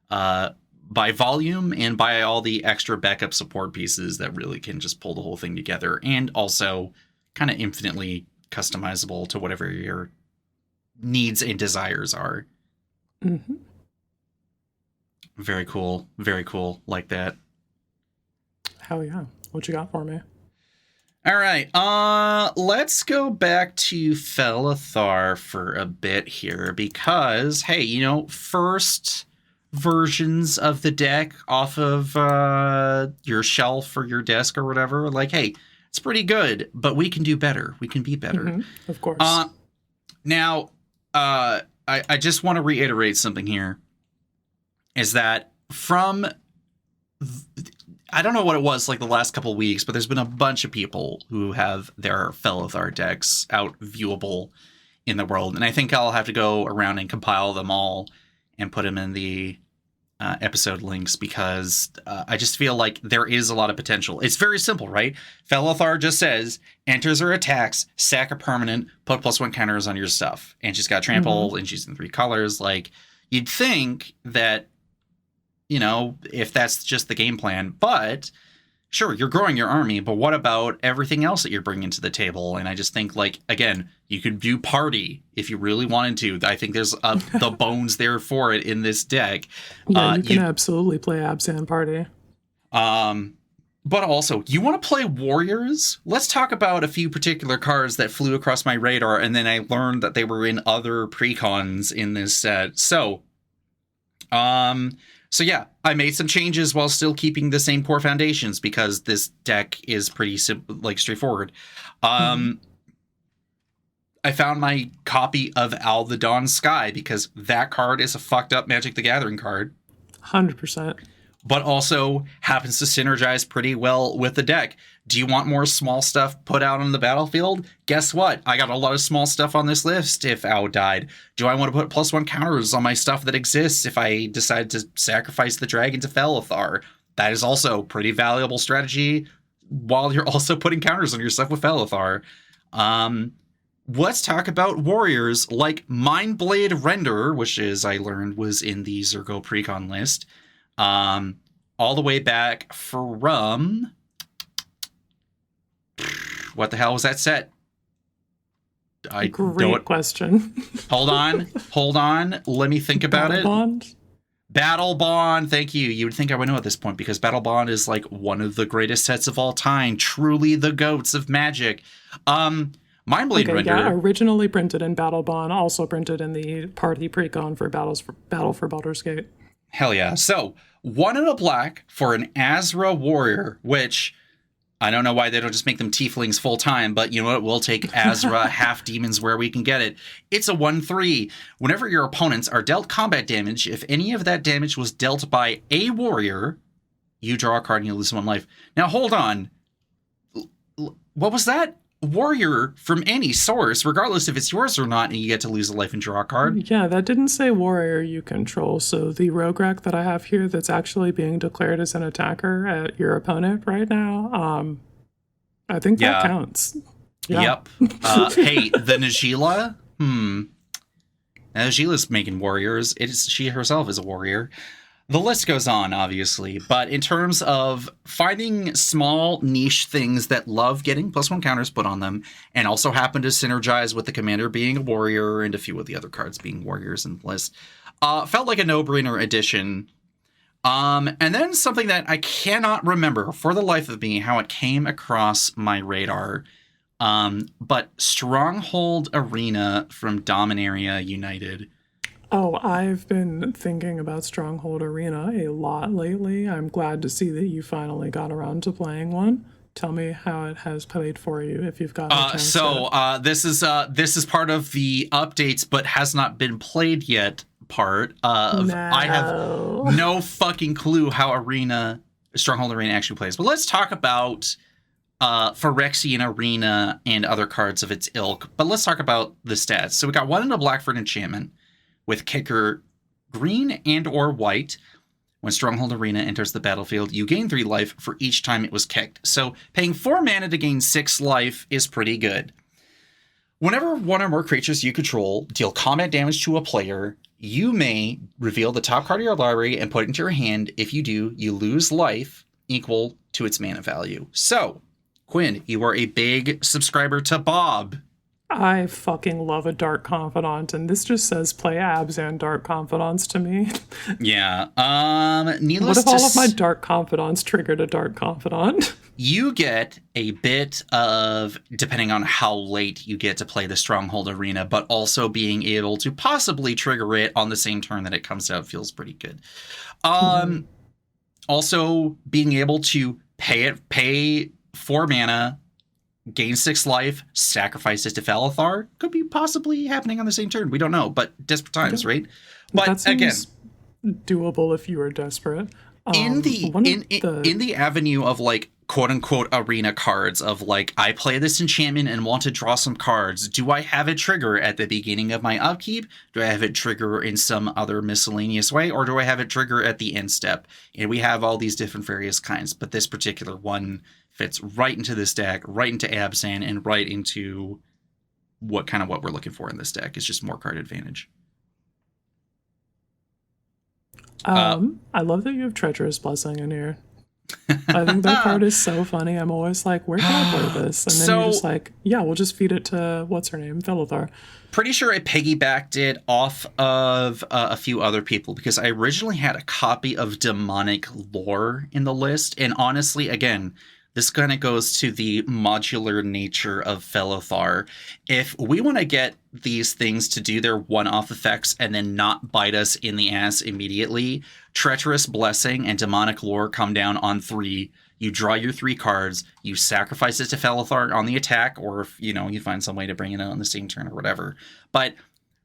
by volume and by all the extra backup support pieces that really can just pull the whole thing together, and also kind of infinitely customizable to whatever your needs and desires are. Very cool. Very cool. Like that. Hell yeah. What you got for me? All right. Let's go back to Felithar for a bit here because, hey, first versions of the deck off of your shelf or your desk or whatever, like, hey, it's pretty good, but we can do better. We can be better. Mm-hmm. Of course. Now, I just want to reiterate something here, is that from... I don't know what it was like the last couple of weeks, but there's been a bunch of people who have their Felithar decks out viewable in the world. And I think I'll have to go around and compile them all and put them in the episode links because I just feel like there is a lot of potential. It's very simple, right? Felithar just says, enters or attacks, sack a permanent, put +1 counters on your stuff. And she's got trample and she's in 3 colors. Like, you'd think that, if that's just the game plan. But sure, you're growing your army, but what about everything else that you're bringing to the table? And I just think, like, again, you could do party if you really wanted to. I think there's the bones there for it in this deck. Yeah, you can absolutely play Abzan party. But also, you want to play warriors? Let's talk about a few particular cards that flew across my radar, and then I learned that they were in other precons in this set. So yeah, I made some changes while still keeping the same core foundations because this deck is pretty straightforward. I found my copy of Al the Dawn Sky because that card is a fucked up Magic the Gathering card. 100%. But also happens to synergize pretty well with the deck. Do you want more small stuff put out on the battlefield? Guess what? I got a lot of small stuff on this list if Ao died. Do I want to put +1 counters on my stuff that exists if I decide to sacrifice the dragon to Felithar? That is also a pretty valuable strategy while you're also putting counters on your stuff with Felithar. Let's talk about warriors like Mindblade Render, which is, I learned, was in the Zergo Precon list. All the way back from... What the hell was that set? Great question. Hold on. Let me think about it. Battle Bond. Thank you. You would think I would know at this point because Battle Bond is like one of the greatest sets of all time. Truly the goats of Magic. Mindblade Render. Yeah, originally printed in Battle Bond, also printed in the Party Precon for Battle for Baldur's Gate. Hell yeah. So, 1 and a black for an Azra Warrior, which... I don't know why they don't just make them tieflings full time, but you know what? We'll take Azra half demons where we can get it. It's a 1/3. Whenever your opponents are dealt combat damage, if any of that damage was dealt by a warrior, you draw a card and you lose 1 life. Now hold on. What was that? Warrior from any source, regardless if it's yours or not, and you get to lose a life and draw a card. Yeah, that didn't say warrior you control. So the rogue rack that I have here that's actually being declared as an attacker at your opponent right now, I think that counts. Yeah. Yep. Hey, the Najila? Najila's making warriors. She herself is a warrior. The list goes on, obviously, but in terms of finding small niche things that love getting +1 counters put on them and also happen to synergize with the commander being a warrior and a few of the other cards being warriors in the list, felt like a no-brainer addition. And then something that I cannot remember for the life of me how it came across my radar, but Stronghold Arena from Dominaria United. Oh, I've been thinking about Stronghold Arena a lot lately. I'm glad to see that you finally got around to playing one. Tell me how it has played for you if you've got a chance. This is part of the updates but has not been played yet part of I have no fucking clue how Stronghold Arena actually plays. But let's talk about Phyrexian Arena and other cards of its ilk. But let's talk about the stats. So we got 1 and a black for an enchantment with kicker green and or white. When Stronghold Arena enters the battlefield, you gain 3 life for each time it was kicked. So paying 4 mana to gain 6 life is pretty good. Whenever 1 or more creatures you control deal combat damage to a player, you may reveal the top card of your library and put it into your hand. If you do, you lose life equal to its mana value. So, Quinn, you are a big subscriber to Bob. I fucking love a Dark Confidant, and this just says play abs and Dark Confidants to me. Yeah. What Needless if to all of my Dark Confidants triggered a Dark Confidant? you get a bit of, depending on how late you get to play the Stronghold Arena, but also being able to possibly trigger it on the same turn that it comes out feels pretty good. Also, being able to pay 4 mana, gain 6 life, sacrifice it to Felithar could be possibly happening on the same turn. We don't know, but desperate times, right? But that seems doable if you were desperate. In the avenue of like quote unquote arena cards of like, I play this enchantment and want to draw some cards. Do I have it trigger at the beginning of my upkeep? Do I have it trigger in some other miscellaneous way? Or do I have it trigger at the end step? And we have all these different various kinds, but this particular one fits right into this deck, right into Abzan, and right into what we're looking for in this deck. It's just more card advantage. I love that you have Treacherous Blessing in here. I think that card is so funny. I'm always like, where can I play this? And then you're just like, yeah, we'll just feed it to, what's her name? Felithar. Pretty sure I piggybacked it off of a few other people because I originally had a copy of Demonic Lore in the list. And honestly, again, this kind of goes to the modular nature of Felithar. If we want to get these things to do their one-off effects and then not bite us in the ass immediately, Treacherous Blessing and Demonic Lore come down on 3. You draw your 3 cards, you sacrifice it to Felithar on the attack, or if you find some way to bring it out on the same turn or whatever. But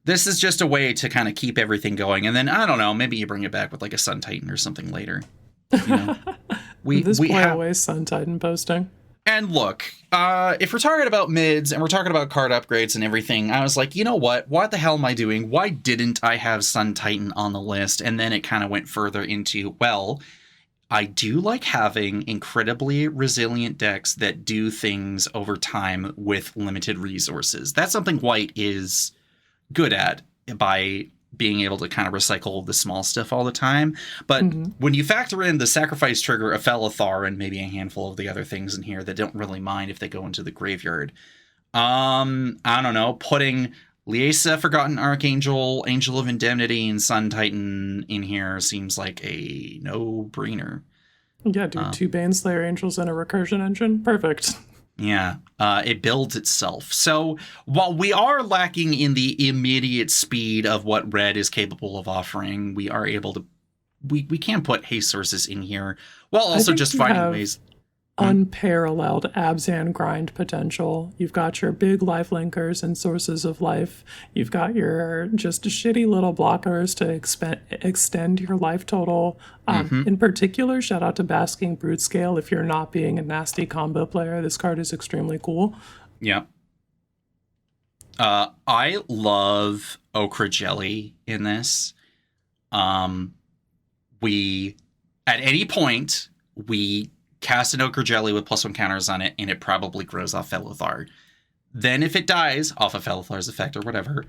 this is just a way to kind of keep everything going. And then, I don't know, maybe you bring it back with like a Sun Titan or something later. We have always Sun Titan posting. And look, if we're talking about mids and we're talking about card upgrades and everything, I was like, you know what? What the hell am I doing? Why didn't I have Sun Titan on the list? And then it kind of went further into, well, I do like having incredibly resilient decks that do things over time with limited resources. That's something White is good at by being able to kind of recycle the small stuff all the time. But when you factor in the sacrifice trigger of Felithar and maybe a handful of the other things in here that don't really mind if they go into the graveyard, I don't know, putting Liesa, Forgotten Archangel, Angel of Indemnity, and Sun Titan in here seems like a no-brainer. Yeah, dude, 2 Baneslayer Angels and a recursion engine. Perfect. Yeah, it builds itself. So while we are lacking in the immediate speed of what Red is capable of offering, we are able to, we can put haste sources in here while also just finding ways. Unparalleled Abzan grind potential. You've got your big life linkers and sources of life. You've got your just shitty little blockers to extend your life total. In particular, shout out to Basking Brute Scale. If you're not being a nasty combo player, this card is extremely cool. Yeah. I love Okra Jelly in this. We, at any point, we cast an Ochre Jelly with +1 counters on it, and it probably grows off Felithar. Then if it dies off of Felithar's effect or whatever,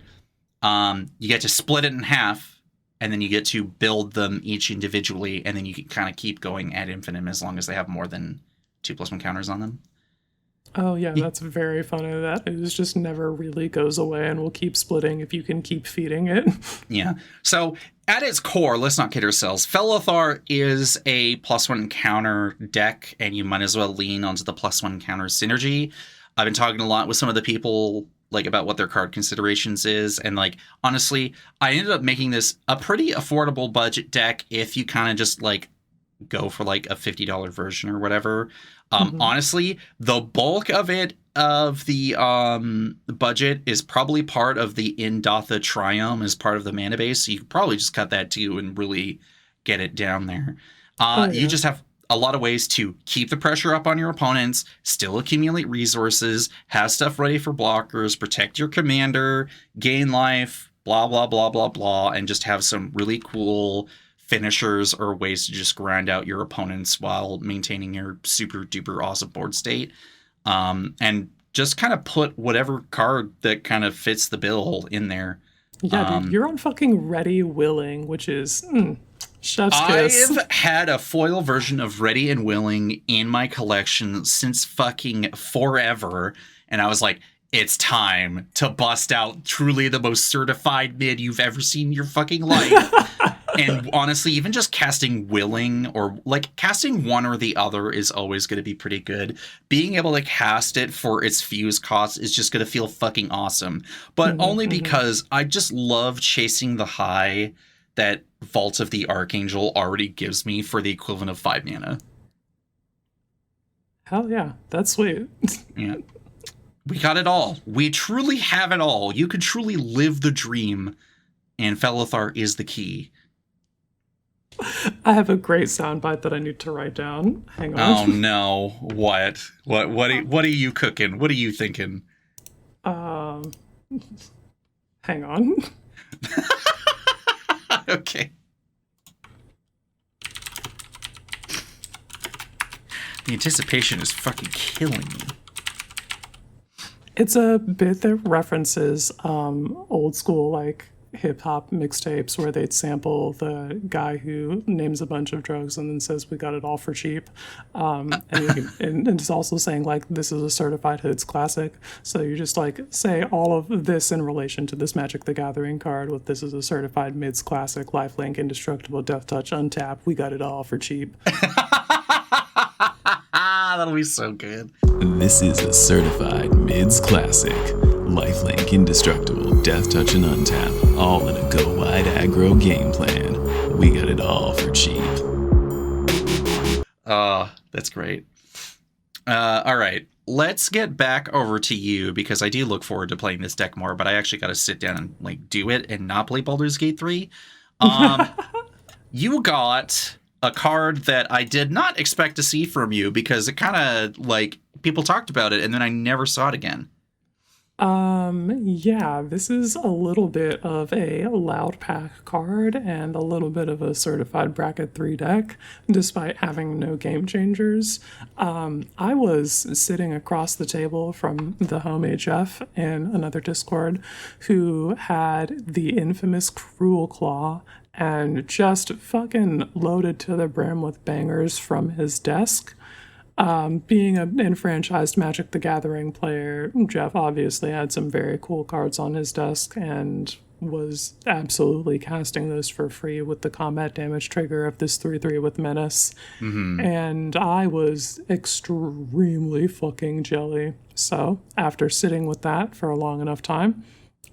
you get to split it in half, and then you get to build them each individually, and then you can kind of keep going ad infinitum as long as they have more than 2 +1 counters on them. Oh, yeah, that's very funny. That it just never really goes away and will keep splitting if you can keep feeding it. Yeah. So at its core, let's not kid ourselves, Felithar is a +1 counter deck, and you might as well lean onto the +1 counter synergy. I've been talking a lot with some of the people like about what their card considerations is, and like honestly, I ended up making this a pretty affordable budget deck if you kind of just like go for like a $50 version or whatever. Honestly, the bulk of it, of the budget, is probably part of the Indotha Triome as part of the mana base. So you could probably just cut that too and really get it down there. You just have a lot of ways to keep the pressure up on your opponents, still accumulate resources, have stuff ready for blockers, protect your commander, gain life, blah, blah, blah, blah, blah, and just have some really cool finishers or ways to just grind out your opponents while maintaining your super duper awesome board state. And just kind of put whatever card that kind of fits the bill in there. Yeah, dude, you're on fucking Ready Willing, which is chef's kiss. I've had a foil version of Ready and Willing in my collection since fucking forever. And I was like, it's time to bust out truly the most certified mid you've ever seen in your fucking life. And honestly, even just casting willing or like casting one or the other is always going to be pretty good. Being able to cast it for its fuse cost is just going to feel fucking awesome. But only because I just love chasing the high that Vault of the Archangel already gives me for the equivalent of 5 mana. Hell yeah, that's sweet. Yeah. We got it all. We truly have it all. You can truly live the dream, and Felithar is the key. I have a great soundbite that I need to write down. Hang on. Oh no! What are you cooking? What are you thinking? Hang on. Okay. The anticipation is fucking killing me. It's a bit that references old school like hip hop mixtapes where they'd sample the guy who names a bunch of drugs and then says we got it all for cheap. And it's also saying like this is a certified hits classic. So you just like say all of this in relation to this Magic the Gathering card with this is a certified mids classic, lifelink, indestructible, death touch, untap. We got it all for cheap. That'll be so good. This is a certified mids classic. Lifelink, indestructible, death touch, and untap. All in a go wide aggro game plan. We got it all for cheap. That's great. All right. Let's get back over to you because I do look forward to playing this deck more, but I actually got to sit down and like do it and not play Baldur's Gate 3. You got a card that I did not expect to see from you because it kind of like people talked about it and then I never saw it again. Yeah, this is a little bit of a loud pack card and a little bit of a certified bracket 3 deck, despite having no game changers. I was sitting across the table from the home HF in another Discord who had the infamous Cruel Claw and just fucking loaded to the brim with bangers from his desk. Being an enfranchised Magic the Gathering player, Jeff obviously had some very cool cards on his desk and was absolutely casting those for free with the combat damage trigger of this 3/3 with Menace. And I was extremely fucking jelly. So after sitting with that for a long enough time,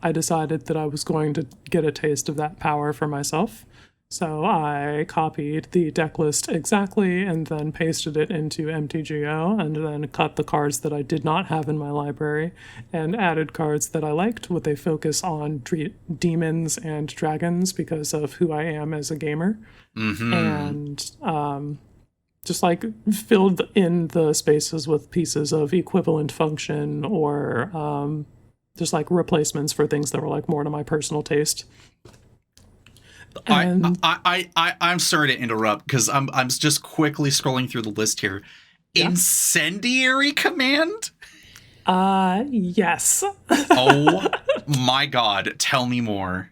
I decided that I was going to get a taste of that power for myself. So I copied the deck list exactly and then pasted it into MTGO and then cut the cards that I did not have in my library and added cards that I liked with a focus on demons and dragons because of who I am as a gamer. And just like filled in the spaces with pieces of equivalent function or just like replacements for things that were like more to my personal taste. I'm sorry to interrupt because I'm just quickly scrolling through the list here. Yeah. Incendiary Command? Yes. Oh my god, tell me more.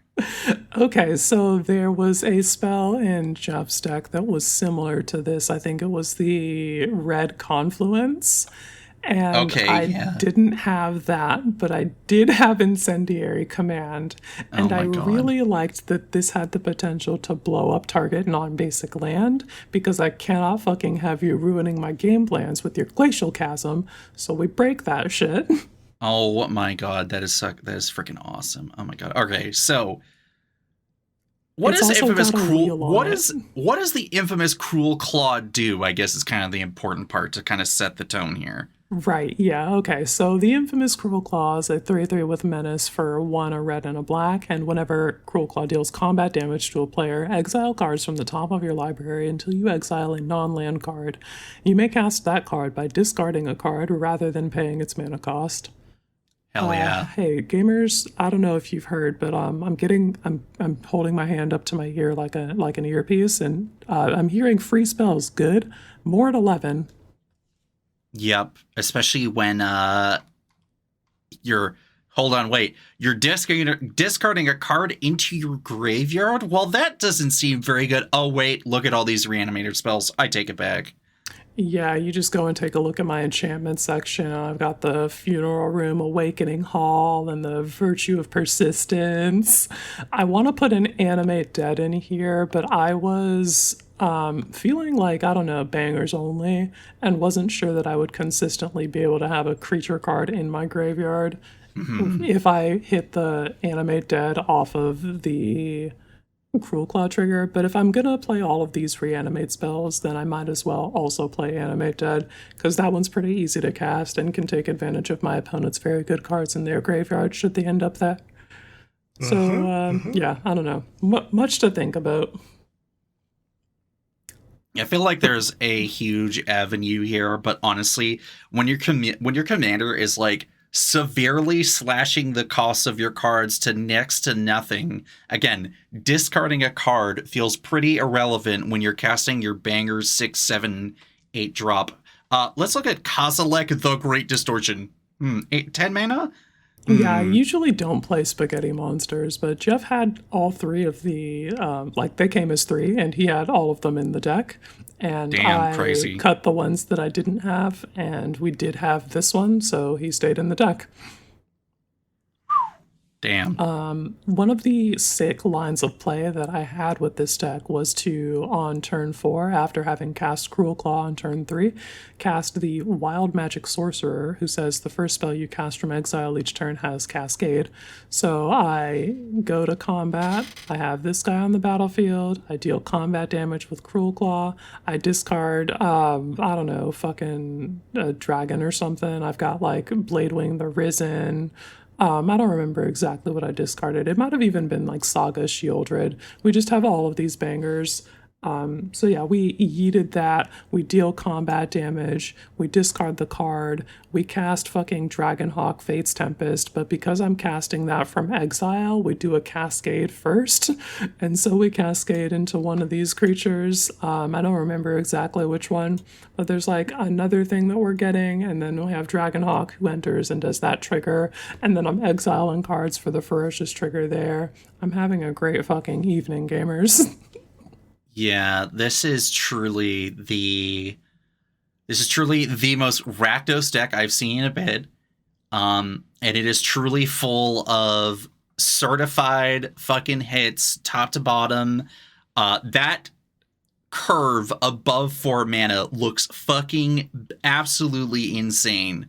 Okay, so there was a spell in Jeff's deck that was similar to this. I think it was the Red Confluence. And I didn't have that, but I did have Incendiary Command. And I really liked that this had the potential to blow up target non-basic land, because I cannot fucking have you ruining my game plans with your Glacial Chasm, so we break that shit. Oh my god, that is freaking awesome. Oh my god. Okay, so what is infamous cruel? What does the infamous Cruel Claw do? I guess is kind of the important part to kind of set the tone here. Right, yeah, okay. So the infamous Cruel Claw is a 3/3 with Menace for 1, a red, and a black, and whenever Cruel Claw deals combat damage to a player, exile cards from the top of your library until you exile a non-land card. You may cast that card by discarding a card rather than paying its mana cost. Hell yeah. Hey, gamers, I don't know if you've heard, but I'm holding my hand up to my ear like an earpiece, and I'm hearing free spells good, more at 11. Yep, especially when you're discarding a card into your graveyard. Well, that doesn't seem very good. Oh wait, look at all these reanimator spells. I take it back. Yeah, you just go and take a look at my enchantment section. I've got the Funeral Room, Awakening Hall, and the Virtue of Persistence. I want to put an Animate Dead in here, but I was feeling like, I don't know, bangers only, and wasn't sure that I would consistently be able to have a creature card in my graveyard if I hit the Animate Dead off of the Cruel Claw trigger, but if I'm gonna play all of these reanimate spells, then I might as well also play Animate Dead, because that one's pretty easy to cast and can take advantage of my opponent's very good cards in their graveyard should they end up there. So, yeah, I don't know. Much to think about. I feel like there's a huge avenue here, but honestly, when your commander is like severely slashing the cost of your cards to next to nothing. Again, discarding a card feels pretty irrelevant when you're casting your bangers 6, 7, 8 drop. Let's look at Kozilek the Great Distortion. 10 mana? Yeah, I usually don't play spaghetti monsters, but Jeff had all three of the, they came as 3, and he had all of them in the deck. And I cut the ones that I didn't have, and we did have this one, so he stayed in the deck. Damn. One of the sick lines of play that I had with this deck was to, on turn 4, after having cast Cruel Claw on turn 3, cast the Wild Magic Sorcerer, who says the first spell you cast from exile each turn has Cascade. So I go to combat, I have this guy on the battlefield, I deal combat damage with Cruel Claw, I discard, I don't know, fucking a dragon or something. I've got like Bladewing the Risen. I don't remember exactly what I discarded. It might have even been like Saga Shieldred. We just have all of these bangers. So yeah, we yeeted that. We deal combat damage. We discard the card. We cast fucking Dragonhawk Fate's Tempest, but because I'm casting that from exile, we do a cascade first. And so we cascade into one of these creatures. I don't remember exactly which one, but there's like another thing that we're getting, and then we have Dragonhawk who enters and does that trigger, and then I'm exiling cards for the Ferocious trigger there. I'm having a great fucking evening, gamers. Yeah, this is truly the most Rakdos deck I've seen in a bit. And it is truly full of certified fucking hits, top to bottom. That curve above 4 mana looks fucking absolutely insane.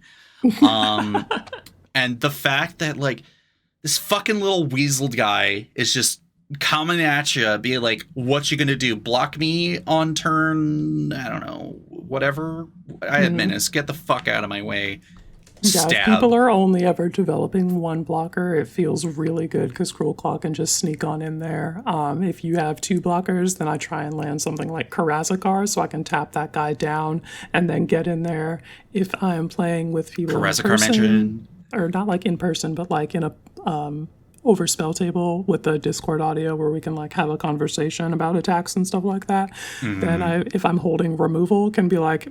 And the fact that like this fucking little weaseled guy is just coming at you, being like, what you gonna do? Block me on turn, I don't know, whatever. I have menace. Get the fuck out of my way. Yeah, if people are only ever developing one blocker, it feels really good because Cruel Claw can just sneak on in there. If you have 2 blockers, then I try and land something like Karazakar so I can tap that guy down and then get in there. If I'm playing with people Karazakar mentioned, or not like in person, but like in a over spell table with the Discord audio where we can like have a conversation about attacks and stuff like that, then if I'm holding removal, can be like,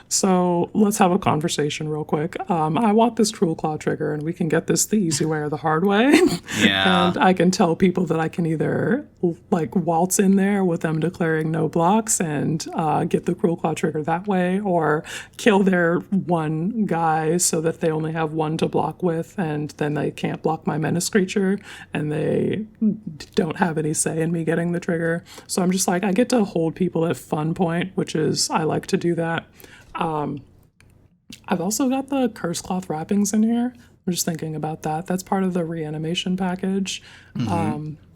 so let's have a conversation real quick. I want this Cruel Claw trigger and we can get this the easy way or the hard way. Yeah. And I can tell people that I can either like waltz in there with them declaring no blocks and get the Cruel Claw trigger that way, or kill their one guy so that they only have 1 to block with and then they can't block my menace creature and they don't have any say in me getting the trigger. So I'm just like, I get to hold people at fun point, which is, I like to do that. I've also got the Curse Cloth wrappings in here. I'm just thinking about that. That's part of the reanimation package.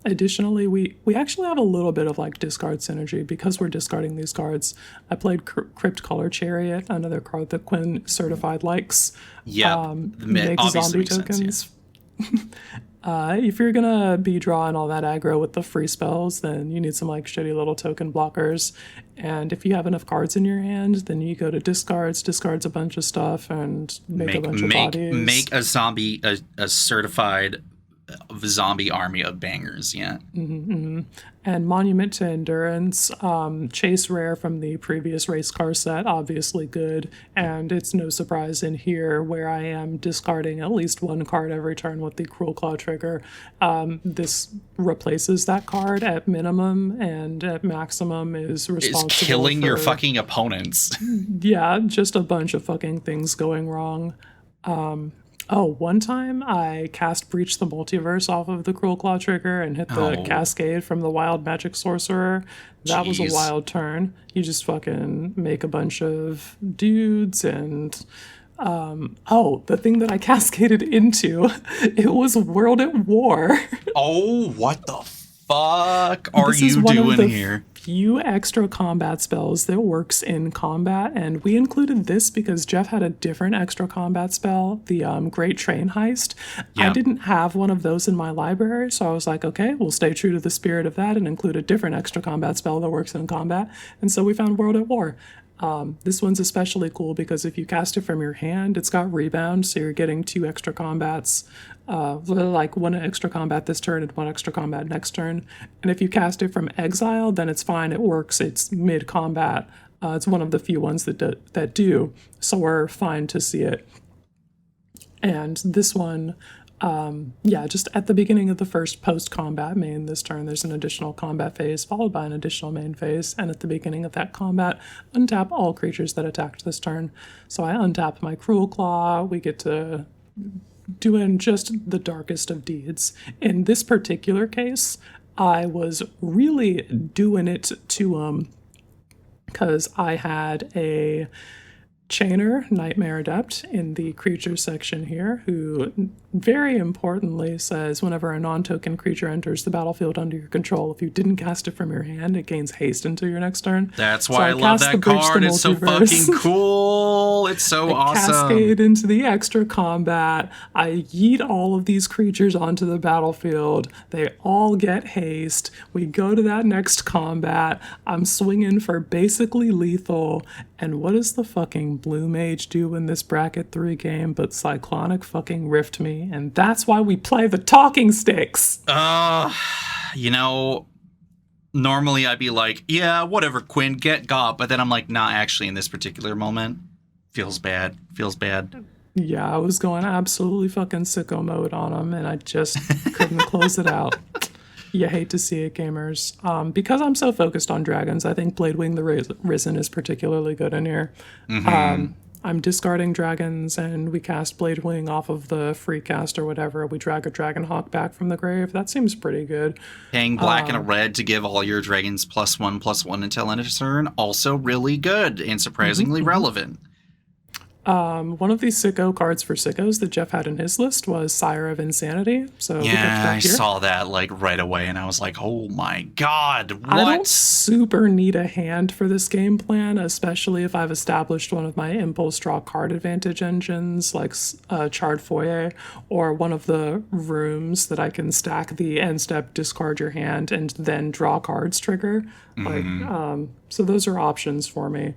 Additionally, we actually have a little bit of like discard synergy because we're discarding these cards. I played Crypt Color Chariot, another card that Quinn certified likes. Yeah, make zombie tokens. If you're gonna be drawing all that aggro with the free spells, then you need some like shitty little token blockers. And if you have enough cards in your hand, then you go to discards a bunch of stuff, and make a bunch of bodies. Make a zombie, a certified zombie army of bangers. Yeah. And Monument to Endurance, chase rare from the previous race car set, obviously good. And it's no surprise in here where I am discarding at least one card every turn with the Cruel Claw trigger. This replaces that card at minimum, and at maximum is responsible Is killing your for- fucking opponents. Yeah, just a bunch of fucking things going wrong. One time I cast Breach the Multiverse off of the Cruel Claw trigger and hit the Cascade from the Wild Magic Sorcerer. That was a Jeez. wild turn. You just fucking make a bunch of dudes and... the thing that I cascaded into, it was World at War. Oh, what the fuck are This is you one of doing the here? few extra combat spells that works in combat, and we included this because Jeff had a different extra combat spell, the Great Train Heist. I Yeah. didn't have one of those in my library, so I was like, okay, we'll stay true to the spirit of that and include a different extra combat spell that works in combat. And so we found World at War. This one's especially cool because if you cast it from your hand, it's got rebound, so you're getting 2 extra combats, like 1 extra combat this turn and 1 extra combat next turn. And if you cast it from exile, then it's fine. It works. It's mid-combat. It's one of the few ones that do, so we're fine to see it. And this one... just at the beginning of the first post-combat main this turn, there's an additional combat phase followed by an additional main phase, and at the beginning of that combat, untap all creatures that attacked this turn. So I untap my Cruel Claw, we get to do in just the darkest of deeds. In this particular case, I was really doing it to because I had a Chainer, Nightmare Adept, in the creature section here, who very importantly says whenever a non-token creature enters the battlefield under your control, if you didn't cast it from your hand, it gains haste until your next turn. That's So why I love cast the that Breach the card. It's so Multiverse. fucking cool. It's so awesome. Cascade into the extra combat. I yeet all of these creatures onto the battlefield. They all get haste. We go to that next combat. I'm swinging for basically lethal. And what does the fucking Blue Mage do in this bracket 3 game but Cyclonic fucking Rift me? And that's why we play the talking sticks. Normally I'd be like, yeah, whatever, Quinn, get got. But then I'm like, nah, actually, in this particular moment, feels bad. Yeah, I was going absolutely fucking sicko mode on them, and I just couldn't close it out. You hate to see it, gamers. Because I'm so focused on dragons, I think Bladewing the Risen is particularly good in here. I'm discarding dragons, and we cast Bladewing off of the free cast or whatever. We drag a Dragonhawk back from the grave. That seems pretty good. Paying black and a red to give all your dragons +1/+1 until end of turn, also really good and surprisingly relevant. One of these sicko cards for sickos that Jeff had in his list was Sire of Insanity. So we get Yeah, that I here. saw that like right away, and I was like, oh my god, what? I don't super need a hand for this game plan, especially if I've established one of my impulse draw card advantage engines, like Charred Foyer, or one of the rooms that I can stack the end step, discard your hand, and then draw cards trigger. So those are options for me.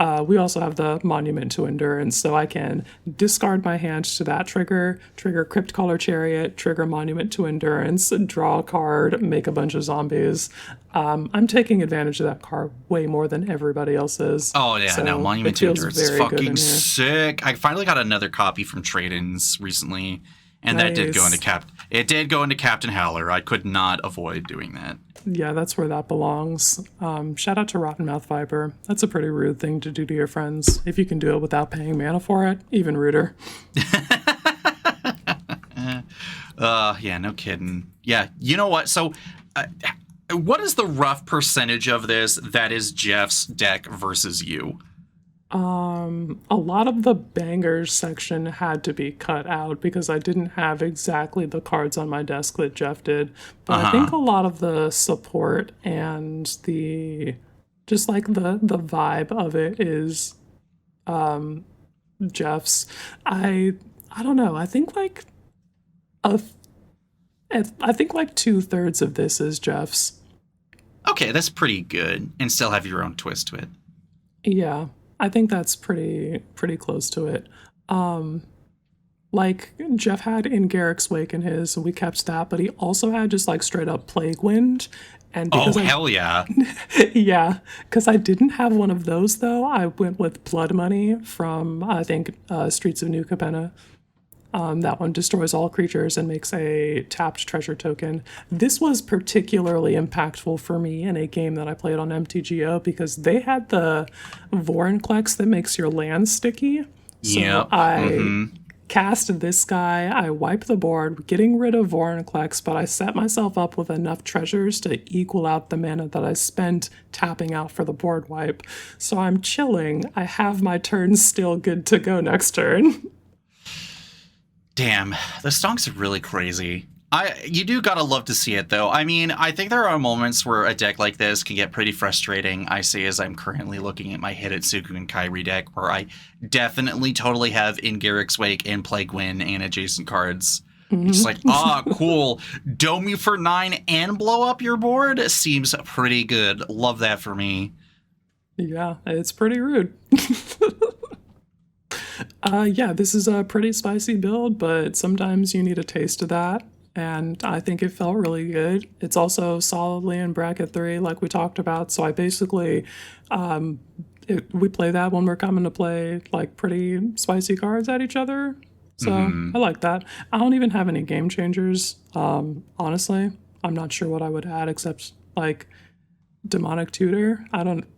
We also have the Monument to Endurance, so I can discard my hand to that trigger Crypt Caller Chariot, trigger Monument to Endurance, draw a card, make a bunch of zombies. I'm taking advantage of that card way more than everybody else is. Oh yeah, so no, Monument it to feels Endurance is very good in fucking here. sick. I finally got another copy from trade-ins recently, and that did go Nice. into It did go into Captain Howler. I could not avoid doing that. Yeah, that's where that belongs. Shout out to Rotten Mouth Viper. That's a pretty rude thing to do to your friends. If you can do it without paying mana for it, even ruder. Yeah, no kidding. Yeah, you know what? So, what is the rough percentage of this that is Jeff's deck versus you? A lot of the bangers section had to be cut out because I didn't have exactly the cards on my desk that Jeff did. But I think a lot of the support and the just like the vibe of it is Jeff's. I don't know. I think like I think like 2/3 of this is Jeff's. Okay, that's pretty good, and still have your own twist to it. Yeah. I think that's pretty close to it. Like Jeff had in Garrick's Wake in his, and we kept that, but he also had just like straight up Plague Wind. And Oh, because hell yeah. yeah, because I didn't have one of those though, I went with Blood Money from I think Streets of New Capenna. That one destroys all creatures and makes a tapped treasure token. This was particularly impactful for me in a game that I played on MTGO because they had the Vorinclex that makes your land sticky. So Yep. I cast this guy, I wipe the board, getting rid of Vorinclex, but I set myself up with enough treasures to equal out the mana that I spent tapping out for the board wipe. So I'm chilling. I have my turn still good to go next turn. Damn, the stonks are really crazy. You do gotta love to see it, though. I mean, I think there are moments where a deck like this can get pretty frustrating. I see as I'm currently looking at my Hidetsugu and Kairi deck, where I definitely totally have in Garrick's Wake and Plague Wind and adjacent cards. It's like, cool. Dome you for 9 and blow up your board? Seems pretty good. Love that for me. Yeah, it's pretty rude. Yeah, this is a pretty spicy build, but sometimes you need a taste of that. And I think it felt really good. It's also solidly in bracket 3, like we talked about. So I basically, we play that when we're coming to play like pretty spicy cards at each other. So I like that. I don't even have any game changers. Honestly, I'm not sure what I would add except like Demonic Tutor.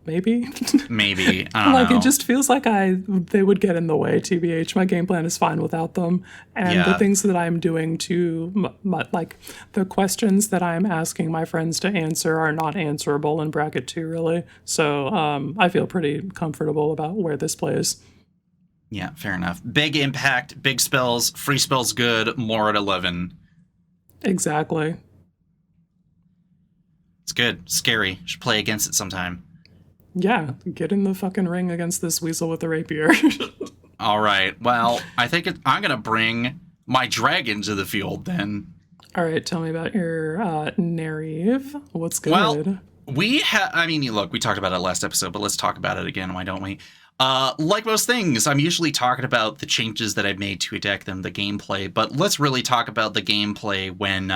Maybe. Maybe. I don't Like know. it just feels like they would get in the way. TBH, my game plan is fine without them, and the things that I'm doing to like the questions that I'm asking my friends to answer are not answerable in bracket 2 really. So I feel pretty comfortable about where this plays. Yeah, fair enough. Big impact, big spells, free spells good, more at 11. Exactly. It's good. Scary. Should play against it sometime. Yeah, get in the fucking ring against this weasel with the rapier. All right. Well, I think I'm going to bring my dragon to the field then. All right, tell me about your Nariv. What's good? Well, look, we talked about it last episode, but let's talk about it again. Why don't we? Like most things, I'm usually talking about the changes that I've made to a deck than the gameplay, but let's really talk about the gameplay when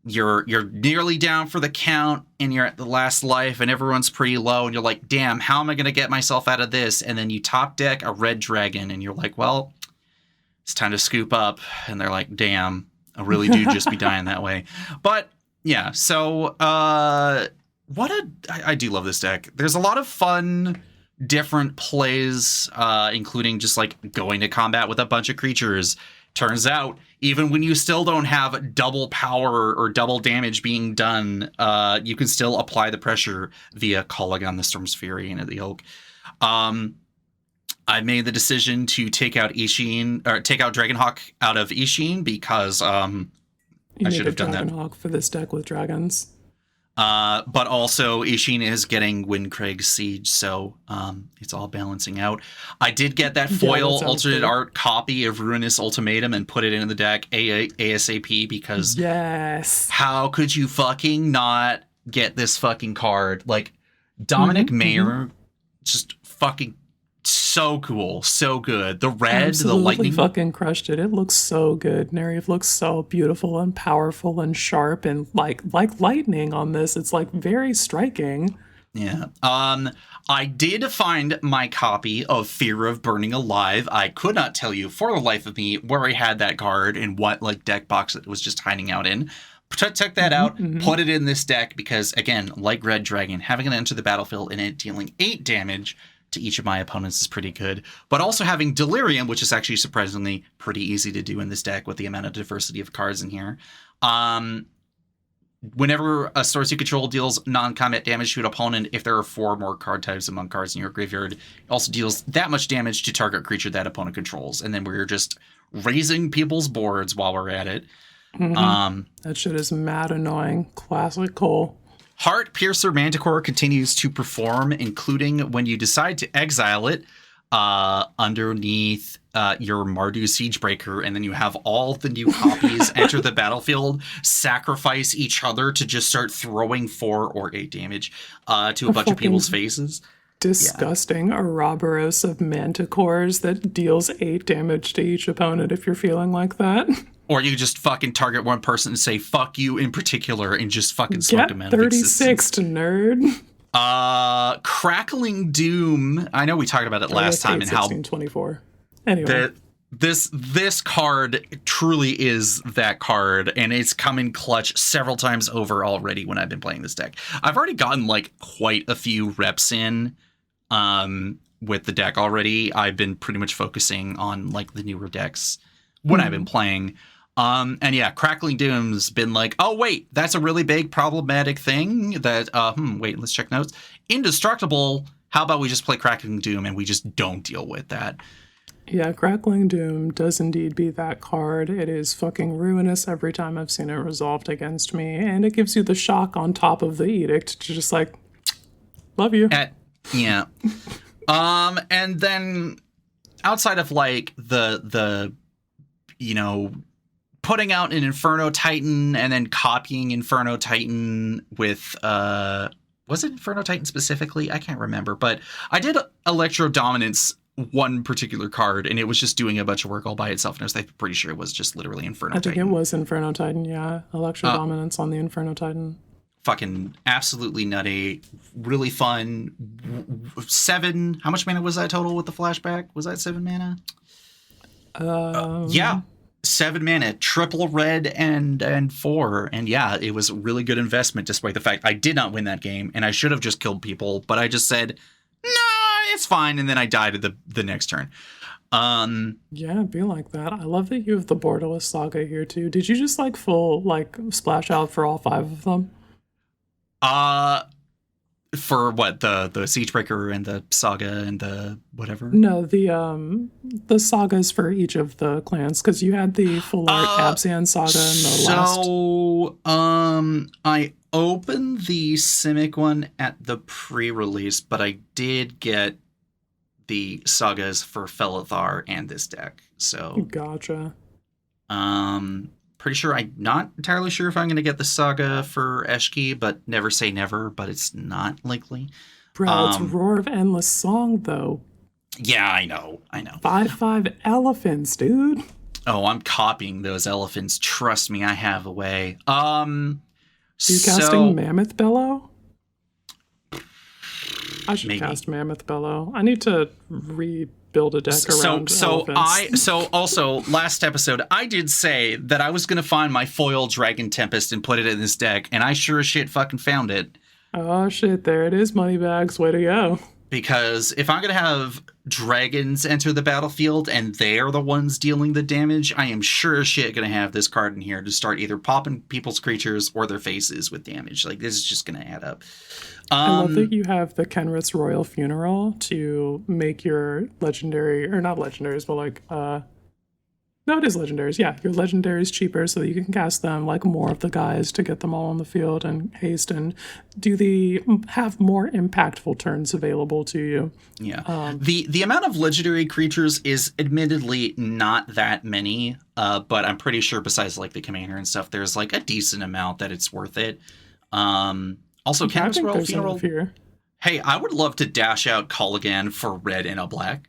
you're nearly down for the count and you're at the last life and everyone's pretty low and you're like, damn, how am I going to get myself out of this? And then you top deck a red dragon and you're like, well, it's time to scoop up. And they're like, damn, I really do just be dying that way. But yeah, so I do love this deck. There's a lot of fun different plays, including just like going to combat with a bunch of creatures. Turns out, even when you still don't have double power or double damage being done, you can still apply the pressure via calling on the Storm's Fury and the Oak. I made the decision to take out Dragonhawk out of Ishin because I should have done that. Dragonhawk for this deck with dragons. But also Ishin is getting Windcraig's Siege, so it's all balancing out. I did get that foil alternate art copy of Ruinous Ultimatum and put it in the deck ASAP because yes, how could you fucking not get this fucking card? Like Dominic Mayer, just fucking so cool, so good. The red, absolutely the lightning, fucking crushed it. It looks so good. Nariv looks so beautiful and powerful and sharp and like lightning on this. It's like very striking. Yeah. I did find my copy of Fear of Burning Alive. I could not tell you for the life of me where I had that card and what like deck box it was just hiding out in. Check that out. Put it in this deck because again, like Red Dragon, having it enter the battlefield and it dealing 8 damage to each of my opponents is pretty good. But also having Delirium, which is actually surprisingly pretty easy to do in this deck with the amount of diversity of cards in here. Whenever a source you control deals non-combat damage to an opponent, if there are 4 more card types among cards in your graveyard, it also deals that much damage to target creature that opponent controls. And then we're just raising people's boards while we're at it. That shit is mad annoying. Classic Cole. Heart Piercer Manticore continues to perform, including when you decide to exile it underneath your Mardu Siegebreaker, and then you have all the new copies enter the battlefield, sacrifice each other to just start throwing 4 or 8 damage to a bunch of people's faces. disgusting Ouroboros of manticores that deals 8 damage to each opponent if you're feeling like that. Or you just fucking target one person and say, fuck you in particular, and just fucking smoke them out of existence. Get 36 to nerd. Crackling Doom. I know we talked about it last time and how 24. Anyway. This card truly is that card, and it's come in clutch several times over already when I've been playing this deck. I've already gotten like quite a few reps in with the deck already. I've been pretty much focusing on like the newer decks when I've been playing. And yeah, Crackling Doom's been like, oh wait, that's a really big problematic thing that, wait, let's check notes. Indestructible, how about we just play Crackling Doom and we just don't deal with that? Yeah, Crackling Doom does indeed be that card. It is fucking ruinous every time I've seen it resolved against me, and it gives you the shock on top of the edict to just like, love you. Yeah. And then outside of like the you know, putting out an Inferno Titan and then copying Inferno Titan with was it Inferno Titan specifically? I can't remember, but I did Electro Dominance one particular card, and it was just doing a bunch of work all by itself, and I was pretty sure it was just literally Inferno Titan. I think it was Inferno Titan, yeah. Electro Dominance on the Inferno Titan. Fucking absolutely nutty, really fun. 7, how much mana was that total with the flashback? Was that 7 mana? Yeah, 7 mana, triple red and 4, and yeah, it was a really good investment despite the fact I did not win that game, and I should have just killed people, but I just said, no, it's fine, and then I died at the next turn. Yeah, it'd be like that. I love that you have the Borderless Saga here too. Did you just like full like splash out for all 5 of them? For what, the Siegebreaker and the Saga and the whatever? No, the sagas for each of the clans, because you had the full art Abzan Saga and the last. So I opened the Simic one at the pre-release, but I did get the sagas for Felithar and this deck. So gotcha. Pretty sure I'm not entirely sure if I'm going to get the saga for Eshki, but never say never, but it's not likely. Bro, it's Roar of Endless Song, though. Yeah, I know. 5/5 elephants, dude. Oh, I'm copying those elephants. Trust me, I have a way. Are you casting Mammoth Bellow? I should cast Mammoth Bellow. I need to rebuild a deck around elephants. Also, last episode, I did say that I was going to find my foil Dragon Tempest and put it in this deck, and I sure as shit fucking found it. Oh shit, there it is, Moneybags. Way to go. Because if I'm going to have dragons enter the battlefield and they're the ones dealing the damage, I am sure as shit going to have this card in here to start either popping people's creatures or their faces with damage. Like, this is just going to add up. I love that you have the Kenrith's Royal Funeral to make your legendary, or not legendaries, but like, no, it is legendaries. Yeah, your legendaries cheaper so that you can cast them like more of the guys to get them all on the field and haste and have more impactful turns available to you. Yeah. The amount of legendary creatures is admittedly not that many, but I'm pretty sure besides like the commander and stuff, there's like a decent amount that it's worth it. Also, Kenrith's Royal Funeral. Hey, I would love to dash out Culligan for red and a black.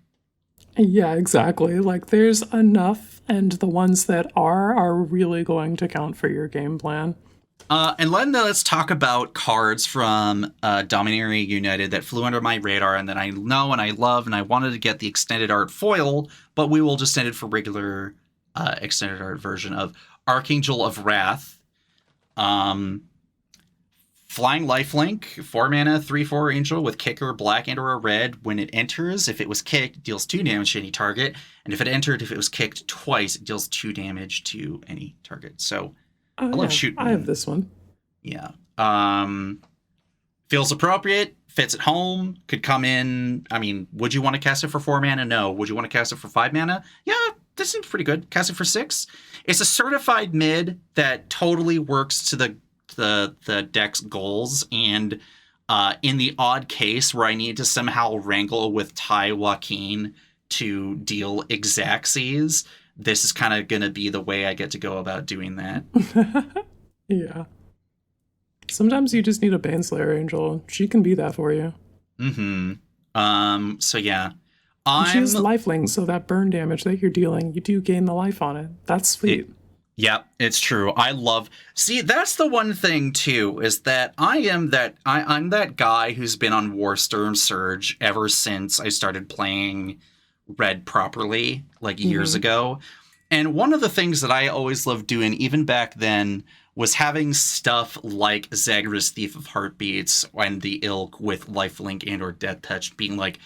Yeah, exactly. Like, there's enough, and the ones that are really going to count for your game plan. And let's talk about cards from Dominaria United that flew under my radar and that I know and I love, and I wanted to get the extended art foil, but we will just send it for regular extended art version of Archangel of Wrath. Flying Lifelink, 4 mana, 3/4 angel with kicker, black and or a red. When it enters, if it was kicked, it deals 2 damage to any target. And if it was kicked twice, it deals 2 damage to any target. So I love shooting. I have this one. Yeah. Feels appropriate, fits at home, could come in. I mean, would you want to cast it for 4 mana? No. Would you want to cast it for 5 mana? Yeah, this seems pretty good. Cast it for 6. It's a certified mid that totally works to the deck's goals, and in the odd case where I need to somehow wrangle with Ty Joaquin to deal Exacxies, this is kind of going to be the way I get to go about doing that. Yeah. Sometimes you just need a Baneslayer Angel. She can be that for you. Mm-hmm. So yeah. She's lifelink, so that burn damage that you're dealing, you do gain the life on it. That's sweet. Yep, it's true. See, that's the one thing too, is that I'm that guy who's been on Warstorm Surge ever since I started playing Red properly, like years ago. And one of the things that I always loved doing, even back then, was having stuff like Zagreus Thief of Heartbeats and the ilk with lifelink and or death touch being like,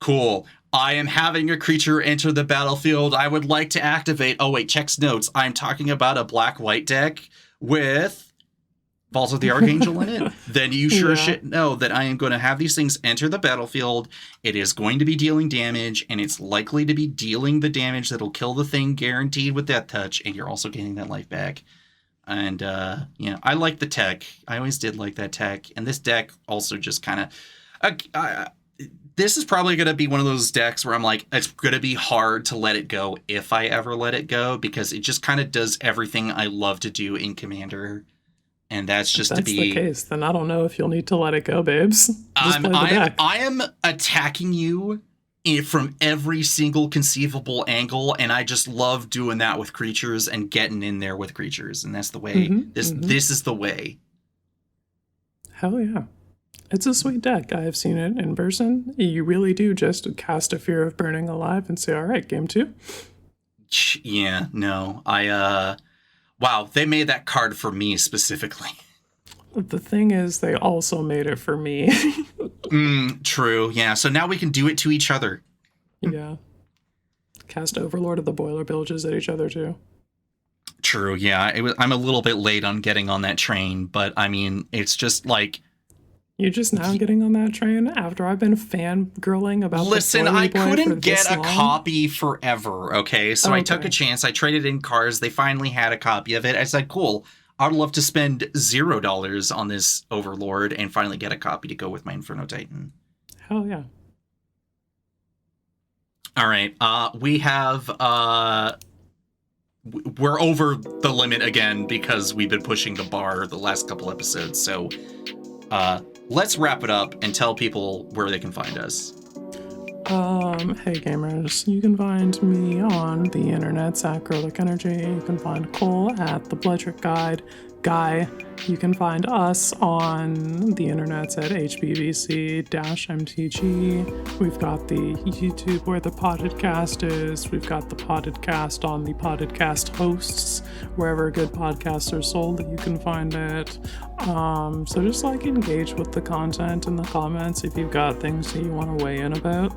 cool, I am having a creature enter the battlefield. I would like to activate. Oh, wait, checks notes. I'm talking about a black-white deck with Vault of the Archangel in it. Then you sure shit know that I am going to have these things enter the battlefield. It is going to be dealing damage, and it's likely to be dealing the damage that'll kill the thing guaranteed with Death Touch, and you're also getting that life back. And, I like the tech. I always did like that tech. And this deck also just kind of... this is probably going to be one of those decks where I'm like, it's going to be hard to let it go if I ever let it go, because it just kind of does everything I love to do in Commander. And that's just to be... If that's the case, then I don't know if you'll need to let it go, babes. Just play the deck. I am attacking you from every single conceivable angle, and I just love doing that with creatures and getting in there with creatures. And that's the way. This is the way. Hell yeah. It's a sweet deck. I have seen it in person. You really do just cast a Fear of Burning Alive and say, all right, game 2. Yeah, no. Wow, they made that card for me specifically. The thing is, they also made it for me. True, yeah. So now we can do it to each other. Yeah. Cast Overlord of the Boiler Bilges at each other, too. True, yeah. I'm a little bit late on getting on that train, but I mean, it's just like... You're just now getting on that train after I've been fangirling about Listen, I couldn't get a copy forever, okay? So I took a chance. I traded in cards. They finally had a copy of it. I said, cool, I'd love to spend $0 on this Overlord and finally get a copy to go with my Inferno Titan. Hell yeah. All right. We have... we're over the limit again because we've been pushing the bar the last couple episodes, so... let's wrap it up and tell people where they can find us. Hey gamers, you can find me on the internet's at Acrylic Energy. You can find Cole at the Bloodtrick Guy. You can find us on the internet's at HBVC-MTG. We've got the YouTube where the podcast is. We've got the podcast on the podcast hosts, wherever good podcasts are sold, you can find it. So just like engage with the content in the comments if you've got things that you want to weigh in about.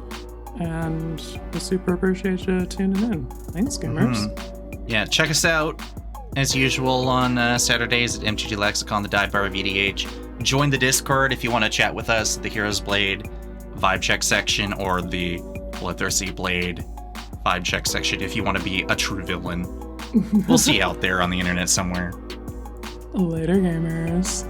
And we super appreciate you tuning in. Thanks, gamers. Yeah, check us out as usual on Saturdays at MTG Lexicon, the Dive Bar of EDH. Join the Discord if you want to chat with us, the Heroes Blade vibe check section, or the Bloodthirsty Blade vibe check section if you want to be a true villain. We'll see you out there on the internet somewhere. Later, gamers.